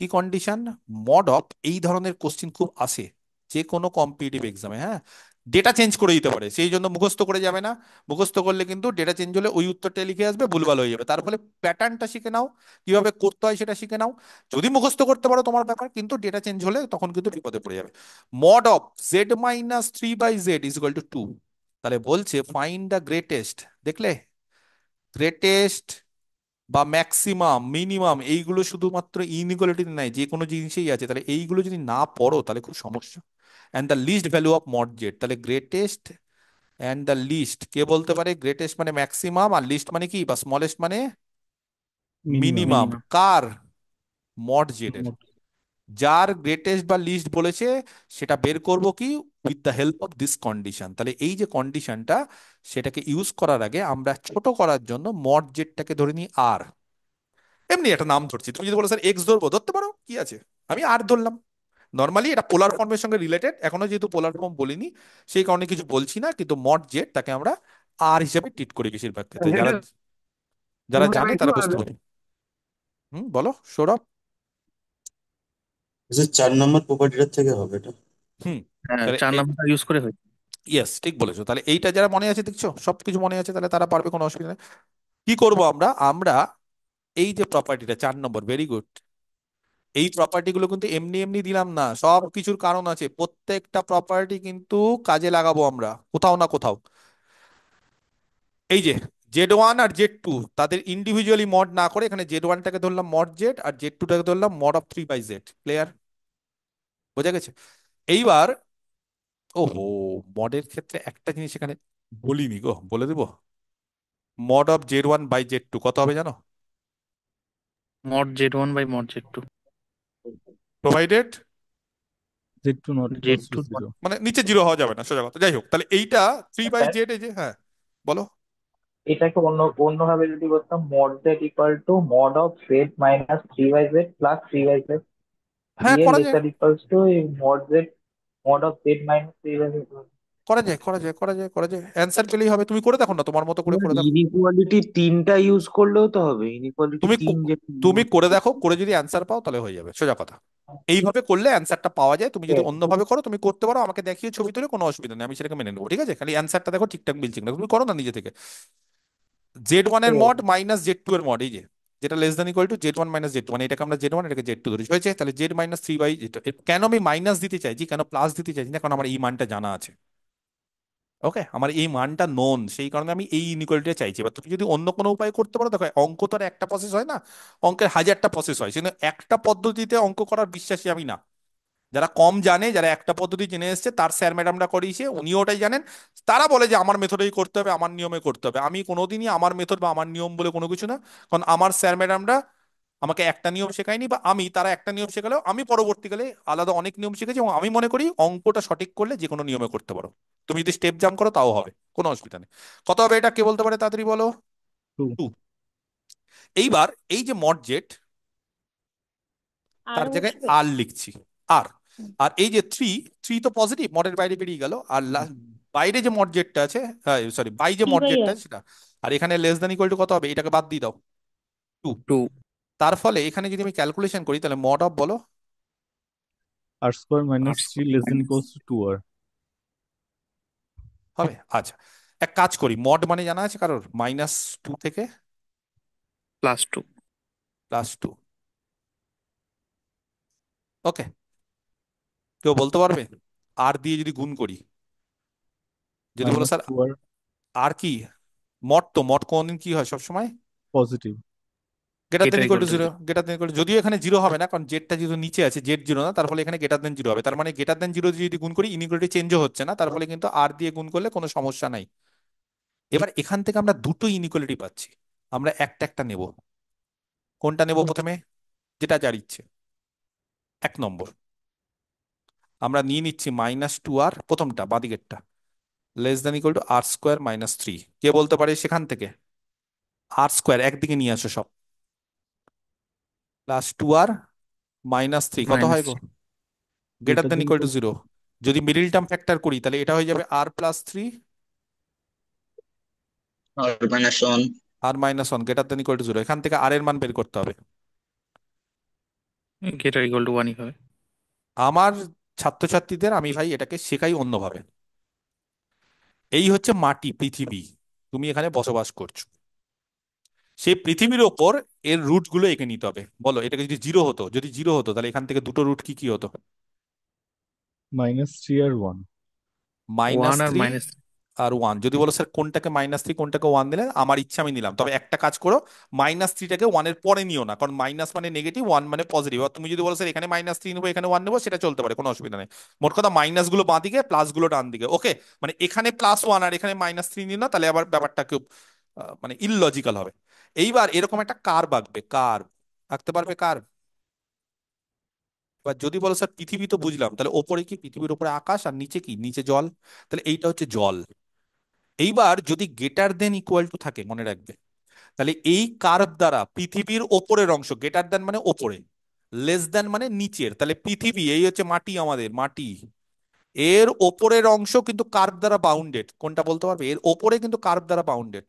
কি কন্ডিশন? মড অফ, এই ধরনের কোশ্চিন খুব আসে যে কোনো কম্পিটিটিভ এক্সামে, হ্যাঁ। ডেটা চেঞ্জ করে দিতে পারে, সেই জন্য মুখস্থ করে যাবে না। মুখস্থ করলে কিন্তু ডেটা চেঞ্জ হলে ওই উত্তরটা লিখে আসবে, ভুলভাল হয়ে যাবে। তার ফলে প্যাটার্নটা শিখে নাও, কিভাবে করতে হয় সেটা শিখে নাও। যদি মুখস্থ করতে পারো তোমার ব্যাপার, কিন্তু ডেটা চেঞ্জ হলে তখন কিন্তু বিপদে পড়ে যাবে। Mod of Z minus 3/z is equal two 2। তাহলে বলছে ফাইন্ড দ্য গ্রেটেস্ট, দেখলে, গ্রেটেস্ট বা ম্যাক্সিমাম মিনিমাম এইগুলো শুধুমাত্র ইনইকুয়ালিটিতে নাই, যে কোনো জিনিসেই আছে। তাহলে এইগুলো যদি না পড়ো তাহলে খুব সমস্যা। And the least value of mod z, তাহলে গ্রেটেস্ট অ্যান্ড দ্য লিস্ট কে বলতে পারে? গ্রেটেস্ট মানে ম্যাক্সিমাম, আর লিস্ট মানে কি, বা স্মলেস্ট মানে মিনিমাম। মিনিমাম। মিনিমাম। কার? মড জেড এর। যার গ্রেটেস্ট বা লিস্ট বলেছে সেটা বের করব কি, with the help of this condition. তাহলে এই যে কন্ডিশনটা, সেটাকে ইউজ করার আগে আমরা ছোট করার জন্য মড জেডটাকে ধরে নিই আর। এমনি একটা নাম ধরছি, তুমি যদি বলো স্যার এক্স ধরবো, ধরতে পারো, কি আছে, আমি আর ধরলাম। নর্মালি এটা পোলার ফর্মের সঙ্গে রিলেটেড, এখনো যেহেতু পোলার ফর্ম বলিনি সেই কারণে কিছু বলছি না, কিন্তু মড জেড তাকে আমরা আর হিসেবে ট্রিট করি বেশিরভাগ ক্ষেত্রে, যারা যারা জানে তারা বুঝতে পারে। বলো সৌরভ। আচ্ছা 4 নম্বর প্রপার্টিটার থেকে হবে এটা। হুম। হ্যাঁ, তাহলে 4 নম্বরটা ইউজ করে হয়। ইয়েস, ঠিক বলেছো। তাহলে এইটা যারা মনে আছে, দেখছো সবকিছু মনে আছে, তাহলে তারা পারবে, কোনো অসুবিধা নেই। কি করব আমরা, আমরা এই যে প্রপার্টিটা 4 নম্বর, ভেরি গুড। এই প্রপার্টি গুলো কিন্তু এমনি এমনি দিলাম না, সব কিছুর কারণ আছে। প্রত্যেকটা প্রপার্টি কিন্তু কাজে লাগাবো আমরা কোথাও না কোথাও। এই যে Z1 আর Z2, তাদের ইন্ডিভিজুয়ালি মড না করে এখানে Z1টাকে ধরলাম মড জেড, আর Z2টাকে ধরলাম মড অফ 3/z। ক্লিয়ার? বোঝা গেছে? এইবার, ওহো, মডের ক্ষেত্রে একটা জিনিস এখানে বলিনি গো, বলে দেবো। মড অফ Z1/Z2 কত হবে জানো? Mod Z1 by mod Z2। Provided Z2 not equals to Z2 0. মানে নিচে জিরো হওয়া যাবে না, সোজা কথা। যাই হোক, তাহলে এইটা 3/z, এই যে, হ্যাঁ বলো। এটাকে অন্যভাবে যদি করতাম, mod Z equal to mod of Z minus 3/z plus 3/z, হ্যাঁ দিয়ে করা যায়, letter equals to mod Z mod of Z minus 3/z। Answer পেলেই হবে। তুমি করে দেখো না, তোমার মতো করে করে দেখো। ইনইকুয়ালিটি তিনটা ইউজ করলেও তো হবে, ইনইকুয়ালিটি তুমি তিন যে তুমি করে দেখো, করে যদি অ্যান্সার পাও তাহলে হয়ে যাবে, সোজা কথা। এইভাবে করলে অ্যান্সারটা পাওয়া যায়। তুমি যদি অন্যভাবে করো, তুমি করতে পারো, আমাকে দেখিয়ে ছবি তুলে, কোনো অসুবিধা নেই, আমি সেটাকে মেনে নেবো, ঠিক আছে। খালি অ্যান্সারটা দেখো ঠিকঠাক মিলছে না, তুমি করো না নিজে থেকে। Z1 এর মড মাইনাস Z2 এর মড, এই যে যেটা less than equal two Z1 minus Z2, মানে এটাকে আমরা Z1 এটাকে Z2 ধরেছি, হয়েছে। তাহলে Z মাইনাস 3/z। কেন আমি মাইনাস দিতে চাইছি, কেন প্লাস দিতে চাইছি না, কারণ আমার এই মানটা জানা আছে। ওকে, আমার এই মানটা নোন, সেই কারণে আমি এই ইনইকুয়ালিটিটা চাইছি। এবার তুমি যদি অন্য কোনো উপায় করতে পারো, দেখো অঙ্ক তো আর একটা প্রসেস হয় না, অঙ্কের হাজারটা প্রসেস হয়, কিন্তু একটা পদ্ধতিতে অঙ্ক করার বিশ্বাসী আমি না। যারা কম জানে, যারা একটা পদ্ধতি জেনে এসছে, তার স্যার ম্যাডামরা করিয়েছে, উনিও ওটাই জানেন, তারা বলে যে আমার মেথডেই করতে হবে, আমার নিয়মে করতে হবে। আমি কোনোদিনই আমার মেথড বা আমার নিয়ম বলে কোনো কিছু না, কারণ আমার স্যার ম্যাডামরা আমাকে একটা নিয়ম শেখায়নি, বা আমি তারা একটা নিয়ম শেখালেও আমি পরবর্তীকালে আলাদা অনেক নিয়ম শিখেছি, এবং আমি মনে করি অঙ্কটা সঠিক করলে যে কোনো নিয়মে করতে পারো। তুমি যদি স্টেপ জাম্প করো তাও হবে, কোনো অসুবিধা নেই। কত হবে এটা কে বলতে পারে, তাড়াতাড়ি বলো। 2. 2। এইবার এই যে মড জেড, আর তার জায়গায় বসবে। আর লিখছি আর। হুম। আর এই যে থ্রি, থ্রি তো পজিটিভ, মডের বাইরে বেরিয়ে গেল। আর বাইরে যে মড জেডটা আছে, সরি বাই যে থ্রি মড বাই জেডটা আর। আছে সেটা। আর এখানে লেস দ্যান ইকুয়াল টু কত হবে, এটাকে বাদ দিয়ে দাও, টু। টু। তার ফলে এখানে যদি আমি ক্যালকুলেশন করি তাহলে মড অফ বলো r square minus arts three less than equals to two r. হবে। আচ্ছা, এক কাজ করি, মড মানে জানা আছে কারোর, মাইনাস টু থেকে plus two. Plus two. Okay, কেউ বলতে পারবে আর দিয়ে যদি গুণ করি, যদি বলো মাইনাস স্যার টু আর আর কি, মড তো মড কোনদিন কি হয় সবসময় positive. Greater than greater equal equal to to zero, zero. Greater than equal, যদিও এখানে জিরো হবে না কারণ জেডটা যেহেতু নিচে আছে, জেড জিরো না, তার ফলে এখানে গ্রেটার দেন জিরো হবে। তার মানে গ্রেটার দেন জিরো যদি গুণ করি ইনইকুয়ালিটি চেঞ্জও হচ্ছে না, তার ফলে কিন্তু আর দিয়ে গুণ করলে কোনো সমস্যা নাই। এবার এখান থেকে আমরা দুটো ইনইকুয়ালিটি পাচ্ছি, আমরা একটা একটা নেব। কোনটা নেব প্রথমে, যেটা যার ইচ্ছে। 1 নম্বর আমরা নিয়ে নিচ্ছি মাইনাস টু আর, প্রথমটা বাদিকেরটা, less than equal to r square minus three. কে বলতে পারে সেখান থেকে আর স্কোয়ার একদিকে নিয়ে আসো সব, plus two r minus three কত মাইনাস হয় গো, three. Greater greater than than equal to equal zero. যদি মিডিল টার্ম ফ্যাক্টর করি তাহলে এটা হয়ে যাবে r plus three r minus one. R minus one greater than equal to zero. এখান থেকে আর এর মান বের করতে হবে। গেটার ইকুয়াল টু ওয়ানই হবে। আমার ছাত্রছাত্রীদের আমি ভাই এটাকে শেখাই অন্যভাবে। এই হচ্ছে মাটি, পৃথিবী, তুমি এখানে বসবাস করছো, সেই পৃথিবীর ওপর এর রুট গুলো এঁকে নিতে হবে। বলো এটাকে যদি জিরো হতো, যদি জিরো হতো তাহলে এখান থেকে দুটো রুট কি কি হতো, মাইনাস থ্রি আর ওয়ান। মাইনাস ওয়ান আর থ্রি মাইনাস। আর ওয়ান। যদি বলো স্যার কোনটাকে মাইনাস থ্রি কোনটাকে ওয়ান দিলে, আমার ইচ্ছা আমি নিলাম, তবে একটা কাজ করো, মাইনাস থ্রিটাকে ওয়ানের পরে নিও না, কারণ মাইনাস মানে নেগেটিভ, ওয়ান মানে পজিটিভ। তুমি যদি বলো স্যার এখানে মাইনাস থ্রি নেবো এখানে ওয়ান নেবো, সেটা চলতে পারে, কোনো অসুবিধা নেই। মোট কথা মাইনাস গুলো বাঁ দিকে, প্লাস গুলো ডান দিকে। ওকে, মানে এখানে প্লাস ওয়ান আর এখানে মাইনাস থ্রি নিও না, তাহলে আবার ব্যাপারটা খুব মানে ইললজিক্যাল হবে। এইবার এরকম একটা কার্ভ আঁকবে, কার্ভ আঁকতে পারবে কার্ভ। এবার যদি বলো স্যার পৃথিবী তো বুঝলাম, তাহলে ওপরে কি, পৃথিবীর উপরে আকাশ আর নিচে কি, নিচে জল, তাহলে এইটা হচ্ছে জল। এইবার যদি গ্রেটার দেন ইকুয়াল টু থাকে মনে রাখবে, তাহলে এই কার্ভ দ্বারা পৃথিবীর ওপরের অংশ, গ্রেটার দেন মানে ওপরে, লেস দেন মানে নিচের, তাহলে পৃথিবী এই হচ্ছে মাটি, আমাদের মাটি, এর ওপরের অংশ কিন্তু কার্ভ দ্বারা বাউন্ডেড। কোনটা বলতে পারবে, এর ওপরে কিন্তু কার্ভ দ্বারা বাউন্ডেড,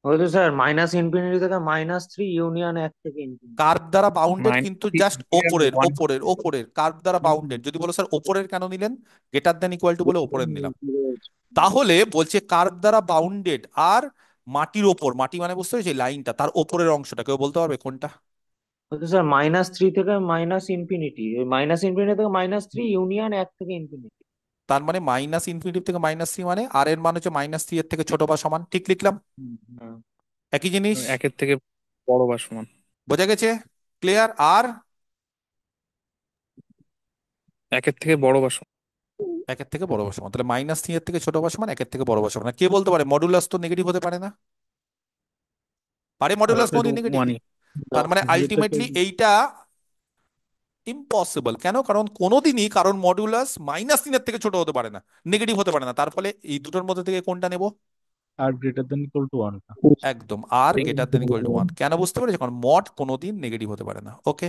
ওই তো স্যার মাইনাস ইনফিনিটি থেকে মাইনাস থ্রি ইউনিয়ন এক থেকে ইনফিনিটি। কার্ভ দ্বারা বাউন্ডেড মাইনাস কিন্তু থ্রি জাস্ট ওপরের ওয়ান। ওপরের ওপরের কার্ভ দ্বারা বাউন্ডেড। যদি বলো স্যার ওপরের কেন নিলেন, গ্রেটার দেন ইকুয়াল টু বলে ওপরের নিলাম। তাহলে বলছে কার্ভ দ্বারা বাউন্ডেড আর মাটির ওপর, মাটি মানে বুঝতে পেরেছি লাইনটা, তার ওপরের অংশটা কেউ বলতে পারবে কোনটা। ওই তো স্যার মাইনাস থ্রি থেকে মাইনাস ইনফিনিটি, ওই মাইনাস ইনফিনিটি থেকে মাইনাস থ্রি ইউনিয়ন এক থেকে ইনফিনিটি। তার মানে মাইনাস ইনফিনিটি থেকে মাইনাস থ্রি, মানে আর এর মান হচ্ছে মাইনাস থ্রি এর থেকে ছোট বা সমান, ঠিক লিখলাম, একই জিনিস। একের থেকে বড় বা সমান। বোঝা গেছে, ক্লিয়ার। আর একের থেকে বড় বা সমান। একের থেকে বড় বা সমান, তাহলে মাইনাস থ্রি এর থেকে ছোট বা সমান, একের থেকে বড় বা সমান। আর কে বলতে পারে মডুলাস তো নেগেটিভ হতে পারে না, পারে মডুলাস অবশ্যই তো কোনদিন নেগেটিভ? ওয়ানই। তার মানে যেটা আলটিমেটলি এইটা ইম্পসিবল। কেন, কারণ কোনোদিনই কারণ মডুলাস মাইনাস তিনের থেকে ছোট হতে পারে না, নেগেটিভ হতে পারে না। তার ফলে এই দুটোর মধ্যে থেকে কোনটা নেব, r greater than equal to one. একদম r greater than equal to one. কেন বুঝতে পেরেছো, কারণ মড কোনোদিন নেগেটিভ হতে পারে না। ওকে,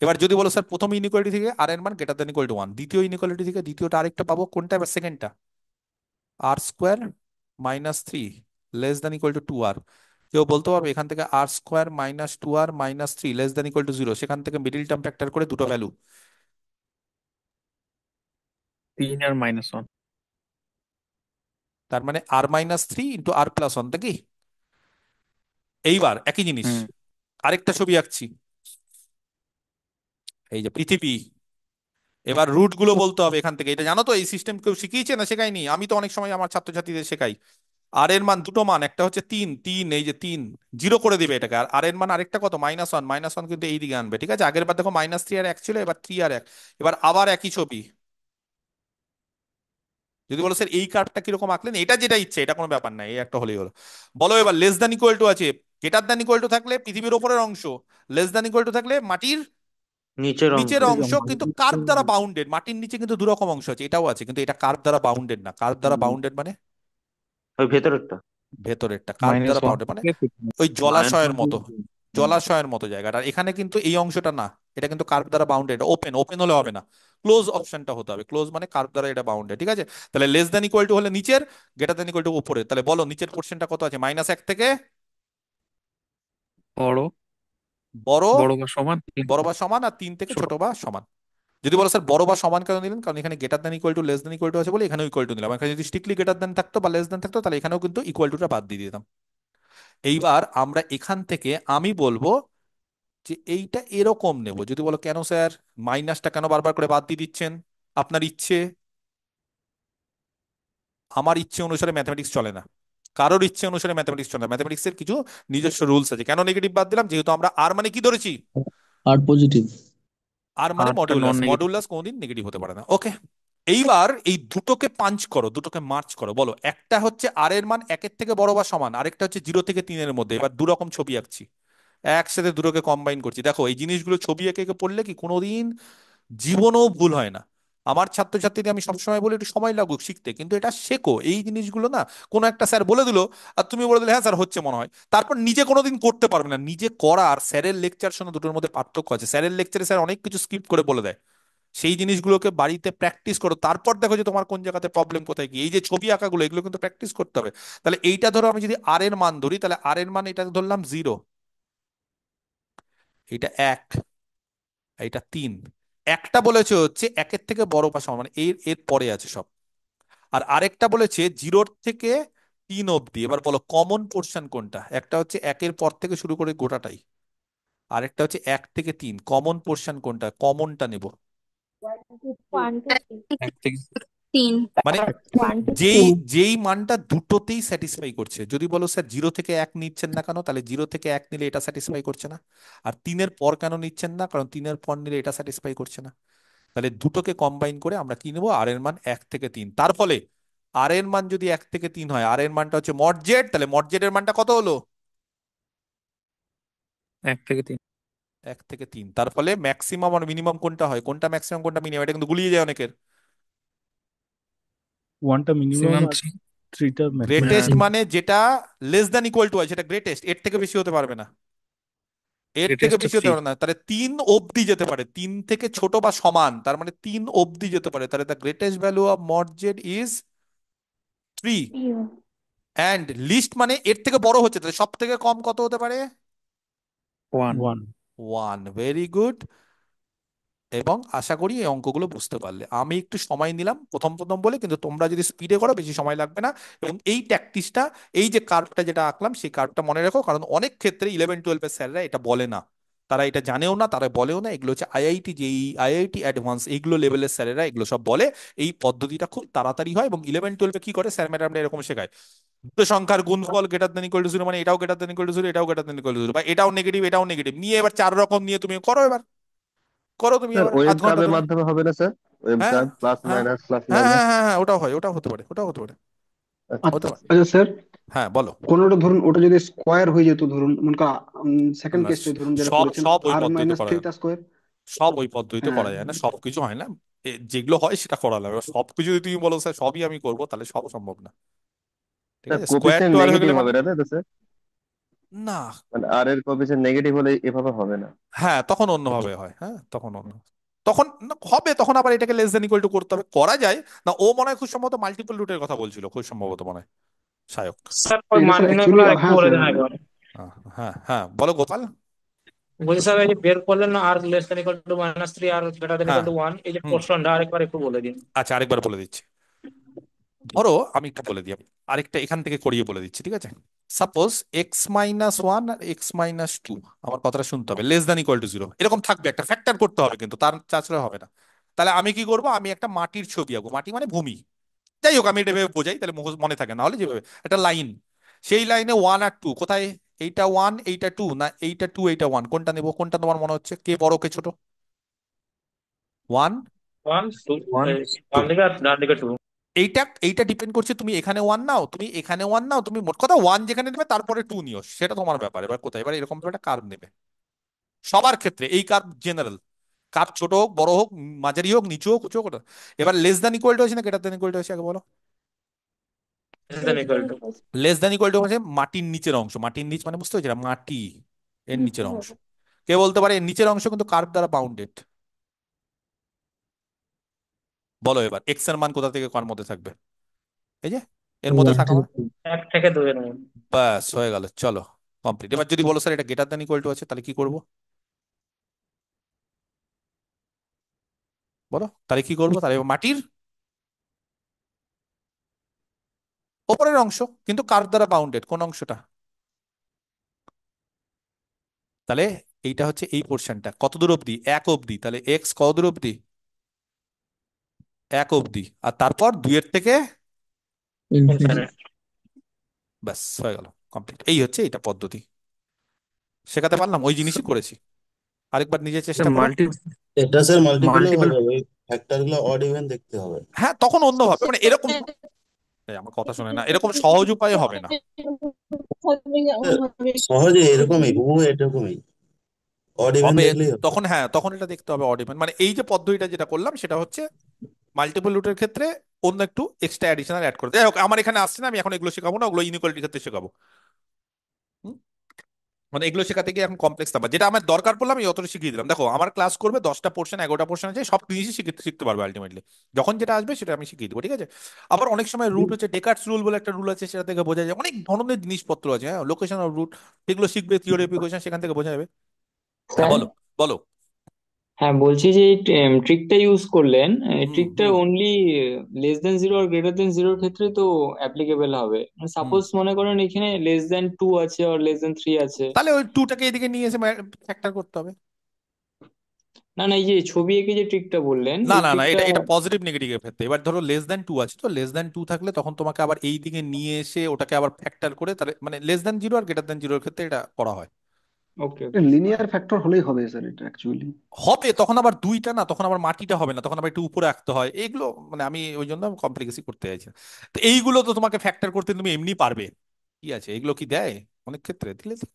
এবার যদি বলো স্যার প্রথম ইনইকুয়ালিটি থেকে আর এর মান greater than equal to one, দ্বিতীয় ইনইকুয়ালিটি থেকে দ্বিতীয়টা আরেকটা পাবো, কোনটা এবার সেকেন্ডটা, r square minus three less than equal to two r. কেউ বলতে পারবে এখান থেকে r square minus two r minus three less than equal to zero, সেখান থেকে মিডিল টার্ম ফ্যাক্টর করে দুটো ভ্যালু, তিন আর মাইনাস ওয়ান। তার মানে আর মাইনাস থ্রি ইন্টু আর প্লাস ওয়ান, তাই কি? এইবার একই জিনিস হুম। আরেকটা ছবি আঁকছি, এই যে পৃথিবী। এবার রুট গুলো বলতে হবে এখান থেকে, এটা জানো তো, এই সিস্টেম কেউ শিখিয়েছে না শেখায়নি? আমি তো অনেক সময় আমার ছাত্রছাত্রীদের শেখাই। আর এর মান দুটো মান, একটা হচ্ছে তিন, তিন এই যে তিন জিরো করে দিবে এটাকে, আর আর এর মান আরেকটা কত মাইনাস ওয়ান, মাইনাস ওয়ান কিন্তু এই দিকে আনবে, ঠিক আছে? আগের বার দেখো মাইনাস থ্রি আর এক ছিল, এবার থ্রি আর এক। এবার আবার একই ছবি, যদি বলো স্যার এই কার্ভটা কিরকম আঁকলেন, এটা যেটা ইচ্ছে, এটা কোনো ব্যাপার নাই, এই একটা হলেই হলো। বলো এবার লেস দ্যান ইকুয়াল টু আছে, গ্রেটার দ্যান ইকুয়াল টু থাকলে পৃথিবীর ওপরের অংশ, লেস দ্যান ইকুয়াল টু থাকলে মাটির নিচের অংশ। নিচের অংশ, কিন্তু কার্ভ দ্বারা বাউন্ডেড। মাটির নিচে কিন্তু দু রকম অংশ আছে, এটাও আছে, কিন্তু এটা কার্ভ দ্বারা বাউন্ডেড না। কার্ভ দ্বারা বাউন্ডেড মানে ওই ভেতরেরটা। ভেতরেরটা, কার্ভ মাইনাস দ্বারা ওয়ান বাউন্ডেড মানে থেকে ওই মাইনাস জলাশয়ের ওয়ান। মতো, জলাশয়ের মতো জায়গাটা। আর এখানে কিন্তু এই অংশটা না, এটা কিন্তু কার্ভ দ্বারা বাউন্ডেড, ওপেন ওপেন হলে হবে না, ক্লোজ অপশনটা হতে হবে, ক্লোজ মানে কার্ভ দ্বারা এটা বাউন্ডেড, ঠিক আছে? তাহলে লেস দ্যান ইকুয়াল টু হলে নিচের, গ্রেটার দ্যান ইকুয়াল টু উপরে। তাহলে বলো নিচের পোর্শনটা কত আছে? -1 থেকে বড়, বড়, বড় বা সমান 3। বড় বা সমান, আর 3 থেকে ছোট। ছোট বা সমান। যদি বলো স্যার বড় বা সমান কেন দিলেন, কারণ এখানে greater than equal two less than equal two আছে বলে এখানেও ইকুয়াল টু দিলাম। এখানে যদি স্ট্রিক্টলি গ্রেটার দ্যান থাকতো বা লেস দ্যান থাকতো তাহলে এখানেও কিন্তু ইকুয়াল টুটা বাদ দিয়ে দিতাম। এইবার আমরা এখান থেকে আমি বলবো যে এইটা এরকম নেব। যদি বলো কেন স্যার মাইনাসটা কেন বারবার করে বাদ দিয়ে দিচ্ছেন? আপনার ইচ্ছে, আমার ইচ্ছে অনুসারে ম্যাথমেটিক্স চলে না, কারোর ইচ্ছে অনুসারে ম্যাথমেটিক্স চলে না। ম্যাথমেটিক্সের কিছু নিজস্ব রুলস আছে। কেন নেগেটিভ বাদ দিলাম? যেহেতু আমরা আর মানে কি ধরেছি, আর পজিটিভ। আর মানে আরটা নন মডুলাস, নেগেটিভ। মডুলাস কোনোদিন নেগেটিভ হতে পারে না। ওকে, এইবার এই দুটোকে পাঞ্চ করো, দুটোকে মার্চ করো। বলো একটা হচ্ছে আর এর মান 1-এর থেকে বড় বা সমান, আরেকটা হচ্ছে 0 থেকে 3-এর মধ্যে। এবার দু রকম ছবি আঁকছি, একসাথে দুটোকে কম্বাইন করছি। দেখো এই জিনিসগুলো ছবি এঁকে এঁকে পড়লে কি কোনোদিন জীবনেও ভুল হয় না। আমার ছাত্রছাত্রীদের আমি সবসময় বলি একটু সময় লাগুক শিখতে, কিন্তু এটা শেখো এই জিনিসগুলো না। কোনো একটা স্যার বলে দিল আর তুমি বলে দিলে হ্যাঁ স্যার হচ্ছে মনে হয়, তারপর নিজে কোনোদিন করতে পারবে না। নিজে করা আর স্যারের লেকচার শোনা দুটোর মধ্যে পার্থক্য আছে। স্যারের লেকচারে স্যার অনেক কিছু স্কিপ করে বলে দেয়, সেই জিনিসগুলোকে বাড়িতে প্র্যাকটিস করো, তারপর দেখো যে তোমার কোন জায়গাতে প্রবলেম কোথায় কি। এই যে ছবি আঁকাগুলো এগুলো কিন্তু প্র্যাকটিস করতে হবে। তাহলে এইটা ধরো আমি যদি আর এর মান ধরি, তাহলে আর এর মান এটা ধরলাম 0, এটা 1, এটা 3। একটা বলেছে হচ্ছে 1-এর থেকে বড় বা সমান, মানে এর এর পরে আছে সব। আর আরেকটা বলেছে 0 থেকে 3 অবধি। এবার বলো কমন পোর্শন কোনটা? একটা হচ্ছে 1-এর পর থেকে শুরু করে গোটাটাই, আরেকটা হচ্ছে 1 থেকে 3। কমন পোর্শন কোনটা? কমনটা নেব। 1 থেকে 3। মানে যেই যেই মানটা দুটোতেই স্যাটিসফাই করছে। যদি বলো স্যার 0 থেকে 1 নিচ্ছেন না কেন, তাহলে 0 থেকে 1 নিলে এটা স্যাটিসফাই করছে না। আর 3-এর পর কেন নিচ্ছেন না, কারণ 3-এর পর নিলে এটা স্যাটিসফাই করছে না। তাহলে দুটোকে কম্বাইন করে আমরা কি নেবো? আর এর মান 1 থেকে 3। তার ফলে আর এর মান যদি 1 থেকে 3 হয়, আর এর মানটা হচ্ছে মড জেড, তাহলে মড জেড এর মানটা কত হলো? 1 থেকে 3। 1 থেকে 3। তার ফলে ম্যাক্সিমাম আর মিনিমাম কোনটা হয়, কোনটা ম্যাক্সিমাম কোনটা মিনিমাম, এটা কিন্তু গুলিয়ে যায় অনেকের। ওয়ানটা মিনিমাম ম্যাক্সিমাম আর থ্রিটা গ্রেটেস্ট ম্যাক্সিমাম। মানে যেটা লেস দ্যান ইকুয়াল টু হয় সেটা গ্রেটেস্ট, এর থেকে বেশি হতে পারবে না, এর থেকে গ্রেটেস্ট বেশি হতে 3। পারবে না। তাহলে 3 অবধি যেতে পারে, 3 থেকে ছোট বা সমান, তার মানে 3 অবধি যেতে পারে। তাহলে the greatest value of mod Z is 3। And least মানে এর থেকে বড় হচ্ছে, তাহলে সব থেকে কম কত হতে পারে? 1। 1। 1। Very good. এবং আশা করি এই অঙ্কগুলো বুঝতে পারলে। আমি একটু সময় নিলাম প্রথম প্রথম বলে, কিন্তু তোমরা যদি স্পিডে করো বেশি সময় লাগবে না। এবং এই প্র্যাকটিসটা, এই যে কার্ভটা যেটা আঁকলাম সেই কার্ভটা মনে রাখো, কারণ অনেক ক্ষেত্রে 11-12 এর স্যাররা এটা বলে না, তারা এটা জানেও না, তারা বলেও না। এগুলো হচ্ছে আইআইটি যেই, আইআইটি অ্যাডভান্স, এইগুলো লেভেলের স্যারেরা এগুলো সব বলে। এই পদ্ধতিটা খুব তাড়াতাড়ি হয়। এবং 11-12-এ কি করে স্যার ম্যাডামরা এরকম শেখায়, দুটো সংখ্যার গুণফল গ্রেটার দ্যান ইকুয়াল টু 0, মানে এটাও গ্রেটার দ্যান ইকুয়াল টু 0, এটাও গ্রেটার দ্যান ইকুয়াল টু 0, বা এটাও নেগেটিভ এটাও নেগেটিভ নিয়ে এবার 4 রকম নিয়ে তুমি করো। এবার করো তুমি স্যার এবার ওয়েব আধ ঘন্টা কার্ভের ধরে। মাধ্যমে হবে না স্যার? ওয়েব হ্যাঁ কার্ভ প্লাস হ্যাঁ মাইনাস প্লাস হ্যাঁ হ্যাঁ মাইনাস। হ্যাঁ হ্যাঁ, ওটাও হয়, ওটাও হতে পারে, ওটাও হতে পারে, আচ্ছা হতে আচ্ছা পারে। আচ্ছা স্যার, হ্যাঁ বলো। কোনোটা ধরুন ওটা যদি স্কোয়ার হয়ে যেত, ধরুন মনে করা সেকেন্ড না, কেসটা ধরুন যেটা সব করেছেন, সব ওই আর পদ্ধতিতে মাইনাস করা যায় থ্রিটা না, স্কোয়ার। সব ওই পদ্ধতিতে হ্যাঁ করা যায় না, সব কিছু হয় না। যেগুলো হয় সেটা করা লাগবে। সবকিছু যদি তুমি বলো স্যার সবই আমি করবো, তাহলে সব সম্ভব না। ঠিক স্যার আছে, স্কোয়ার কোফিসিয়েন্ট টোয়ার হয়ে নেগেটিভ গেলে হবে মানে না, তাই তো স্যার? না। মানে আর এর কোফিসিয়েন্ট নেগেটিভ হলে এভাবে হবে না। হ্যাঁ তখন অন্যভাবে হয়, হ্যাঁ তখন অন্য, তখন না, হবে তখন আবার এটাকে লেস দেন ইকুয়াল টু করতে হবে, করা যায় না। ও মনে হয় খুব সম্ভবত মাল্টিপল রুটের কথা বলছিল, খুব সম্ভবত মনে হয় সায়ক। স্যার ওই এটা মান স্যার নির্ণয় অ্যাকচুয়ালি, গুলো আরেকটু হ্যাঁ বলে স্যার, দেন একবার। হ্যাঁ হ্যাঁ বলো গোপাল। বলছি স্যার এই যে বের করলেন না r less than equal to -3 r greater than হ্যাঁ ইকুয়াল টু 1, এই যে হুম, পোর্শনটা আরেকবার একটু বলে দিন। আচ্ছা আরেকবার বলে দিচ্ছি। ধরো আমি একটু বলে দিই, আমি আরেকটা এখান থেকে করিয়ে বলে দিচ্ছি, ঠিক আছে? সাপোজ x-1 আর x-2, আমার কথাটা শুনতে হবে, লেস দ্যান ইকুয়াল টু 0 এরকম থাকবে, একটা ফ্যাক্টর করতে হবে কিন্তু তার চাচড়া হবে না। তাহলে আমি কি করব? আমি একটা মাটির ছবি আঁকবো, মাটি মানে ভূমি, যাই হোক আমি এটা ভেবে বোঝাই তাহলে মনে থাকে, না হলে যেভাবে একটা লাইন, সেই লাইনে 1 আর 2 কোথায়? এইটা 1 এইটা 2, না এইটা 2 এইটা 1, কোনটা নেবো? কোনটা তোমার মনে হচ্ছে, কে বড় কে ছোট? 1 1 2, 1 2। বাম দিকে আর ডান দিকে 2। এইটা এইটা ডিপেন্ড করছে তুমি এখানে 1 নাও, তুমি এখানে 1 নাও, তুমি মোট কথা 1 যেখানে নেবে তারপরে 2 নিও, সেটা তোমার ব্যাপার। এবার কোথায়, এবার এরকম একটা কার্ভ নেবে সবার ক্ষেত্রে, এই কার্ভ জেনারেল, কার্ভ ছোট হোক বড় হোক মাঝারি হোক নিচু হোক উঁচু হোক ওটা। এবার লেস দ্যান ইকুয়াল টু আছে না গ্রেটার দ্যান ইকুয়াল টু আছে আগে বলো? Less than equal two. Less than equal two মানে মাটির নিচের অংশ, মাটির নিচ মানে বুঝতে পারছি না, মাটি এর নিচের অংশ। কে বলতে পারে এর নিচের অংশ কিন্তু কার্ভ দ্বারা বাউন্ডেড? বলো এবার এক্স এর মান কোথা থেকে কার মধ্যে থাকবে? এই যে এর মধ্যে থাকা মানে 1 থেকে 2 এর মধ্যে। ব্যাস হয়ে গেল, চলো কমপ্লিট। এবার যদি বলো স্যার এটা গ্রেটার দ্যান ইকুয়াল টু আছে, তাহলে কি করবো বলো? তাহলে কি করবো? তাহলে এবার মাটির ওপরের অংশ কিন্তু কার্ভ দ্বারা বাউন্ডেড, কোন অংশটা? তাহলে এইটা হচ্ছে এই পোর্শনটা কত দূর অবধি? 1 অবধি। তাহলে এক্স কত দূর অবধি? 1 অবধি। আর তারপর 2 এর থেকে ইনফিনিটি। ব্যাস হয়ে গেল কমপ্লিট। এই হচ্ছে এটা পদ্ধতি। শেখাতে পারলাম, ওই জিনিসই করেছি। আরেকবার নিজে চেষ্টা করো। মাল্টি এটা স্যার মাল্টিপলও মাল্টিপল হবে, ওই ফ্যাক্টর গুলো অড ইভেন দেখতে হবে। হ্যাঁ তখন অন্যভাবে, মানে এরকম এই আমার কথা শোনে না, এরকম সহজ উপায়ে হবে না। স্যার, সহজে এরকমই হুবহু এরকমই অড ইভেন হবে দেখলেই হবে। তখন, হ্যাঁ তখন এটা দেখতে হবে অড ইভেন। মানে এই যে পদ্ধতিটা যেটা করলাম সেটা হচ্ছে মাল্টিপল রুটের ক্ষেত্রে অন্য একটু এক্সট্রা অ্যাডিশনাল অ্যাড করতে। যাই হোক আমার এখানে আসছে না, আমি এখন এগুলো শেখাবো না, ওগুলো ইনইকুয়ালিটির ক্ষেত্রে শেখাবো। হুম? মানে এগুলো শেখাতে গিয়ে এখন কমপ্লেক্স নাম্বার যেটা আমার দরকার পড়লাম আমি অতটা শিখিয়ে দিলাম। দেখো আমার ক্লাস করবে 10টা পোর্শন 11টা পোর্শন আছে, সব জিনিসই শিখতে শিখতে পারবে আলটিমেটলি। যখন যেটা আসবে সেটা আমি শিখিয়ে দেবো, ঠিক আছে? আবার অনেক সময় রুট হচ্ছে ডেকার্টস রুল বলে একটা রুল আছে, সেটা থেকে বোঝা যায় অনেক ধরনের জিনিসপত্র আছে। হ্যাঁ লোকেশন অফ রুট, এগুলো শিখবে থিওরি অ্যাপ্লিকেশন, সেখান থেকে বোঝা যাবে। হ্যাঁ স্যার, বলো বলো। হ্যাঁ বলছি যে এই ট্রিকটা ইউজ করলেন, হুম ট্রিকটা হুম অনলি লেস দেন জিরো আর গ্রেটার দেন জিরোর ক্ষেত্রে তো অ্যাপ্লিকেবল হবে। হুম সাপোজ মনে করেন এখানে লেস দেন 2 আছে আর লেস দেন 3 আছে। তাহলে ওই টুটাকে এদিকে নিয়ে এসে ফ্যাক্টর করতে হবে। না না, এই যে ছবি এঁকে যে ট্রিকটা বললেন না এই না না, ট্রিকটা। এটা এটা পজিটিভ নেগেটিভের ক্ষেত্রে। এবার ধরো লেস দ্যান টু আছে, তো লেস দ্যান টু থাকলে তখন তোমাকে আবার এই দিকে নিয়ে এসে ওটাকে আবার ফ্যাক্টর করে, তাহলে মানে লেস দ্যান জিরো আর গ্রেটার দ্যান জিরোর ক্ষেত্রে এটা করা হয়। ওকে ওকে স্যার। লিনিয়ার ফ্যাক্টর হলেই হবে স্যার এটা অ্যাকচুয়ালি। হবে তখন আবার দুইটা না, তখন আবার মাটিটা হবে না, তখন আবার একটু উপরে রাখতে হয় এইগুলো। মানে আমি ওই জন্য কমপ্লিকেসি করতে চাইছি না। তো এইগুলো তো তোমাকে ফ্যাক্টর করতে তুমি এমনি পারবে, কি আছে এগুলো কি দেয় অনেক ক্ষেত্রে দিলে তো।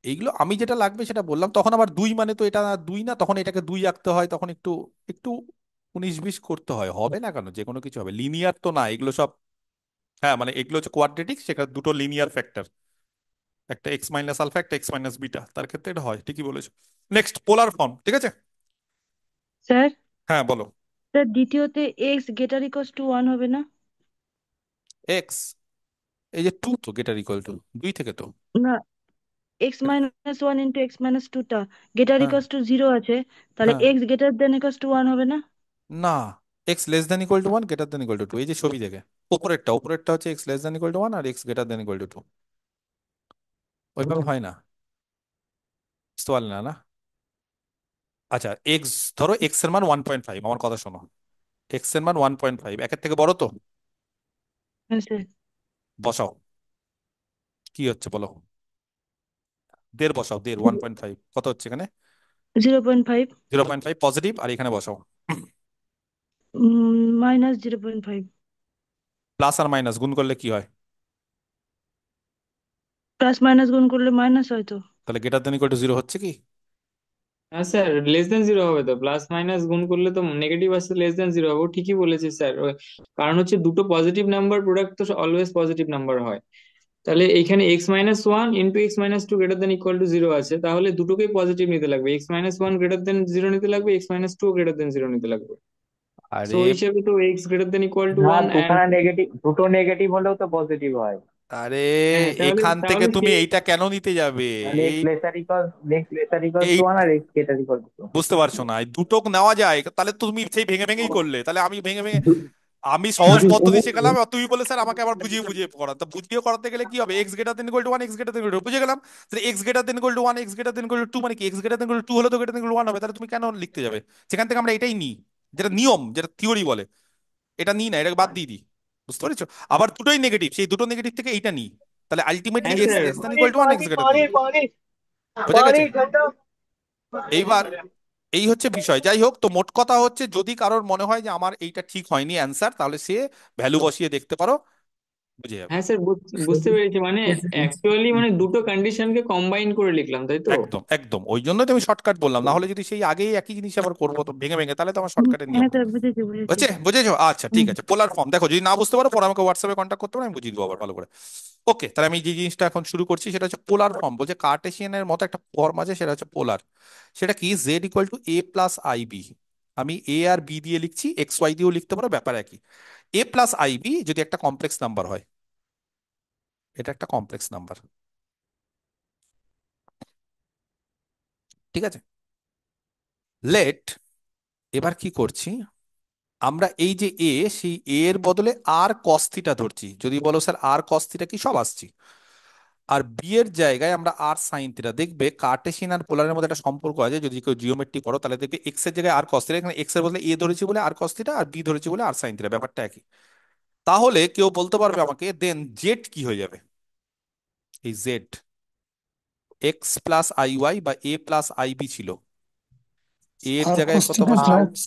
এইগুলো আমি যেটা লাগবে সেটা বললাম। তখন আবার দুই মানে তো এটা দুই না, তখন এটাকে দুই রাখতে হয়, তখন একটু একটু 19-20 করতে হয়। হবে না কেন, যে কোনো কিছু হবে, লিনিয়ার তো না এগুলো সব। হ্যাঁ মানে এগুলো হচ্ছে কোয়াড্রেটিক, সেখানে দুটো লিনিয়ার ফ্যাক্টর, একটা এক্স মাইনাস আলফা একটা এক্স মাইনাস বিটা, তার ক্ষেত্রে এটা হয়, ঠিকই বলেছো। নেক্সট পোলার ফর্ম, ঠিক আছে? স্যার, হ্যাঁ বলো। স্যার দ্বিতীয়তে x greater equals to one হবে না? এক্স এই যে টু তো গেটার ইকুয়াল টু দুই থেকে তো। না, x minus one into x minus টুটা গ্রেটার হ্যাঁ ইকুয়ালস টু জিরো আছে, তাহলে হ্যাঁ x greater than equals to one হবে না? না, x less than equal to one greater than equal to two, এই যে ছবি দেখে উপরেরটা হচ্ছে x less than equal to one আর x greater than equal to two. ওইভাবে হয় না, বুঝতে পারলে না না? আচ্ছা এক্স, ধরো এক্স এর মান 1.5, আমার কথা শোনো। এক্স এর মান 1.5, একের থেকে বড় তো? হ্যাঁ স্যার। বসাও, কি হচ্ছে বলো? দেড় বসাও, দেড় 1.5 কত হচ্ছে এখানে? 0.5 0.5 পজিটিভ, আর এখানে বসাও মাইনাস 0.5। প্লাস আর মাইনাস গুণ করলে কি হয়? প্লাস মাইনাস গুণ করলে মাইনাস হয় তো? তাহলে greater than equal to zero হচ্ছে কি? হ্যাঁ স্যার, লেস দেন জিরো হবে তো, প্লাস মাইনাস গুণ করলে তো নেগেটিভ আসছে, লেস দেন জিরো হবে। ও ঠিকই বলেছে স্যার। কারণ হচ্ছে দুটো পজিটিভ নাম্বার প্রোডাক্ট তো অলওয়েজ পজিটিভ নাম্বার হয়। তাহলে এইখানে x minus one into x minus two greater than equal to zero আছে, তাহলে দুটোকেই পজিটিভ নিতে লাগবে। X minus one greater than zero নিতে লাগবে, x minus two greater than zero নিতে লাগবে। সো আরে ওই হিসাবে তো x greater than equal to না, ওয়ান অ্যান্ড। দুটো নেগেটিভ হলেও তো পজিটিভ হয়। আরে হ্যাঁ তাহলে এখান থেকে তাহলে তুমি সে। এইটা কেন নিতে যাবে? তাহলে এই এক্স লেসার ইকুয়ালস এই টু ওয়ান আর এক্স গ্রেটার ইকুয়ালস টু। বুঝতে পারছো না, এই দুটো নেওয়া যায়, তাহলে তো তুমি সেই ভেঙে ভেঙেই করলে, তাহলে আমি ভেঙে ভেঙে আমি সহজ পদ্ধতি শেখালাম আর তুই বলে স্যার আমাকে আবার বুঝিয়ে বুঝিয়ে করা। তো বুঝিয়ে করাতে গেলে কি হবে? X greater than equal to one x greater than equal two, বুঝে গেলাম। তাহলে x greater than equal to one x greater than equal to two মানে কি? X greater than equal to হলে তো গ্রেটার দেন ইকুয়াল ওয়ান হবে, তাহলে তুমি কেন লিখতে যাবে? সেখান থেকে আমরা এটাই নিই, যেটা নিয়ম, যেটা থিওরি বলে, এটা নিই না, এটাকে বাদ দিয়ে দিই। বুঝতে পেরেছো? আবার দুটোই নেগেটিভ, সেই দুটো নেগেটিভ থেকে এইটা নিই, তাহলে আলটিমেটলি হ্যাঁ x sir. Less than equal to one x greater দেন। বোঝা গেছে? এইবার এই হচ্ছে বিষয়। যাই হোক, তো মোট কথা হচ্ছে যদি কারোর মনে হয় যে আমার এইটা ঠিক হয়নি অ্যান্সার, তাহলে সে ভ্যালু বসিয়ে দেখতে পারো। বুঝে যাবে। হ্যাঁ স্যার, বুঝতে পেরেছি। মানে অ্যাকচুয়ালি মানে দুটো কন্ডিশনকে কম্বাইন করে লিখলাম, তাই তো? একদম একদম, ওই জন্যই তো আমি শর্টকাট বললাম, না হলে যদি সেই আগেই একই জিনিস আবার করবো তো ভেঙে ভেঙে, তাহলে তো আমার শর্টকাটের নিয়ম হ্যাঁ না। স্যার, বুঝেছি বুঝেছি। বুঝেছো? আচ্ছা ঠিক হুম। আছে, পোলার ফর্ম দেখো, যদি না বুঝতে পারো পরে আমাকে হোয়াটসঅ্যাপে কন্ট্যাক্ট করতে পারো, আমি বুঝিয়ে দেবো আবার ভালো করে। ওকে, তাহলে আমি যে জিনিসটা এখন শুরু করছি সেটা হচ্ছে পোলার ফর্ম। বলছে কার্টেসিয়ানের মতো একটা ফর্ম আছে, সেটা হচ্ছে পোলার। সেটা কি? Z equal to a plus i b. আমি এ আর বি দিয়ে লিখছি, এক্স ওয়াই দিয়েও লিখতে পারো, ব্যাপার একই। এ প্লাস আই বি যদি একটা কমপ্লেক্স নাম্বার হয়, এটা একটা কমপ্লেক্স নাম্বার, ঠিক আছে? লেট, এবার কি করছি আমরা, এই যে এ, সেই এ এর বদলে আর কস থিটা ধরছি। যদি বলো স্যার আর কস থিটা কি, সব আসছি। আর বি এর জায়গায় আমরা আর সাইন থিটা। দেখবে কার্টেসিয়ান আর পোলারের মধ্যে একটা সম্পর্ক আছে, যদি কেউ জিওমেট্রি করো তাহলে দেখবে এক্স এর জায়গায় আর কস থিটা, এখানে এক্স এর বদলে এ ধরেছি বলে আর কস থিটা, আর বি ধরেছি বলে আর সাইন থিটা, ব্যাপারটা একই। তাহলে কেউ বলতে পারবে আমাকে দেন জেড কি হয়ে যাবে? এই z x plus I y বা এ প্লাস আই বি ছিল, এর আর জায়গায় cos কত theta বসছে? plus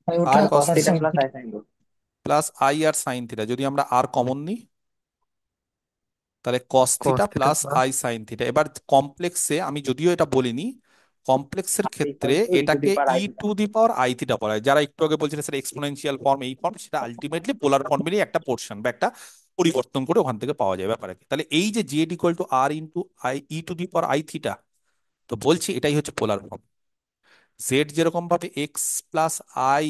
r r iota cos cos r theta theta sin plus theta। I sine. Plus i r sine theta. যদি আমরা আর কমন নিই তাহলে কস cos থিটা theta plus plus i sine theta. এবার কমপ্লেক্সে আমি যদিও এটা বলিনি, কমপ্লেক্সের আর ক্ষেত্রে equal to e to the এটাকে power e i theta. To the power i theta বলা হয়। যারা একটু আগে বলছিলেন স্যার এক্সপোনেনশিয়াল ফর্ম, এই ফর্ম, সেটা আলটিমেটলি পোলার ফর্মেরই একটা পোর্শন বা একটা পরিবর্তন করে ওখান থেকে পাওয়া যায়, ব্যাপার কি। তাহলে এই যে z equal to r into i e to the power i theta, তো বলছি এটাই হচ্ছে পোলার ফর্ম। জেড যেরকম ভাবে এক্স প্লাস আই,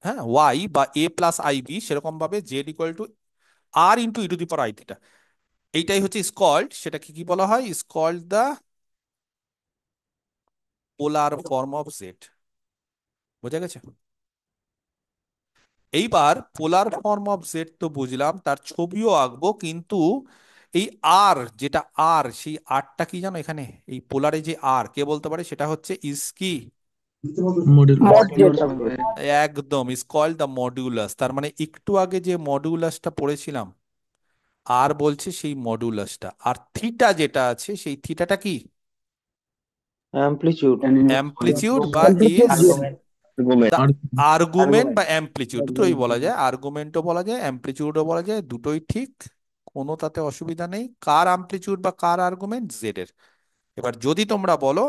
হ্যাঁ, ওয়াই বা এ প্লাস আই বি, সেরকম ভাবে z equal to r into e to the power i theta. এইটাই হচ্ছে স্কল্ড, সেটাকে কি বলা হয়? Called the polar form of z. বোঝা গেছে? এইবার পোলার ফর্ম অফ জেড তো বুঝলাম, তার ছবিও আঁকবো, কিন্তু এই আর, যেটা আর, সেই আরটা কি জানো এখানে? এই পোলারে যে আর, কে বলতে পারে? সেটা হচ্ছে ইস কি, modulus। মডুলাস হবে। একদম, ইজ কল্ড দ্য মডিউলাস। তার মানে একটু আগে যে মডিউলাসটা পড়েছিলাম, আর বলছে সেই মডিউলাসটা। আর থিটা যেটা আছে, সেই থিটাটা কি? Amplitude. tan inverse y। Amplitude বা Amplitude is z argument. Argument. The argument বা আর্গুমেন্ট। অ্যামপ্লিটিউড, দুটোই বলা যায়। আর্গুমেন্টও বলা যায়, অ্যামপ্লিটিউডও বলা যায়, দুটোই ঠিক, কোনো তাতে অসুবিধা নেই। কার অ্যামপ্লিটিউড বা কার আর্গুমেন্ট? জেড এর। এবার যদি তোমরা বলো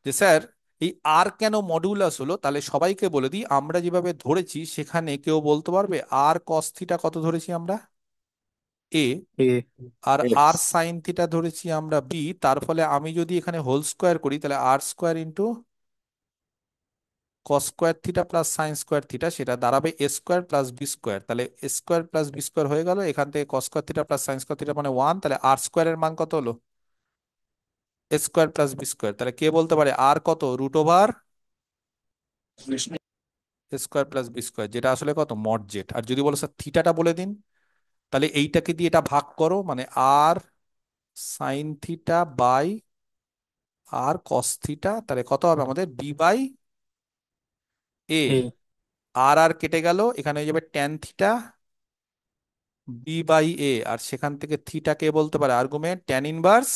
যে স্যার এই আর কেন মডিউলাস হলো, তাহলে সবাইকে বলে দিই, আমরা যেভাবে ধরেছি সেখানে কেউ বলতে পারবে আর কস থিটা কত ধরেছি আমরা? এ। a আর আর এক্স। সাইন থিটা ধরেছি আমরা বি। তার ফলে আমি যদি এখানে হোল স্কোয়ার করি, তাহলে r square into cos square theta plus sine square theta, সেটা দাঁড়াবে a square plus B square. তাহলে a square plus B square হয়ে গেল, এখান থেকে cos square theta plus sine square theta মানে 1। তাহলে আর স্কোয়ারের মান কত হলো? A square plus B square. তাহলে কে বলতে পারে আর কত? Root over a square plus B square, যেটা আসলে কত? Mod Z. আর যদি বলো স্যার থিটাটা বলে দিন, তাহলে এইটাকে দিয়ে এটা ভাগ করো, মানে r sine theta by r cos theta, তাহলে কত হবে আমাদের? B by a. a R r কেটে গেল, এখানে হয়ে যাবে tan theta B by a. আর সেখান থেকে থিটা কে বলতে পারে? Argument tan inverse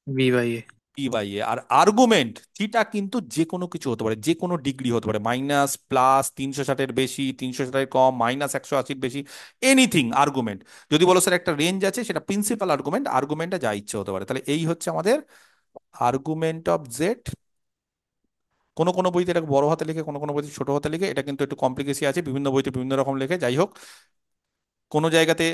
b by a B by a. আর আর্গুমেন্ট থিটা কিন্তু যে কোনো কিছু হতে পারে, যে কোনো ডিগ্রি হতে পারে, মাইনাস প্লাস 360-এর বেশি, 360-এর কম, মাইনাস 180-র বেশি, এনিথিং আর্গুমেন্ট। যদি বলো স্যার একটা রেঞ্জ আছে, সেটা প্রিন্সিপাল আর্গুমেন্ট, আর্গুমেন্টটা যা ইচ্ছে হতে পারে। তাহলে এই হচ্ছে আমাদের আর্গুমেন্ট অফ জেড। কোনো কোনো বইতে এটা বড় হাতে লিখে, কোনো কোনো বইতে ছোট হাতে লিখে, এটা কিন্তু একটু কমপ্লিকেসি আছে, বিভিন্ন বইতে বিভিন্ন রকম লেখে। যাই হোক, কোনো জায়গাতে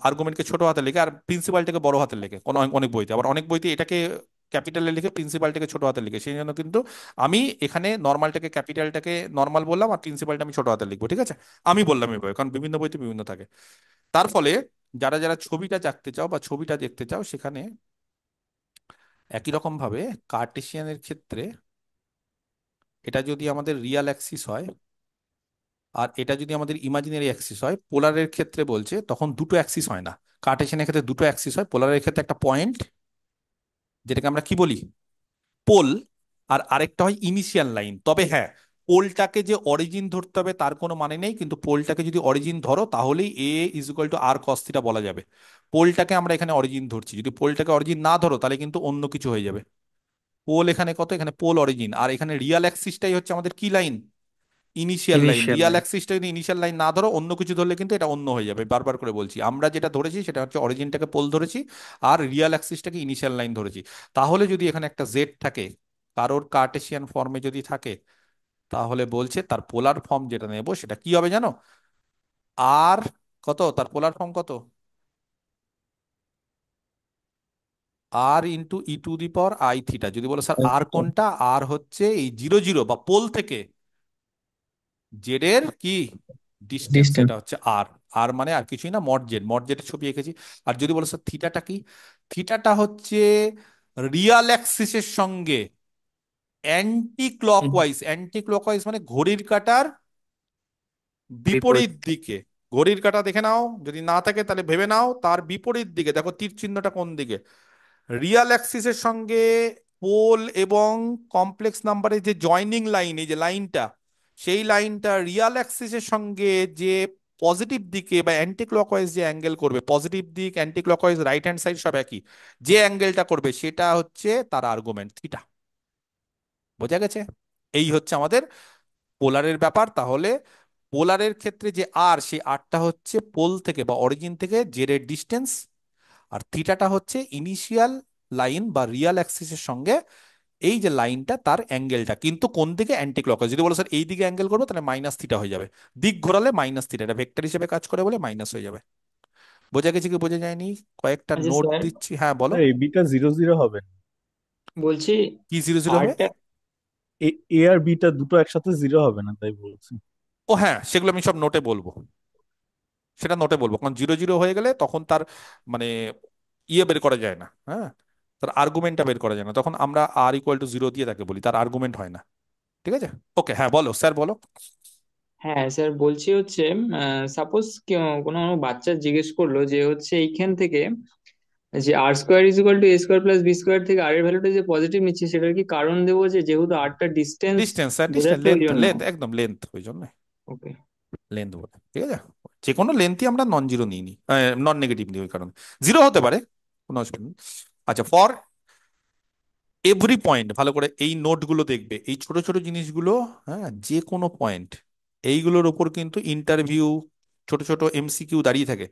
আর্গুমেন্টকে ছোট হাতে লেখে আর প্রিন্সিপালটাকে বড় হাতে লেখে, কোনো অনেক বইতে। আবার অনেক বইতে এটাকে ক্যাপিটালে লিখে, প্রিন্সিপালটাকে ছোট হাতে লিখে। সেই জন্য কিন্তু আমি এখানে নর্মালটাকে, ক্যাপিটালটাকে নর্মাল বললাম, আর প্রিন্সিপালটা আমি ছোট হাতে লিখবো, ঠিক আছে? আমি বললাম এভাবে, কারণ বিভিন্ন বইতে বিভিন্ন থাকে। তার ফলে যারা যারা ছবিটা আঁকতে চাও বা ছবিটা দেখতে চাও, সেখানে একই রকম ভাবে কার্টেসিয়ানের ক্ষেত্রে এটা যদি আমাদের রিয়াল অ্যাক্সিস হয় আর এটা যদি আমাদের ইমাজিনারি অ্যাক্সিস হয়, পোলারের ক্ষেত্রে বলছে তখন দুটো অ্যাক্সিস হয় না। কার্টেশিয়ানের ক্ষেত্রে দুটো অ্যাক্সিস হয়, পোলারের ক্ষেত্রে একটা পয়েন্ট, যেটাকে আমরা কি বলি? পোল। আর আরেকটা হয় ইনিশিয়াল লাইন। তবে হ্যাঁ, পোলটাকে যে অরিজিন ধরতে হবে তার কোনো মানে নেই, কিন্তু পোলটাকে যদি অরিজিন ধরো তাহলেই a is equal to r cos theta বলা যাবে। পোলটাকে আমরা এখানে অরিজিন ধরছি, যদি পোলটাকে অরিজিন না ধরো তাহলে কিন্তু অন্য কিছু হয়ে যাবে। পোল এখানে কত? এখানে পোল অরিজিন। আর এখানে রিয়াল অ্যাক্সিসটাই হচ্ছে আমাদের কি লাইন? Initial line. Initial real line. অ্যাক্সিসটা যদি ইনিশিয়াল লাইন না ধরো, অন্য কিছু ধরলে কিন্তু এটা অন্য হয়ে যাবে। বারবার করে বলছি, আমরা যেটা ধরেছি সেটা হচ্ছে অরিজিনটাকে পোল ধরেছি, আর রিয়াল অ্যাক্সিসটাকে ইনিশিয়াল লাইন ধরেছি। তাহলে যদি এখানে একটা জেড থাকে, কারোর কার্টেসিয়ান ফর্মে যদি থাকে, তাহলে বলছে তার পোলার ফর্ম যেটা নেব সেটা কি হবে জানো? আর কত তার পোলার ফর্ম কত? R into e to the power i theta. যদি বলো স্যার আর কোনটা, আর হচ্ছে এই জিরো জিরো বা পোল থেকে জেড এর কি ডিস্টেন্স, ডিস্টেন্স। এটা হচ্ছে আর। আর মানে আর কিছুই না, মড জেড। মড জেডের ছবি এঁকেছি। আর যদি বলো স্যার থিটাটা কি, থিটাটা হচ্ছে রিয়াল অ্যাক্সিসের সঙ্গে অ্যান্টি ক্লকওয়াইজ। অ্যান্টি ক্লকওয়াইজ মানে ঘড়ির কাঁটার বিপরীত। বিপরীত দিকে। ঘড়ির কাঁটা দেখে নাও, যদি না থাকে তাহলে ভেবে নাও তার বিপরীত দিকে। দেখো তীর চিহ্নটা কোন দিকে। রিয়াল অ্যাক্সিসের সঙ্গে পোল এবং কমপ্লেক্স নাম্বারের যে জয়নিং লাইন, এই যে লাইনটা, সেই লাইনটা রিয়াল অ্যাক্সিসের সঙ্গে যে পজিটিভ দিকে বা অ্যান্টি ক্লকওয়াইজ যে অ্যাঙ্গেল করবে, পজিটিভ দিক anti clockwise right hand side সব একই, যে অ্যাঙ্গেলটা করবে সেটা হচ্ছে তার আর্গুমেন্ট থিটা। বোঝা গেছে? এই হচ্ছে আমাদের পোলারের ব্যাপার। তাহলে পোলারের ক্ষেত্রে যে আর, সেই আরটা হচ্ছে পোল থেকে বা অরিজিন থেকে জেড এর ডিস্টেন্স, আর থিটাটা হচ্ছে ইনিশিয়াল লাইন বা রিয়াল অ্যাক্সিসের সঙ্গে এই যে লাইনটা তার অ্যাঙ্গেলটা, কিন্তু কোন দিকে? Anti clockwise. যদি বলো স্যার এই দিকে অ্যাঙ্গেল করবো তাহলে মাইনাস থিটা হয়ে যাবে, দিক ঘোরালে মাইনাস থিটা, এটা ভেক্টর হিসেবে কাজ করে বলে মাইনাস হয়ে যাবে। বোঝা গেছে কি বোঝা যায়নি? কয়েকটা আচ্ছা নোট স্যার, দিচ্ছি, হ্যাঁ বলো। এই বিটা জিরো জিরো হবে না? বলছি কি জিরো জিরো হবে? আরটা এ আর বিটা দুটো একসাথে জিরো হবে না, তাই বলছি। ও হ্যাঁ, সেগুলো আমি সব নোটে বলবো, সেটা নোটে বলবো। কারণ জিরো জিরো হয়ে গেলে তখন তার মানে ইয়ে বের করা যায় না, হ্যাঁ, তার আর্গুমেন্টটা বের করা যায় না, তখন আমরা আর ইকুয়াল টু জিরো দিয়ে তাকে বলি, তার আর্গুমেন্ট হয় না। ঠিক আছে, ওকে, হ্যাঁ বলো স্যার বলো। হ্যাঁ স্যার, বলছি হচ্ছে সাপোজ কোনো বাচ্চা জিজ্ঞেস করলো যে হচ্ছে এইখান থেকে যে r square is equal to a square plus B square থেকে আর এর ভ্যালুটা যে পজিটিভ নিচ্ছে, সেটার কি কারণ দেবো? যে যেহেতু আরটা ডিস্টেন্স ডিস্টেন্স, স্যার ডিস্টেন্স, বোঝাচ্ছে ওই লেন্থ জন্য। লেন্থ একদম লেন্থ, ওই জন্য ওকে। লেন্থ বলে। ঠিক আছে, যে কোনো লেন্থই আমরা নন জিরো নিই নি, নন নেগেটিভ নিই, ওই কারণে জিরো হতে পারে, কোনো অসুবিধা নেই। আচ্ছা, ফর এভরি পয়েন্ট, ভালো করে এই নোটগুলো দেখবে, এই ছোট ছোট জিনিসগুলো, হ্যাঁ, যে কোনো পয়েন্ট, এইগুলোর উপর কিন্তু ইন্টারভিউ, ছোট ছোট এমসিকিউ দাঁড়িয়ে থাকে।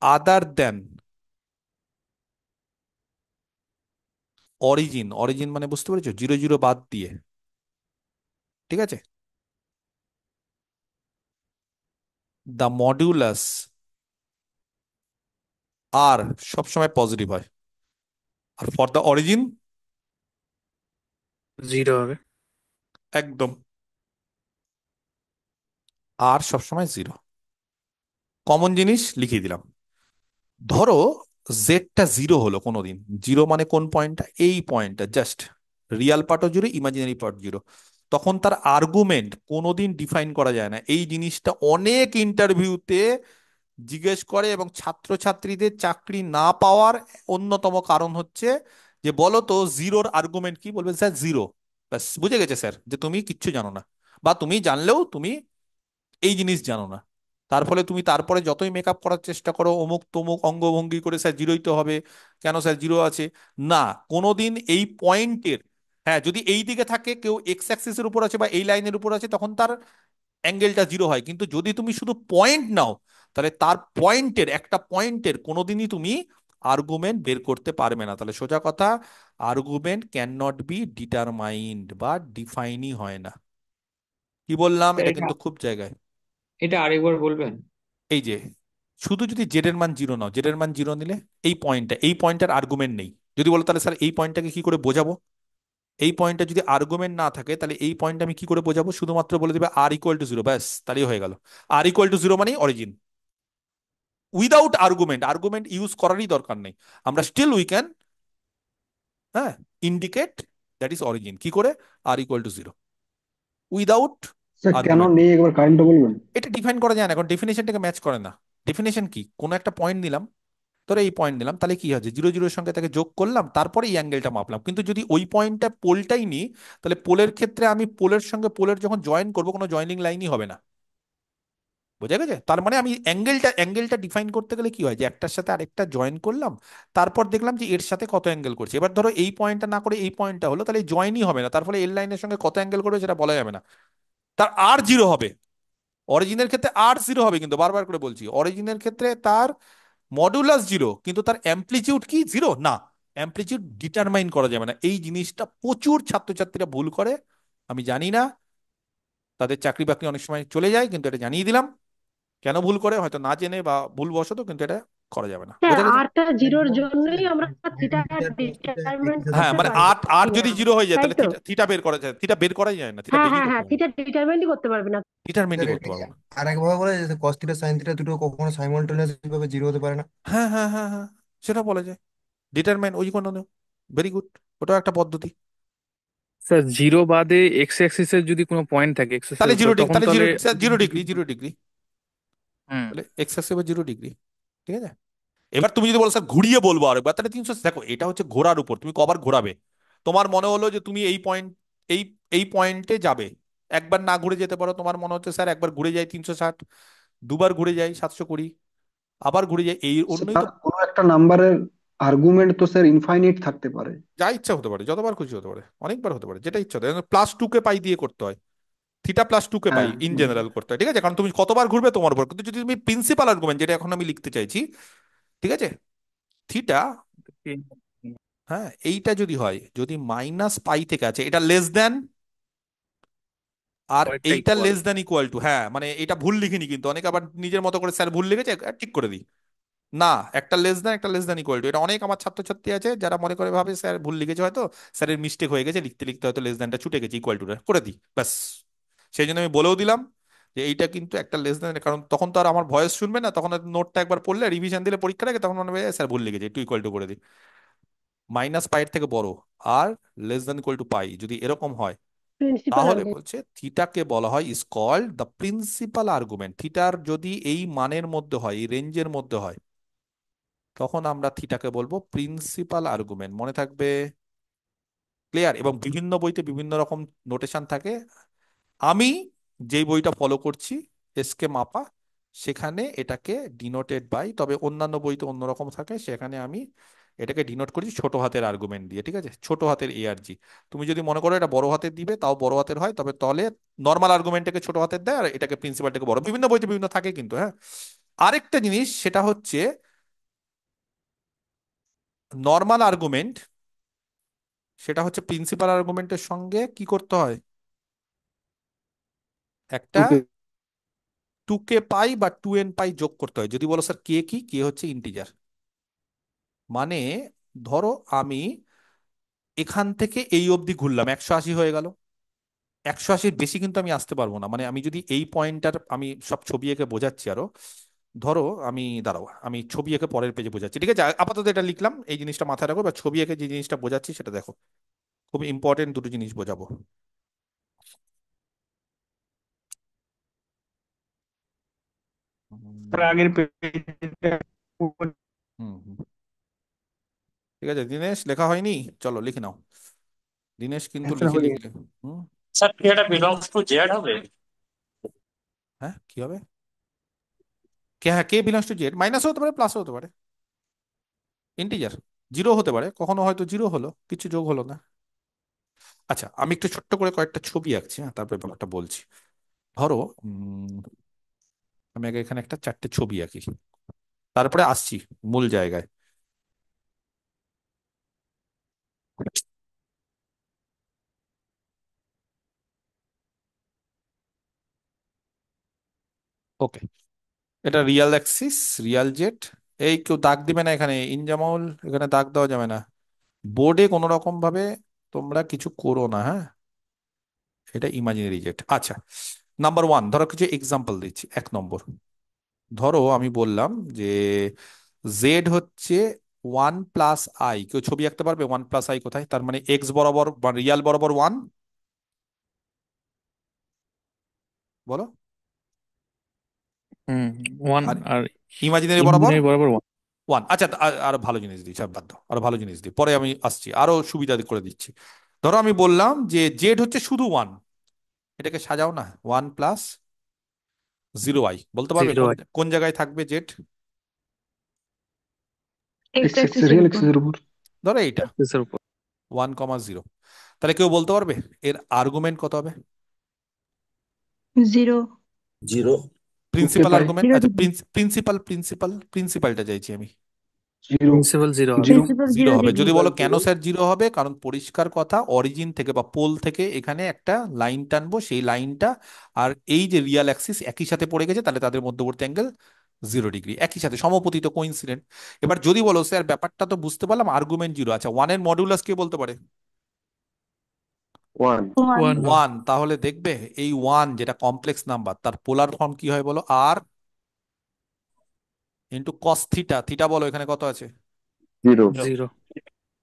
আদার দেন অরিজিন, অরিজিন মানে বুঝতে পেরেছো, জিরো জিরো বাদ দিয়ে। ঠিক আছে, দ্য মডিউলাস আর সবসময় পজিটিভ হয়, আর ফর দ্য অরিজিন জিরো হবে। একদম আর সবসময় জিরো। কমন জিনিস লিখিয়ে দিলাম। ধরো জেডটা জিরো হলো কোনোদিন, জিরো মানে কোন পয়েন্টটা? এই পয়েন্টটা জাস্ট, রিয়াল পার্টও জিরো, ইমাজিনারি পার্ট জিরো, তখন তার আর্গুমেন্ট কোনোদিন ডিফাইন করা যায় না। এই জিনিসটা অনেক ইন্টারভিউতে জিজ্ঞেস করে, এবং ছাত্রছাত্রীদের চাকরি না পাওয়ার অন্যতম কারণ হচ্ছে যে বলো তো জিরোর আর্গুমেন্ট কি, বলবে স্যার জিরো। ব্যাস, বুঝে গেছে স্যার যে তুমি কিচ্ছু জানো না, বা তুমি জানলেও তুমি এই জিনিস জানো না। তার ফলে তুমি তারপরে যতই মেকআপ করার চেষ্টা করো, অমুক তমুক অঙ্গভঙ্গি করে, স্যার জিরোই তো হবে, কেন স্যার জিরো আছে, না, কোনোদিন এই পয়েন্টের, হ্যাঁ যদি এই দিকে থাকে, কেউ এক্স অ্যাক্সিসের উপর আছে বা এই লাইনের উপর আছে, তখন তার অ্যাঙ্গেলটা জিরো হয়। কিন্তু যদি তুমি শুধু পয়েন্ট নাও, তাহলে তার পয়েন্টের, একটা পয়েন্টের কোনোদিনই তুমি আর্গুমেন্ট বের করতে পারবে না। তাহলে সোজা কথা, argument can not be determined বা ডিফাইনই হয় না। কি বললাম? স্যার এটা এটা কিন্তু খুব জায়গায়। এটা আরেকবার বলবেন? এই যে শুধু যদি জেড এর মান জিরো নাও, জেড এর মান জিরো নিলে এই পয়েন্টটা, এই পয়েন্টের আর্গুমেন্ট নেই। যদি বলো তাহলে স্যার এই পয়েন্টটাকে কি করে বোঝাবো, এই পয়েন্টটা যদি আর্গুমেন্ট না থাকে, তাহলে এই পয়েন্ট আমি কি করে বোঝাবো? শুধুমাত্র বলে দেবে আর ইকুয়াল টু জিরো, ব্যাস, তাহলেই হয়ে গেল। আর ইকুয়াল টু জিরো মানেই origin, without argument. Argument use করারই দরকার নেই, আমরা স্টিল উই ক্যান, হ্যাঁ, ইন্ডিকেট দ্যাট ইজ অরিজিন। কি করে? R equal to zero, without sir কেন আর্গুমেন্ট। নেই একবার কারেন্টটা বলবেন? এটা ডিফাইন করা যায় না, এখন ডেফিনেশনটাকে ম্যাচ করে না। ডেফিনেশন কি? কোনো একটা পয়েন্ট নিলাম, ধরো এই পয়েন্ট নিলাম, তাহলে কি হচ্ছে, জিরো জিরোর সঙ্গে তাকে যোগ করলাম, তারপরে এই অ্যাঙ্গেলটা মাপলাম। কিন্তু যদি ওই পয়েন্টটা পোলটাই নিই, তাহলে পোলের ক্ষেত্রে আমি পোলের সঙ্গে পোলের যখন জয়েন করবো, কোনো জয়েনিং লাইনই হবে না। বোঝা গেছে? তার মানে আমি অ্যাঙ্গেলটা ডিফাইন করতে গেলে কি হয়, যে একটার সাথে আরেকটা জয়েন করলাম, তারপর দেখলাম যে এর সাথে কত অ্যাঙ্গেল করছে। এবার ধরো এই পয়েন্টটা না করে এই পয়েন্টটা হলো, তাহলে জয়েনই হবে না, তার ফলে এর লাইনের সঙ্গে কত অ্যাঙ্গেল করবে সেটা বলা যাবে না। তার আর জিরো হবে। অরিজিনের ক্ষেত্রে আর জিরো হবে, কিন্তু বারবার করে বলছি, অরিজিনের ক্ষেত্রে তার মডুলাস জিরো, কিন্তু তার অ্যামপ্লিটিউড কি জিরো না। অ্যামপ্লিটিউড ডিটারমাইন করা যাবে না, এই জিনিসটা প্রচুর ছাত্রছাত্রীরা ভুল করে। আমি জানি না, তাদের চাকরি বাকরি অনেক সময় চলে যায়, কিন্তু এটা জানিয়ে দিলাম কেন ভুল করে, হয়তো না জেনে বা ভুলবশত, কিন্তু এটা করা যাবে না। স্যার বোঝা গেছে? আরটা জিরোর জন্যই আমরা থিটা ডিটারমিনেন্ট হ্যাঁ, করতে মানে পারি, আর আর পারি না, যদি জিরো হয়ে যায় তাই তাহলে তো? থিটা থিটা বের করা যায়, থিটা বের করাই যায় না, থিটা হ্যাঁ বেরই হ্যাঁ করতে হ্যাঁ, পারবো না, থিটা ডিটারমিনেন্টই করতে পারবে না। ডিটারমিনই স্যার করতে পারবো না। আর একবার বলে যে কস থিটা সাইন থিটা দুটো কখনো সাইমালটেনিয়াস ভাবে জিরো হতে পারে না। হ্যাঁ হ্যাঁ হ্যাঁ হ্যাঁ, সেটা বলা যায়। ডিটারমাইন ওই কোনো, ভেরি গুড, ওটাও একটা পদ্ধতি। স্যার জিরো বাদে এক্স অ্যাক্সিসের যদি কোনো পয়েন্ট থাকে এক্স তাহলে অ্যাক্সিসের জিরো উপরে, ডিগ্রি, তখন তাহলে জিরো, তাহলে sir zero degree, zero degree, হুম তাহলে এক্স অ্যাক্সিস এবার জিরো ডিগ্রি। ঠিক আছে, এবার তুমি যদি বলো স্যার ঘুরিয়ে বলবো আরেকবার, তাহলে 300। দেখো, এটা হচ্ছে ঘোরার উপর, তুমি কবার ঘোরাবে। তোমার মনে হলো যে তুমি এই পয়েন্ট, এই এই পয়েন্টে যাবে, একবার না ঘুরে যেতে পারো, তোমার মনে হচ্ছে স্যার একবার ঘুরে যাই 360, দুবার ঘুরে যাই 720, আবার ঘুরে যাই, এই অন্যই সেটা তো। কোনো একটা নাম্বারের আর্গুমেন্ট তো স্যার ইনফাইনাইট থাকতে পারে। যা ইচ্ছা হতে পারে, যতবার খুশি হতে পারে, অনেকবার হতে পারে, যেটা ইচ্ছা হতে পারে। প্লাস টু কে পাই দিয়ে করতে হয়, থিটা প্লাস টু কে পাই হ্যাঁ ইন জেনারেল করতে হয়, ঠিক আছে, কারণ তুমি কতবার ঘুরবে তোমার উপর। কিন্তু যদি তুমি প্রিন্সিপাল আর্গুমেন্ট, যেটা এখন আমি লিখতে চাইছি, ঠিক আছে, থিটা, হ্যাঁ, এইটা যদি হয়, যদি মাইনাস পাই থেকে আছে, এটা লেস দেন, আর পরেরটা এইটা equal. Less than equal two, হ্যাঁ, মানে এটা ভুল লিখিনি, কিন্তু অনেকে আবার নিজের মতো করে, স্যার ভুল লিখেছে, ঠিক করে দিই না, একটা লেস দেন, একটা লেস দেন ইকুয়াল টু। এটা অনেক আমার ছাত্রছাত্রী আছে যারা মনে করে, ভাবে স্যার ভুল লিখেছে, হয়তো স্যারের মিস্টেক হয়ে গেছে, লিখতে লিখতে হয়তো লেস দেনটা ছুটে গেছে, ইকুয়াল টুটা করে দিই, ব্যাস। সেই জন্য আমি বলেও দিলাম যে এইটা কিন্তু একটা লেস দেন, কারণ তখন তো আর আমার ভয়েস শুনবে না, তখন নোটটা একবার পড়লে, রিভিশন দিলে পরীক্ষার আগে, তখন মনে হবে স্যার ভুল লিখেছে, একটু ইকুয়াল টু করে দিই। মাইনাস পাইয়ের থেকে বড় আর লেস দেন ইকুয়াল টু পাই যদি এরকম হয়, প্রিন্সিপাল তাহলে আর্গুমেন্ট। বলছে থিটাকে বলা হয় is called the principal argument. থিটার যদি এই মানের মধ্যে হয়, এই রেঞ্জের মধ্যে হয়, তখন আমরা থিটাকে বলবো প্রিন্সিপাল আর্গুমেন্ট। মনে থাকবে? ক্লিয়ার? এবং বিভিন্ন বইতে বিভিন্ন রকম নোটেশন থাকে। আমি যেই বইটা ফলো করছি, এসকে মাপা, সেখানে এটাকে ডিনোটেড বাই, তবে অন্যান্য বইতে অন্যরকম থাকে, সেখানে আমি এটাকে ডিনোট করছি ছোট হাতের আর্গুমেন্ট দিয়ে, ঠিক আছে, ছোট হাতের এ আর জি। তুমি যদি মনে করো এটা বড় হাতের দিবে, তাও বড় হাতের হয়, তবে তলে নর্মাল আর্গুমেন্টটাকে ছোট হাতের দেয়, আর এটাকে প্রিন্সিপালটাকে বড়, বিভিন্ন বইতে বিভিন্ন থাকে কিন্তু, হ্যাঁ। আরেকটা জিনিস, সেটা হচ্ছে নর্মাল আর্গুমেন্ট, সেটা হচ্ছে প্রিন্সিপাল আর্গুমেন্টের সঙ্গে কি করতে হয়, একটা টুকে 2k পাই বা 2n পাই যোগ করতে হয়। যদি বলো স্যার কে কি, কে হচ্ছে ইন্টিজার, মানে ধরো আমি এখান থেকে এই অবধি ঘুরলাম, 180 হয়ে গেল, 180-র বেশি কিন্তু আমি আসতে পারবো না। মানে আমি যদি এই পয়েন্টটার, আমি সব ছবি এঁকে বোঝাচ্ছি আরো, ধরো আমি, দাঁড়াও আমি ছবি এঁকে পরের পেজে বোঝাচ্ছি, ঠিক আছে, আপাতত এটা লিখলাম, এই জিনিসটা মাথায় রাখো, বা ছবি এঁকে যে জিনিসটা বোঝাচ্ছি সেটা দেখো, খুব ইম্পর্টেন্ট দুটো জিনিস বোঝাবো। তার হুম আগের পেজটা হুম হুম। ঠিক আছে দিনেশ, লেখা হয়নি? চলো লিখে নাও, দিনেশ কিন্তু অ্যান্সার লিখে হয়ে লিখলে। গেছে। হুম। স্যার কি এটা বিলংস টু জেড হবে? হ্যাঁ, কি হবে? কে, হ্যাঁ, কে বিলংস টু জেড, মাইনাস হতে পারে, প্লাস হতে পারে, ইন্টিজার, জিরো হতে পারে, কখনো হয়তো জিরো হলো, কিছু যোগ হলো না। আচ্ছা, আমি একটু ছোট্ট করে কয়েকটা ছবি আঁকছি, হ্যাঁ, তারপরে ব্যাপারটা বলছি। ধরো আমি আগে এখানে একটা 4টে ছবি আঁকি, তারপরে আসছি মূল জায়গায়। ওকে, এটা রিয়াল অ্যাক্সিস, রিয়াল জেড। এই কেউ দাগ দিবে না এখানে, ইনজামাউল, এখানে দাগ দেওয়া যাবে না, বোর্ডে কোনো রকম ভাবে তোমরা কিছু করো না, হ্যাঁ, এটা ইমাজিনারি জেড। আচ্ছা, নাম্বার ওয়ান, ধরো কিছু এক্সাম্পল দিচ্ছি। 1 নম্বর, ধরো আমি বললাম যে জেড হচ্ছে 1 + i। কেউ ছবি আঁকতে পারবে 1 + i কোথায়? তার মানে এক্স বরাবর বা রিয়াল বরাবর 1, বলো, হুম, ওয়ান। আর আর ইমাজিনারি বরাবর ইমাজিনারি বরাবর ওয়ান। 1। আচ্ছা, আরো ভালো জিনিস দিই, সব বাদ দাও, আরো ভালো জিনিস দিই, পরে আমি আসছি, আরো সুবিধা করে দিচ্ছি। ধরো আমি বললাম যে জেড হচ্ছে শুধু 1, এটাকে সাজাও না, 1 + 0i, বলতে পারবে জিরো কোন কোন জায়গায় থাকবে জেড? এক্স এক্স এক্স অ্যাক্সিসের রিয়েল উপর। এক্সিসের উপর। ধরো এইটা অ্যাক্সেসের উপর। 1, 0। তাহলে কেউ বলতে পারবে এর আর্গুমেন্ট কত হবে? জিরো। জিরো। প্রিন্সিপাল পাই আর্গুমেন্ট, জিরো আচ্ছা ডিগ্রি। প্রিন্সিপালটা চাইছি আমি। জিরো। প্রিন্সিপাল জিরো হবে। জিরো। প্রিন্সিপাল জিরো জিরো হবে। ডিগ্রি। যদি বলো কেন স্যার জিরো হবে, কারণ পরিষ্কার কথা, অরিজিন থেকে বা পোল থেকে এখানে একটা লাইন টানবো, সেই লাইনটা আর এই যে রিয়াল অ্যাক্সিস একই সাথে পড়ে গেছে, তাহলে তাদের মধ্যবর্তী অ্যাঙ্গেল 0 ডিগ্রি, একই সাথে সমপতিত, কোইন্সিডেন্ট। এবার যদি বলো স্যার ব্যাপারটা তো বুঝতে পারলাম, আর্গুমেন্ট জিরো, আচ্ছা ওয়ানের মডুলাস কে বলতে পারে? ওয়ান। ওয়ান। ওয়ান। ওয়ান। তাহলে দেখবে এই ওয়ান যেটা কমপ্লেক্স নাম্বার, তার পোলার ফর্ম কি হয় বলো? আর ইন্টু কস থিটা, থিটা বলো এখানে কত আছে? Zero. Zero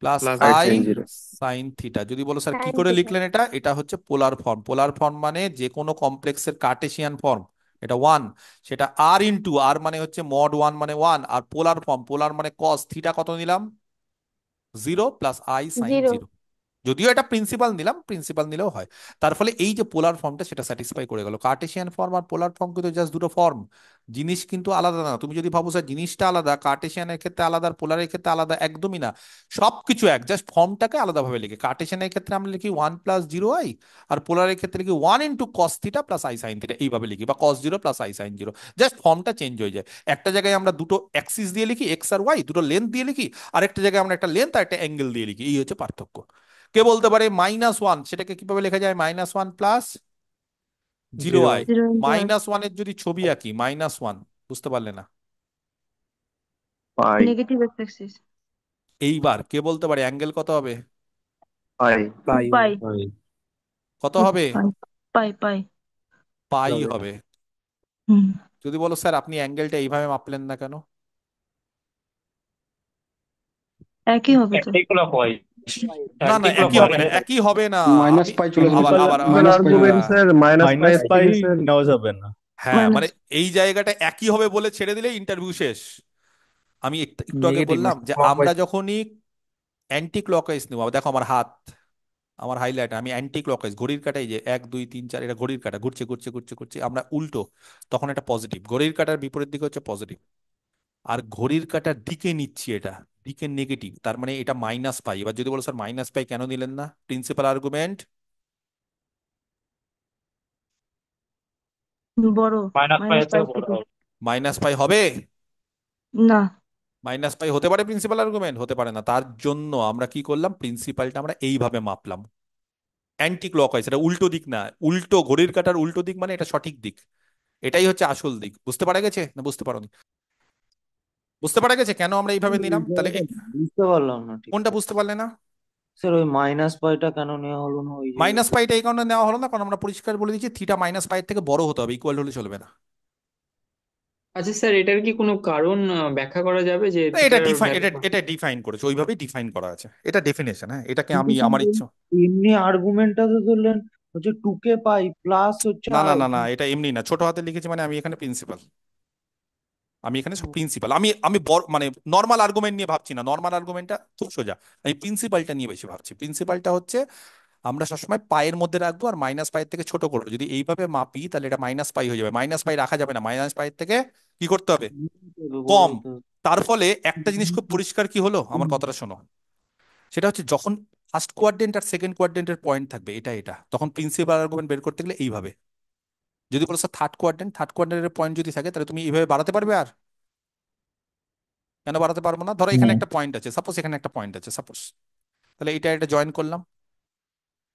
plus plus I i sine zero. Sign theta. যদি বলো স্যার কি সাইন করে থিটা। লিখলেন এটা, এটা হচ্ছে পোলার ফর্ম। পোলার ফর্ম মানে যে কোনো কমপ্লেক্সের কার্টেসিয়ান ফর্ম, এটা ওয়ান, সেটা আর ইন্টু আর মানে হচ্ছে মড ওয়ান মানে ওয়ান, আর পোলার ফর্ম, পোলার মানে কস থিটা কত নিলাম? 0 প্লাস আই সাইন জিরো। 0। যদিও এটা প্রিন্সিপাল নিলাম, প্রিন্সিপাল নিলেও হয়। তার ফলে এই যে পোলার ফর্মটা সেটা স্যাটিসফাই করে গেল। কার্টেসিয়ান ফর্ম আর পোলার ফর্ম কিন্তু জাস্ট দুটো ফর্ম, জিনিস কিন্তু আলাদা না। তুমি যদি ভাবো স্যার জিনিসটা আলাদা, কার্টেসিয়ানের ক্ষেত্রে আলাদা আর পোলারের ক্ষেত্রে আলাদা, একদমই না। সবকিছু এক, জাস্ট ফর্মটাকে আলাদাভাবে লিখে। কার্টেসিয়ানের ক্ষেত্রে আমরা লিখি 1 + 0i, আর পোলারের ক্ষেত্রে লিখি 1 × cos θ plus i sine theta, এইভাবে লিখি, বা cos 0 plus i sine 0। Just ফর্মটা চেঞ্জ হয়ে যায়। একটা জায়গায় আমরা দুটো অ্যাক্সিস দিয়ে লিখি, এক্স আর ওয়াই, দুটো লেন্থ দিয়ে লিখি, আর একটা জায়গায় আমরা একটা লেন্থ আর একটা অ্যাঙ্গেল দিয়ে লিখি, এই হচ্ছে পার্থক্য। কে বলতে পারে -1, সেটাকে কিভাবে লেখা যায়? -1 plus 0i। 0 zero into r. -1-এর যদি ছবি আঁকি, -1, বুঝতে পারলে না? পাই। Negative x axis. এইবার কে বলতে পারে অ্যাঙ্গেল কত হবে? পাই। পাই পাই। হয়। কত হবে? পাই। পাই পাই। পাই হবে। হবে। হুম। যদি বলো স্যার আপনি অ্যাঙ্গেলটা এইভাবে মাপলেন না কেন? একই হবে তো। Anti clockwise. না না, অ্যান্টি একই হবে ক্লকওয়াইজ। না, একই হবে না। মাইনাস আমি পাই চলে আসবে। আবার প্রিন্সিপাল আবার প্রিন্সিপাল মাইনাস পাই চলে আর্গুমেন্ট আসবে। স্যার মাইনাস পাই মাইনাস থেকে পাই স্যার। নেওয়া যাবে না। হ্যাঁ, মানে মাইনাস। এই জায়গাটা একই হবে বলে ছেড়ে দিলে ইন্টারভিউ শেষ। আমি একটু একটু আগে নেগেটিভ বললাম মানে যে আমরা ক্লকওয়াইজ। যখনই অ্যান্টি ক্লকওয়াইজ নেবো, দেখো আমার হাত, আমার হাইলাইট, আমি অ্যান্টি ক্লকওয়াইজ, ঘড়ির কাঁটায় যে 1 2 3 4, এটা ঘড়ির কাঁটা ঘুরছে ঘুরছে ঘুরছে ঘুরছে, আমরা উল্টো, তখন এটা পজিটিভ। ঘড়ির কাঁটার বিপরীত দিকে হচ্ছে পজিটিভ, আর ঘড়ির কাঁটার দিকে নিচ্ছি, এটা দিকে নেগেটিভ, তার মানে এটা -পাই। এবার যদি বলো স্যার -পাই কেন নিলেন না, প্রিন্সিপাল আর্গুমেন্ট বড়। মাইনাস পাই মাইনাস এর পাই থেকে বড় থেকে। হবে। -পাই হবে? না। -পাই হতে পারে প্রিন্সিপাল আর্গুমেন্ট? হতে পারে না। তার জন্য আমরা কি করলাম, প্রিন্সিপালটা আমরা এইভাবে মাপলাম, অ্যান্টি ক্লকওয়াইজ, এটা উল্টো দিক না। উল্টো, ঘড়ির কাঁটার উল্টো দিক মানে এটা সঠিক দিক, এটাই হচ্ছে আসল দিক। বুঝতে পারা গেছে না বুঝতে পারোনি? বুঝতে পারা গেছে কেন আমরা এইভাবে নিলাম? তাহলে বুঝতে পারলাম না ঠিক কোনটা করে। বুঝতে পারলে না? স্যার ওই মাইনাস পাইটা কেন নেওয়া হলো না ওই যে -পাইটা এই কারণে নেওয়া হলো না, কারণ আমরা পরিষ্কার বলে দিচ্ছি থিটা -পাই থেকে বড় হতে হবে, ইকুয়াল হলে চলবে না। আচ্ছা স্যার, এটার কি কোনো কারণ ব্যাখ্যা করা যাবে যে না, এটা থিটার ডিফাইন, ভ্যালু? এটা ডিফাইন করেছে, ওইভাবেই ডিফাইন করা আছে, এটা ডেফিনেশন। হ্যাঁ, এটাকে কিন্তু আমি স্যার আমার ইচ্ছা। এমনি আর্গুমেন্টটা তো ধরলেন হচ্ছে 2k পাই প্লাস হচ্ছে না না না না, এটা এমনি না, ছোট হাতে লিখেছি মানে আমি এখানে প্রিন্সিপাল, আমি এখানে সব প্রিন্সিপাল, আমি আমি মানে নর্মাল আর্গুমেন্ট নিয়ে ভাবছি না। নর্মাল আর্গুমেন্টটা খুব সোজা, আমি প্রিন্সিপালটা নিয়ে বেশি ভাবছি। প্রিন্সিপালটা হচ্ছে আমরা সবসময় পায়ের মধ্যে রাখবো আর -পাইয়ের থেকে ছোট করবো। যদি এইভাবে মাপি তাহলে এটা -পাই হয়ে যাবে। -পাই রাখা যাবে না, -পাইয়ের থেকে কি করতে হবে? বড় কম। হতে হবে। তার ফলে একটা জিনিস খুব পরিষ্কার কি হলো, আমার কথাটা শোনো, সেটা হচ্ছে যখন ফার্স্ট কোয়াড্রেন্ট আর সেকেন্ড কোয়াড্রেন্টের পয়েন্ট থাকবে এটা এটা, তখন প্রিন্সিপাল আর্গুমেন্ট বের করতে গেলে এইভাবে। যদি বলো স্যার থার্ড কোয়াড্রেন্টের পয়েন্ট যদি থাকে, তাহলে তুমি এইভাবে বাড়াতে পারবে? আর কেন বাড়াতে পারবো না? ধরো এখানে একটা পয়েন্ট আছে, সাপোজ এখানে একটা পয়েন্ট আছে সাপোজ, তাহলে এটা জয়েন করলাম,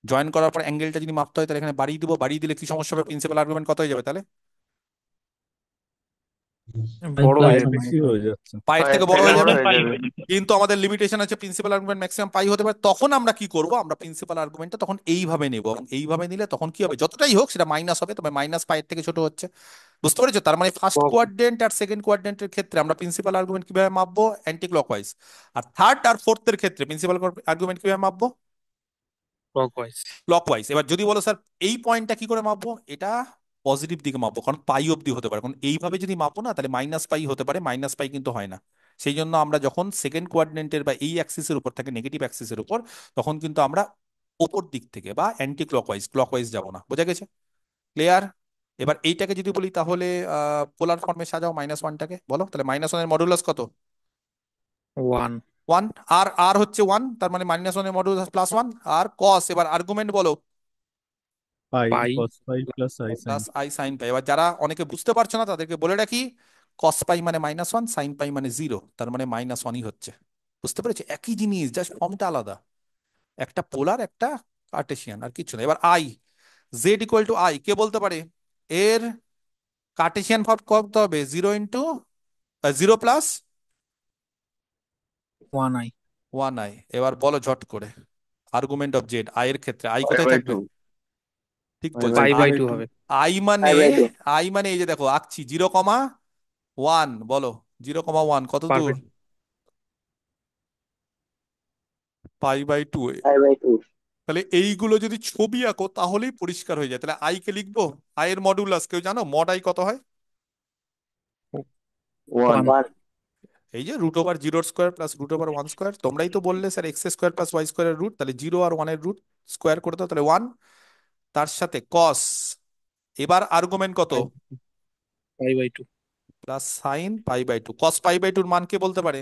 জয়েন করার পর অ্যাঙ্গেলটা যদি মাপতে হয় তাহলে এখানে বাড়িয়ে দিব, বাড়িয়ে দিলে কি সমস্যা হবে? প্রিন্সিপাল আর্গুমেন্ট কত হয়ে যাবে তাহলে? বড় হয়ে প্রায় যাবে। বেশি হয়ে যাচ্ছে। পায়ের পায়ের থেকে বড় থেকে হয়ে বড় যাবে। হয়ে পাই যাবে। হয়ে যাবে। কিন্তু আমাদের লিমিটেশন আছে প্রিন্সিপাল আর্গুমেন্ট ম্যাক্সিমাম পাই হতে পারে। তখন আমরা কি করব, আমরা প্রিন্সিপাল আর্গুমেন্টটা তখন এইভাবে নেব, এবং এইভাবে নিলে তখন কি হবে, যতটাই হোক সেটা মাইনাস হবে, তবে -পাইয়ের থেকে ছোট হচ্ছে। বুঝতে পেরেছো? তার মানে ফার্স্ট কোয়াড্রেন্ট আর সেকেন্ড কোয়াড্রেন্টের ক্ষেত্রে আমরা প্রিন্সিপাল আর্গুমেন্ট কিভাবে মাপবো? Anti clockwise. আর থার্ড আর ফোর্থের ক্ষেত্রে প্রিন্সিপাল আর্গুমেন্ট কিভাবে মাপবো? ক্লকওয়াইজ। ক্লকওয়াইজ। এবার যদি বলো স্যার এই পয়েন্টটা কি করে মাপবো, এটা পজিটিভ দিকে মাপবো, কারণ পাই অবধি হতে পারে। কারণ এইভাবে যদি মাপো না তাহলে -পাই হতে পারে, -পাই কিন্তু হয় না। সেই জন্য আমরা যখন সেকেন্ড কোয়াড্রেন্টের বা এই অ্যাক্সিসের উপর থাকে, নেগেটিভ অ্যাক্সিসের উপর, তখন কিন্তু আমরা ওপর দিক থেকে বা অ্যান্টি ক্লকওয়াইজ, ক্লকওয়াইজ যাবো না। বোঝা গেছে? ক্লিয়ার? এবার এইটাকে যদি বলি তাহলে পোলার ফর্মে সাজাও -1টাকে, বলো তাহলে -1 এর মডুলাস কত? 1। 1। আর আর হচ্ছে 1, তার মানে -1 এর মডুলাস +1। আর কস, এবার আর্গুমেন্ট বলো। Pi pi cos pi plus i sine plus i sine pi. এবার যারা অনেকে বুঝতে পারছো না তাদেরকে বলে রাখি, কস পাই মানে -1, সাইন পাই মানে 0, তার মানে -1ই হচ্ছে। বুঝতে পেরেছি? একই জিনিস, জাস্ট ফর্মটা আলাদা, একটা পোলার একটা কার্টেসিয়ান, আর কিছু না। এবার i, Z equal to i, কে বলতে পারে? এর কার্টেসিয়ান ফর্ম করতে হবে 1 আই। 0 × 0 + 1i। এবার বলো ঝট করে, আর্গুমেন্ট অফ জেড আই এর ক্ষেত্রে আই পাই কোথায় বাই থাকবে? টু ঠিক পাই বলছে। By pi two by two হবে। আই মানে, পাই বাই টু আই মানে এই যে দেখো আঁকছি 0, 1, বলো 0, 1 কত দূর? পারফেক্ট। π/2। পাই বাই টু তাহলে এইগুলো যদি ছবি আঁকো তাহলেই পরিষ্কার হয়ে যায়। তাহলে আই কে লিখবো, আই এর মডুলাস কেউ জানো? মড আই কত হয়? ওয়ান 1। এই যে √0² + √1²। তোমরাই তো বললে স্যার x² + y² রুট, তাহলে 0 আর 1 এর রুট স্কোয়ার করে দাও, তাহলে 1। তার সাথে কস, এবার আর্গুমেন্ট কত? Pi by two. Plus sine π/2। Cos π/2 মান কে বলতে পারে?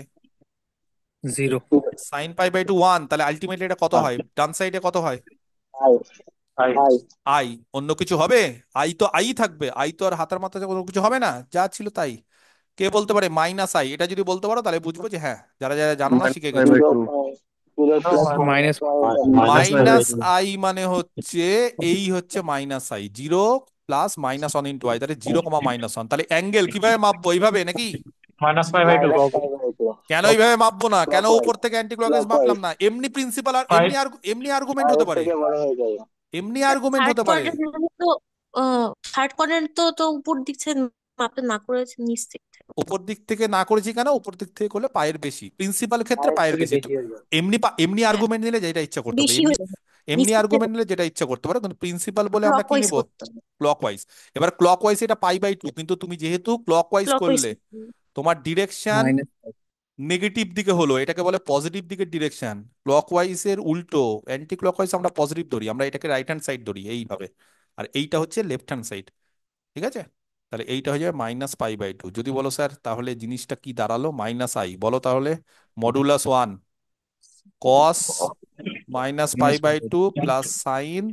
0। সাইন π/2 1, তাহলে আলটিমেটলি এটা কত হয়? ডান সাইডে কত হয়? I I I I. অন্য কিছু হবে? আই তো আই থাকবে, আই তো আর হাতের মাথায় কোনো কিছু হবে না, যা ছিল তাই। কে বলতে পারে -i? এটা যদি বলতে পারো তাহলে বুঝবো যে হ্যাঁ, যারা যারা জানো না শিখে পাই গেছো। By two minus minus pi by minus two i মানে হচ্ছে, এই হচ্ছে -i, 0 + -1 × i, তাহলে 0, -1। তাহলে অ্যাঙ্গেল কিভাবে মাপবো? এইভাবে নাকি? -π/2 কেন এইভাবে মাপবো না? কেন উপর থেকে অ্যান্টি ক্লকওয়াইজ মাপলাম না? এমনি প্রিন্সিপাল, আর পাই এমনি আর্গুমেন্ট হতে পারে, এমনি আর্গুমেন্ট থার্ড হতে পারে। কোয়াড্রেন্ট মানে তো থার্ড কোয়াড্রেন্ট তো তো উপর দিক থেকে মাপতে না করেছে, নিচ থেকে। উপর দিক থেকে না করেছি কেন? উপর দিক থেকে করলে পায়ের বেশি, প্রিন্সিপাল ক্ষেত্রে পায়ের বেশি। তো এমনি এমনি হ্যাঁ, আর্গুমেন্ট নিলে যেটা ইচ্ছা করতে পারে, বেশি এমনি হয়ে যাবে, নিচ এমনি থেকে আর্গুমেন্ট নিলে যেটা ইচ্ছা করতে পারে, কিন্তু প্রিন্সিপাল বলে আমরা কি ক্লকওয়াইজ নিব? করতে হবে। ক্লকওয়াইজ। এবার ক্লকওয়াইজ এটা π/2, কিন্তু তুমি যেহেতু ক্লকওয়াইজ ক্লকওয়াইজ করলে তোমার ডিরেকশন মাইনাস নেগেটিভ দিকে হলো, এটাকে বলে পজিটিভ দিকের ডিরেকশন। ক্লকওয়াইজ এর উল্টো, অ্যান্টি ক্লকওয়াইজ আমরা পজিটিভ ধরি, আমরা এটাকে রাইট হ্যান্ড সাইড ধরি এইভাবে, আর এইটা হচ্ছে লেফট হ্যান্ড সাইড। ঠিক আছে? তাহলে এইটা হয়ে যাবে -π/2। যদি বলো স্যার তাহলে জিনিসটা কি দাঁড়ালো? -i, বলো তাহলে মডুলাস 1 কস -π/2 প্লাস সাইন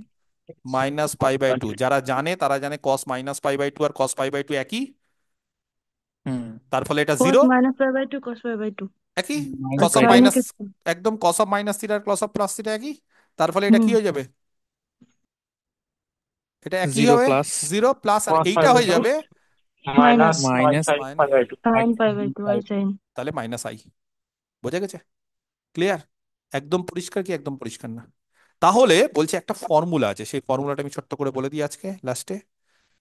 -π/2। যারা জানে তারা জানে কস -π/2 আর কস π/2 একই, হুম তার ফলে এটা cos 0। -π/2 cos π/2 একই, minus cos of pi by sine minus, একে। একদম cos of -θ R cos of +θ একই, তার ফলে এটা হুম কি হয়ে যাবে? এটা একই 0 হবে, প্লাস 0 প্লাস, আর এইটা হয়ে cos π/2 যাবে minus minus minus, sine π/2 i sine. তাহলে -i। বোঝা গেছে? ক্লিয়ার? একদম পরিষ্কার কি একদম পরিষ্কার না? তাহলে বলছে একটা ফর্মুলা আছে, সেই ফর্মুলাটা আমি ছোট্ট করে বলে দিই আজকে লাস্টে।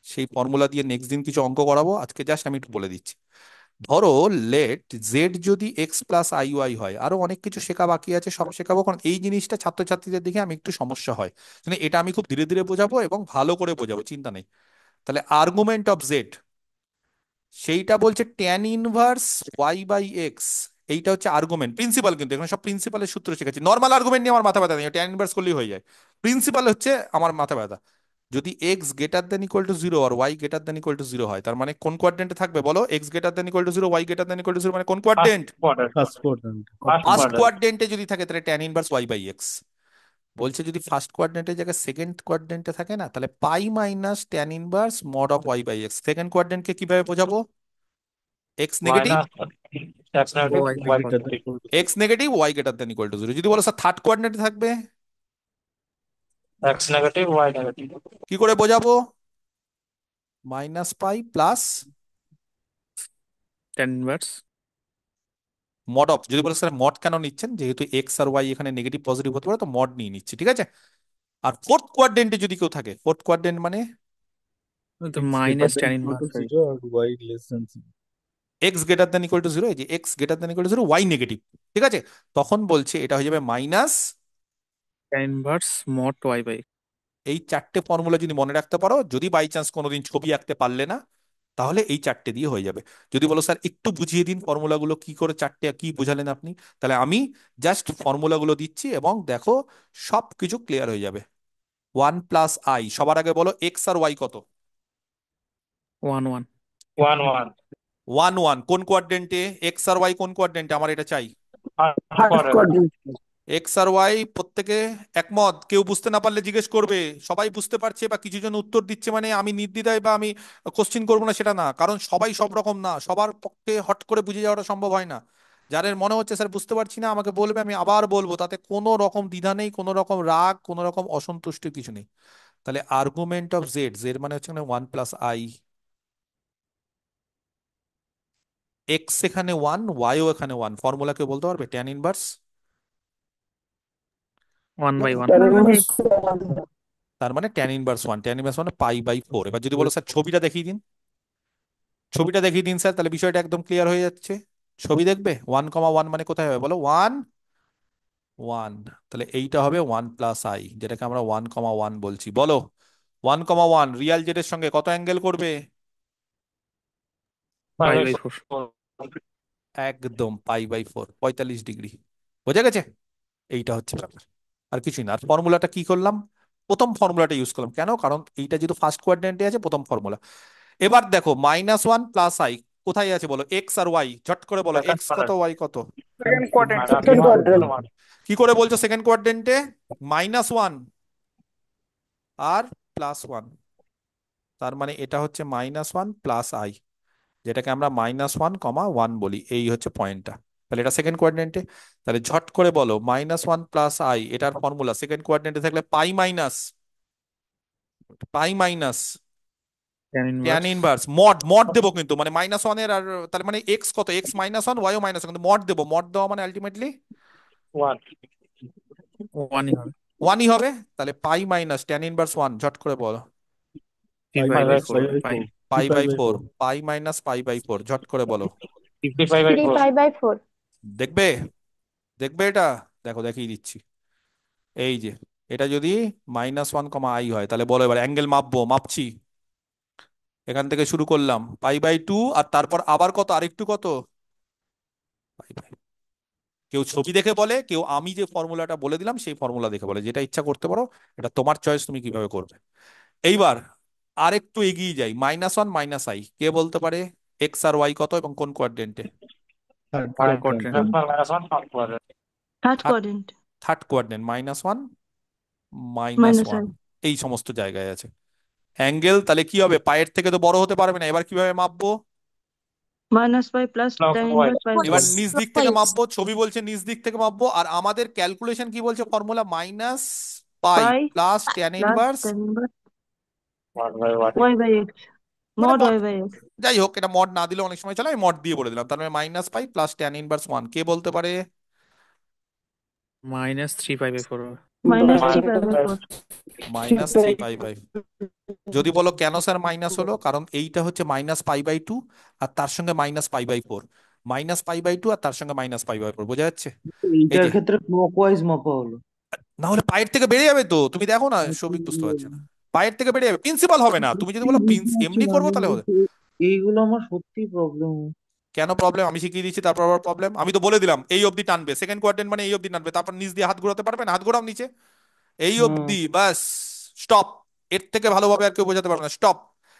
সেই ফর্মুলা দিয়ে নেক্সট দিন কিছু অঙ্ক করাবো, আজকে জাস্ট আমি একটু বলে দিচ্ছি। ধরো লেট জেড যদি এক্স প্লাস আই ওয়াই হয়, আরো অনেক কিছু শেখা বাকি আছে, সব শেখাবো, কারণ এই জিনিসটা ছাত্রছাত্রীদের দিকে আমি একটু সমস্যা হয়, মানে এটা আমি খুব ধীরে ধীরে বোঝাবো এবং ভালো করে বোঝাবো, চিন্তা নেই। তাহলে আর্গুমেন্ট অফ জেড, সেইটা বলছে tan−1 y/x। এইটা হচ্ছে আর্গুমেন্ট, প্রিন্সিপাল, কিন্তু এখানে সব প্রিন্সিপালের সূত্র শেখাচ্ছি। নর্মাল আর্গুমেন্ট নিয়ে আমার মাথা ব্যথা নেই, tan−1 করলেই হয়ে যায়। প্রিন্সিপাল হচ্ছে আমার মাথা ব্যথা। যদি x > 0 আর y > 0 হয়, তার মানে কোন কোয়াড্রেন্টে থাকবে বলো? x > 0 y > 0 মানে কোন first quadrant? Quarter first quadrant. First first quarter কোয়াড্রেন্টে যদি থাকে তাহলে tan−1 y/x। বলছে যদি ফার্স্ট কোয়াড্রেন্টের জায়গায় সেকেন্ড কোয়াড্রেন্টে থাকে না, তাহলে pi minus tan−1 mod of y/x। Second কোয়াড্রেন্টকে কিভাবে বোঝাবো? X negative, minus x negative y y greater than positive equal to x negative y greater than equal to 0। যদি বলো স্যার থার্ড কোয়াড্রেন্টে থাকবে, এক্স নেগেটিভ ওয়াই নেগেটিভ কি করে বোঝাবো? -π প্লাস tan ইনভার্স মড অফ। যদি বলো স্যার মড কেন নিচ্ছেন, যেহেতু এক্স আর ওয়াই এখানে নেগেটিভ পজিটিভ হতে পারে, তো মড নিয়ে নিচ্ছি, ঠিক আছে। আর ফোর্থ কোয়াড্রেন্টে যদি কেউ থাকে, ফোর্থ কোয়াড্রেন্ট মানে তো x greater minus than tan equal to inverse হয়। 0 আর y less than 0। X greater than equal to 0, এই যে x greater than equal to 0 y negative, ঠিক আছে। তখন বলছে এটা হয়ে যাবে minus, tan inverse mod y/x। এই চারটে ফর্মুলা যদি মনে রাখতে পারো, যদি বাই চান্স কোনোদিন ছবি আঁকতে পারলে না, তাহলে এই চারটে দিয়ে হয়ে যাবে। যদি বলো স্যার একটু বুঝিয়ে দিন ফর্মুলাগুলো কি করে, চারটে কি বোঝালেন আপনি, তাহলে আমি জাস্ট ফর্মুলাগুলো দিচ্ছি এবং দেখো সব কিছু ক্লিয়ার হয়ে যাবে। 1 + i, সবার আগে বলো এক্স আর ওয়াই কত? 1 1। 1 1 1 1 কোন কোয়াড্রেন্টে? এক্স আর ওয়াই কোন কোয়াড্রেন্টে? আমার এটা চাই। First first quarter quadrant x আর ওয়াই প্রত্যেকে একমত, কেউ বুঝতে না পারলে জিজ্ঞেস করবে। সবাই বুঝতে পারছে বা কিছু জন উত্তর দিচ্ছে মানে আমি নির্দ্বিধায় বা আমি কোশ্চিন করবো না সেটা না, কারণ সবাই সব রকম না, সবার পক্ষে হট করে বুঝে যাওয়াটা সম্ভব হয় না। যাদের মনে হচ্ছে স্যার বুঝতে পারছি না আমাকে বলবে, আমি আবার বলবো, তাতে কোনো রকম দ্বিধা নেই, কোনো রকম রাগ, কোনো রকম অসন্তুষ্টি কিছু নেই। তাহলে আর্গুমেন্ট অফ জেড, জেড মানে হচ্ছে 1 + i, এক্স এখানে 1, ওয়াইও এখানে 1, ফর্মুলা কেউ বলতে পারবে? Tan inverse 1/1। তার মানে ট্যান ইনভার্স 1, ট্যান ইনভার্স মানে π/4। এবার যদি বলো স্যার ছবিটা দেখিয়ে দিন, ছবিটা দেখিয়ে দিন স্যার, তাহলে বিষয়টা একদম ক্লিয়ার হয়ে যাচ্ছে। ছবি দেখবে 1,1 মানে কোথায় হবে বলো? 1 1, তাহলে এইটা হবে 1 + i, যেটাকে আমরা 1,1 বলছি। বলো 1,1 রিয়াল জেড এর সঙ্গে কত অ্যাঙ্গেল করবে? 5/4। একদম π/4, 45 ডিগ্রি। বোঝা গেছে? এইটা হচ্ছে ব্যাপার, আর কিছুই না। আর ফর্মুলাটা কি করলাম? প্রথম ফর্মুলাটা ইউজ করলাম। কেন? কারণ এইটা যেহেতু ফার্স্ট কোয়াড্রেন্টে আছে, প্রথম ফর্মুলা। এবার দেখো -1 + i কোথায় আছে বলো? এক্স আর ওয়াই, ঝট করে বলো, সেকেন্ড এক্স কত কোয়াড্রেন্ট, ওয়াই কত? Second quadrant. Second quadrant. কি করে বলছো সেকেন্ড কোয়াড্রেন্টে? -1 আর +1, তার মানে এটা হচ্ছে -1 + i, যেটাকে আমরা -1,1 বলি। এই হচ্ছে পয়েন্টটা। তাহলে এটা সেকেন্ড কোয়াড্রেন্টে। তাহলে ঝট করে বলো -1 + i, এটার ফর্মুলা সেকেন্ড কোয়াড্রেন্টে থাকলে pi minus tan tan inverse inverse mod, mod দেবো কিন্তু, মানে -1 আর তার মানে এক্স কত? এক্স -1, ওয়াইও -1, কিন্তু মড দেবো। মড দেওয়া মানে আলটিমেটলি 1 1ই হবে। 1ই হবে। তাহলে π - tan−1, ঝট করে বলো। 3/4 5/4 হবে। পাই π/4, 3/4 π - π/4, ঝট করে বলো। 55/4 3π/4। দেখবে, দেখবে এটা, দেখো দেখিয়ে দিচ্ছি। এই যে এটা যদি -1,i হয়, তাহলে বলো এবার অ্যাঙ্গেল মাপবো, মাপছি। এখান থেকে শুরু করলাম π/2, আর তারপর আবার কত? আরেকটু কত? পাই। কেউ ছবি দেখে বলে, কেউ আমি যে ফর্মুলাটা বলে দিলাম সেই ফর্মুলা দেখে বলে, যেটা ইচ্ছা করতে পারো। এটা তোমার চয়েস, তুমি কিভাবে করবে। এইবার আরেকটু এগিয়ে যাই, -1 - i, কে বলতে পারে এক্স আর ওয়াই কত এবং কোন কোয়াড্রেন্টে? Third third quadrant. Quadrant. -1 quadrant, third quadrant. Third quadrant, -1 -i। -1 এই সমস্ত জায়গায় আছে অ্যাঙ্গেল। তাহলে কি হবে? পায়ের থেকে তো বড় হতে পারবে না। এবার কিভাবে মাপবো? -y + tan clockwise, inverse এবার π/4। নিচ দিক থেকে clockwise, মাপবো, ছবি বলছে নিচ দিক থেকে মাপবো, আর আমাদের ক্যালকুলেশন কি বলছে? ফর্মুলা -π পাই + tan inverse. tan inverse 1/1 y/x, মানে mod মড, y/x। যাই হোক, এটা মড না দিলে অনেক সময় চলে, আমি মড দিয়ে বলে দিলাম। তার মানে -π + tan ইনভার্স 1, কে বলতে পারে? -3/4 হবে। -3π/4। -3π/4। যদি বলো কেন স্যার মাইনাস হলো, কারণ এইটা হচ্ছে -π/2 আর তার সঙ্গে -π/4, -π/2 আর তার সঙ্গে -π/4, বোঝা যাচ্ছে? এই এইটার যে, ক্ষেত্রে ক্লকওয়াইজ মাপা হলো। না হলে পায়ের থেকে বেড়ে যাবে তো, তুমি দেখো না, সৌভিক বুঝতে পারছে না। পায়ের থেকে বেড়ে যাবে, প্রিন্সিপাল হবে না। তুমি যদি সত্যি বলো বুঝতে পারছি এমনি না করবো আমি, তাহলে হবে। এইগুলো আমার সত্যি প্রবলেম। কেন প্রবলেম? আমি শিখিয়ে দিচ্ছি, তারপর আবার প্রবলেম? আমি তো বলে দিলাম এই অবধি টানবে, সেকেন্ড কোয়াড্রেন্ট মানে এই অবধি টানবে, তারপর নিচ দিয়ে হাত ঘোরাতে পারবে না, হাত ঘোরাও নিচে, এই হুম। অবধি বাস, স্টপ। এর থেকে ভালোভাবে আর কেউ বোঝাতে পারবে না, স্টপ।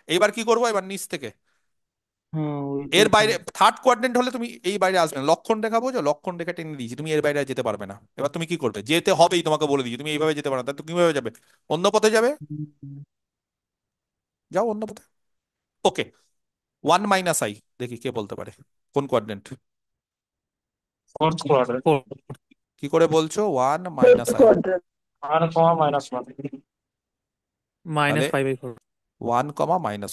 এইবার কি করবো? এবার নিচ থেকে, হ্যাঁ ওইটাই এর তো। বাইরে থার্ড কোয়াড্রেন্ট হলে তুমি এই বাইরে আসবে না। লক্ষণ রেখা বোঝো? লক্ষণ রেখা টেনে দিয়েছি, তুমি এর বাইরে আর যেতে পারবে না। এবার তুমি কি করবে? যেতে হবেই, তোমাকে বলে দিয়েছি, তুমি এইভাবে যেতে পারো না, তাহলে তুমি কিভাবে যাবে? অন্য পথে যাবে, হুম। যাও অন্য পথে। ওকে, 1 - i, দেখি কে বলতে পারে কোন কোয়াড্রেন্ট। 4th quadrant, কি করে বলছো 1 ফোর্থ - i? কোয়াড্রেন্ট। 1, -1, তাহলে -5/4। 1,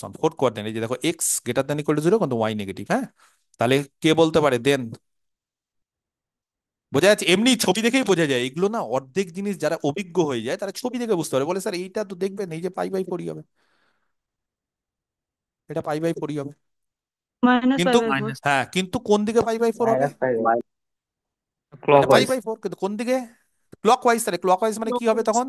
-1, ফোর্থ কোয়াড্রেন্ট। এই যে দেখো, x greater than equal to 0 কিন্তু ওয়াই নেগেটিভ। হ্যাঁ, তাহলে কে বলতে পারে দেন? বোঝা যাচ্ছে? এমনি ছবি দেখেই বোঝা যায় এগুলো না, অর্ধেক জিনিস যারা অভিজ্ঞ হয়ে যায় তারা ছবি দেখে বুঝতে পারে, বলে স্যার এইটা তো দেখবেন, এই যে π/4 হবে, এটা π/4 হবে। কিন্তু -π/4। মাইনাস হ্যাঁ, কিন্তু কোন দিকে π/4 হবে? -5/4। এটা ক্লকওয়াইজ π/4, কিন্তু কোন দিকে? ক্লকওয়াইজ। তাহলে ক্লকওয়াইজ মানে কি হবে clockwise, তখন?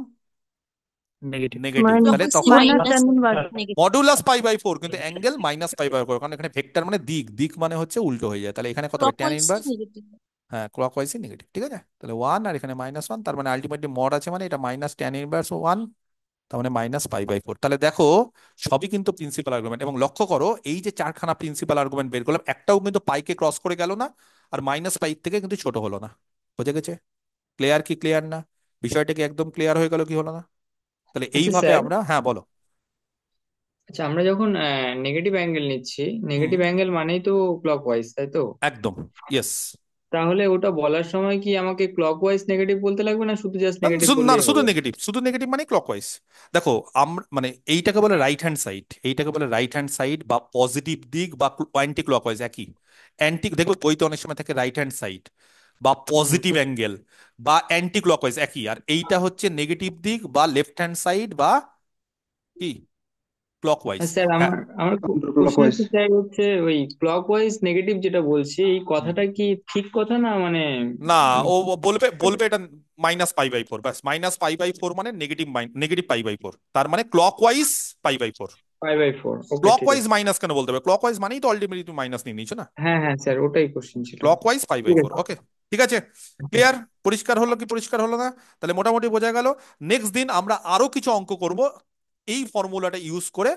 নেগেটিভ। নেগেটিভ। তাহলে clockwise তখন minus negative, মডুলাস π/4, কিন্তু অ্যাঙ্গেল -π/4, কারণ এখানে ভেক্টর মানে দিক, দিক মানে হচ্ছে উল্টো হয়ে যায়। তাহলে এখানে কত হবে? ট্যান clockwise ইনভার্স, negative, হ্যাঁ ক্লকওয়াইজই নেগেটিভ। ঠিক আছে, তাহলে 1 আর এখানে -1, তার মানে আলটিমেটলি মড আছে মানে এটা -tan−1, তার মানে -π/4। তাহলে দেখো, সবই কিন্তু প্রিন্সিপাল আর্গুমেন্ট। এবং লক্ষ্য করো, এই যে চারখানা প্রিন্সিপাল আর্গুমেন্ট বের করলাম, একটাও কিন্তু পাইকে ক্রস করে গেল না, আর -π থেকে কিন্তু ছোট হলো না। বুঝে গেছে? ক্লিয়ার কি ক্লিয়ার না? বিষয়টা কি একদম ক্লিয়ার হয়ে গেল কি হলো না? তাহলে আচ্ছা এইভাবে স্যার, আমরা, হ্যাঁ বলো। আচ্ছা আমরা যখন নেগেটিভ অ্যাঙ্গেল নিচ্ছি, হুম, নেগেটিভ অ্যাঙ্গেল মানেই তো ক্লকওয়াইজ, তাই তো? একদম, ইয়েস। তাহলে ওটা বলার সময় কি আমাকে ক্লকওয়াইজ নেগেটিভ বলতে লাগবে, না শুধু জাস্ট নেগেটিভ না, বললেই শুধু হবে? নেগেটিভ, শুধু নেগেটিভ মানে ক্লকওয়াইজ। দেখো, আমরা মানে এইটাকে বলে রাইট হ্যান্ড সাইড, এইটাকে বলে রাইট হ্যান্ড সাইড বা পজিটিভ দিক বা অ্যান্টি ক্লকওয়াইজ একই। অ্যান্টি, দেখো বইতে অনেক সময় থাকে রাইট হ্যান্ড সাইড বা হুম। পজিটিভ অ্যাঙ্গেল বা অ্যান্টি ক্লকওয়াইজ একই। আর এইটা হচ্ছে নেগেটিভ দিক বা লেফট হ্যান্ড সাইড বা কি ক্লকওয়াইজ। আর স্যার, হ্যাঁ, আমার আমার কাউন্টার কোশ্চেন ক্লকওয়াইজ। হচ্ছে স্যার, হচ্ছে ওই ক্লকওয়াইজ নেগেটিভ যেটা বলছি, এই হুম। কথাটা কি ঠিক কথা না মানে? না, ও বলবে বলবে এটা -π/4, ব্যাস। -π/4 মানে নেগেটিভ, নেগেটিভ π/4, তার মানে ক্লকওয়াইজ π/4। 5/4, ওকে ঠিক ক্লকওয়াইজ আছে। মাইনাস কেন বলতে হবে? ক্লকওয়াইজ মানেই তো আলটিমেটলি তুমি মাইনাস নিয়ে নিয়েছো না। হ্যাঁ হ্যাঁ স্যার, ওটাই কোশ্চেন ছিল। ক্লকওয়াইজ পাই বাই ঠিক ফোর আছে। ওকে, ঠিক আছে। ক্লিয়ার? পরিষ্কার হলো কি পরিষ্কার হলো না? তাহলে মোটামুটি বোঝা গেল। নেক্সট দিন আমরা আরো কিছু অঙ্ক করব এই ফর্মুলাটা ইউজ করে।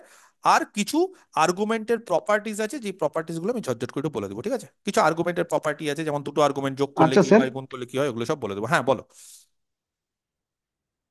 আর কিছু আর্গুমেন্টের প্রপার্টিজ আছে, যে প্রপার্টিজ গুলো আমি ঝটঝট করে একটু বলে দেবো, ঠিক আছে? কিছু আর্গুমেন্টের প্রপার্টি আছে, যেমন দুটো আর্গুমেন্ট যোগ করলে আচ্ছা কি স্যার, হয়, গুণ করলে কি হয়, ওগুলো সব বলে দেবো। হ্যাঁ বলো।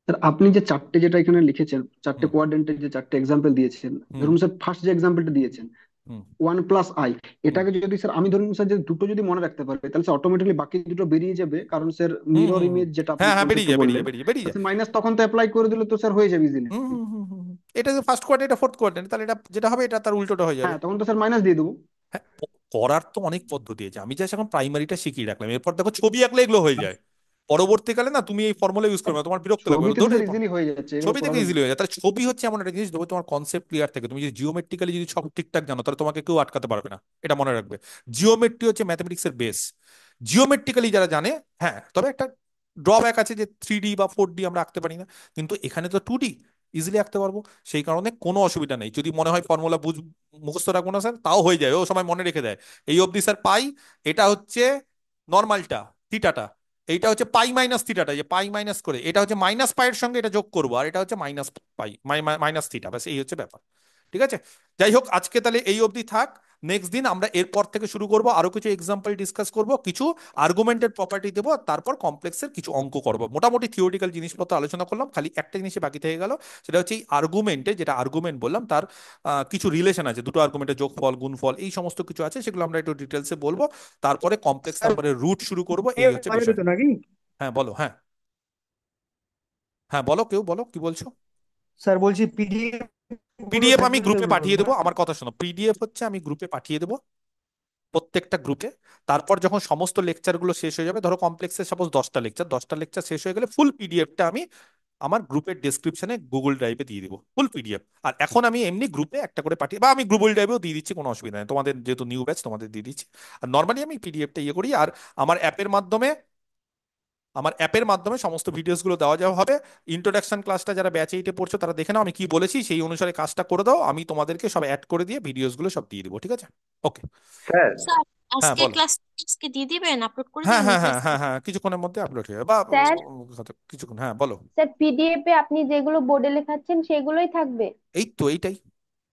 স্যার আপনি যে চারটে যেটা এখানে লিখেছেন, চারটে হুম, কোয়াড্রেন্টের যে চারটে এক্সাম্পল দিয়েছেন, হুম, ধরুন স্যার ফার্স্ট যে এক্সাম্পলটা দিয়েছেন হুম, 1 + i, হুম, এটাকে যদি স্যার আমি ধরুন স্যার যে দুটো যদি মনে রাখতে পারি, তাহলে স্যার অটোমেটিকলি বাকি দুটো বেরিয়ে যাবে, কারণ স্যার হুম, মিরর হুম, হুম। ইমেজ যেটা আপনি হ্যাঁ হ্যাঁ, বেরিয়ে কনসেপ্টে যায়, বেরিয়ে বললেন, যায়, বেরিয়ে যায়। মাইনাস তখন তো অ্যাপ্লাই করে দিলে তো স্যার হয়ে যাবে ইজিলি। হুম, হুম, হুম, হুম, হুম। এটা যে ফার্স্ট কোয়ার্টার, এটা ফোর্থ কোয়ার্টার, তাহলে এটা যেটা হবে এটা তার উল্টোটা হয়ে যাবে। হ্যাঁ, তখন তো স্যার মাইনাস দিয়ে দেবো। হ্যাঁ, করার তো অনেক পদ্ধতি আছে, আমি জাস্ট এখন প্রাইমারিটা শিখিয়ে রাখলাম। এরপর দেখো ছবি আঁকলে এগুলো হয়ে যায়। পরবর্তীকালে না তুমি এই ফর্মুলা ইউজ করবে না, তোমার বিরক্ত লাগবে, ছবি তো ধরে স্যার ইজিলি হয়ে যাচ্ছে, এগুলো ছবি থেকে করার। ইজিলি হয়ে যায়। তাহলে ছবি হচ্ছে এমন একটা জিনিস, যবে তোমার কনসেপ্ট ক্লিয়ার থাকে, তুমি যদি জিওমেট্রিক্যালি যদি সব ঠিকঠাক জানো, তাহলে তোমাকে কেউ আটকাতে পারবে না, এটা মনে রাখবে। জিওমেট্রি হচ্ছে ম্যাথমেটিক্স এর বেস। জিওমেট্রিক্যালি যারা জানে, হ্যাঁ, তবে একটা ড্রব্যাক আছে যে 3D বা 4D আমরা আঁকতে পারি না, কিন্তু এখানে তো 2D ইজিলি আঁকতে পারবো। সেই কারণে কোনো অসুবিধা নেই। যদি মনে হয় ফর্মুলা মুখস্থ রাখবো না স্যার, তাও হয়ে যায়, ও সময় মনে রেখে দেয়। এই অবধি স্যার পাই, এটা হচ্ছে নর্মালটা, থিটাটা। এইটা হচ্ছে পাই-থিটাটা, যে পাই মাইনাস করে, এটা হচ্ছে মাইনাস পাই এর সঙ্গে এটা যোগ করবো, আর এটা হচ্ছে মাইনাস পাই, -থিটা, ব্যাস এই হচ্ছে ব্যাপার। ঠিক আছে, যাই হোক, আজকে তাহলে এই অবধি থাক। নেক্সট দিন আমরা এরপর থেকে শুরু করব, আরো কিছু এক্সাম্পল ডিসকাস করব, কিছু আর্গুমেন্টের প্রপার্টি দেবো, তারপর কমপ্লেক্সের কিছু অঙ্ক করব। মোটামুটি থিওরিটিক্যাল জিনিসপত্র আলোচনা করলাম, খালি একটা জিনিসই বাকি থেকে গেল। সেটা হচ্ছে এই আর্গুমেন্টে, যেটা আর্গুমেন্ট বললাম, তার কিছু রিলেশন আছে, দুটো আর্গুমেন্টের যোগফল, গুণফল, এই সমস্ত কিছু আছে, সেগুলো আমরা একটু ডিটেলসে বলবো। তারপরে কমপ্লেক্স নাম্বারের রুট শুরু করব, এই হচ্ছে পাওয়া যাবে বিষয়। তো নাকি? হ্যাঁ বলো, হ্যাঁ হ্যাঁ বলো, কেউ বলো, কি বলছো? স্যার বলছি পিডিএফ গুলো পিডিএফ আমি থাকবে তো গ্রুপে এগুলোর পাঠিয়ে না? দেবো, আমার কথা শোনো। পিডিএফ হচ্ছে আমি গ্রুপে পাঠিয়ে দেবো, প্রত্যেকটা গ্রুপে। তারপর যখন সমস্ত লেকচারগুলো শেষ হয়ে যাবে, ধরো কমপ্লেক্সের সাপোজ 10টা লেকচার শেষ হয়ে গেলে ফুল পিডিএফটা আমি আমার গ্রুপের ডেসক্রিপশনে গুগল ড্রাইভে দিয়ে দিব, ফুল পিডিএফ। আর এখন আমি এমনি গ্রুপে একটা করে পাঠিয়ে, বা আমি গুগল ড্রাইভেও দিয়ে দিচ্ছি, কোনো অসুবিধা নেই, তোমাদের যেহেতু নিউ ব্যাচ তোমাদের দিয়ে দিচ্ছি। আর নর্মালি আমি পিডিএফটা ইয়ে করি, আর আমার অ্যাপের মাধ্যমে আমার অ্যাপের মাধ্যমে সমস্ত ভিডিওস গুলো দেওয়া যাওয়া হবে। ইন্ট্রোডাকশন ক্লাসটা যারা ব্যাচ 8-এ পড়ছো তারা দেখে নাও, আমি কি বলেছি সেই অনুসারে কাজটা করে দাও, আমি তোমাদেরকে সব অ্যাড করে দিয়ে ভিডিওস গুলো সব দিয়ে দিবো, ঠিক আছে? ওকে। স্যার, স্যার, হ্যাঁ আজকে বলো। ক্লাস আজকে দিয়ে দিবেন, আপলোড করে হ্যাঁ দিবেন হ্যাঁ এই হ্যাঁ ক্লাস? হ্যাঁ হ্যাঁ, কিছুক্ষণের মধ্যে আপলোড হয়ে যাবে, বা স্যার, কিছুক্ষণ, হ্যাঁ বলো। স্যার পিডিএফ এ আপনি যেগুলো বোর্ডে লেখাচ্ছেন সেগুলোই থাকবে? এই তো এইটাই।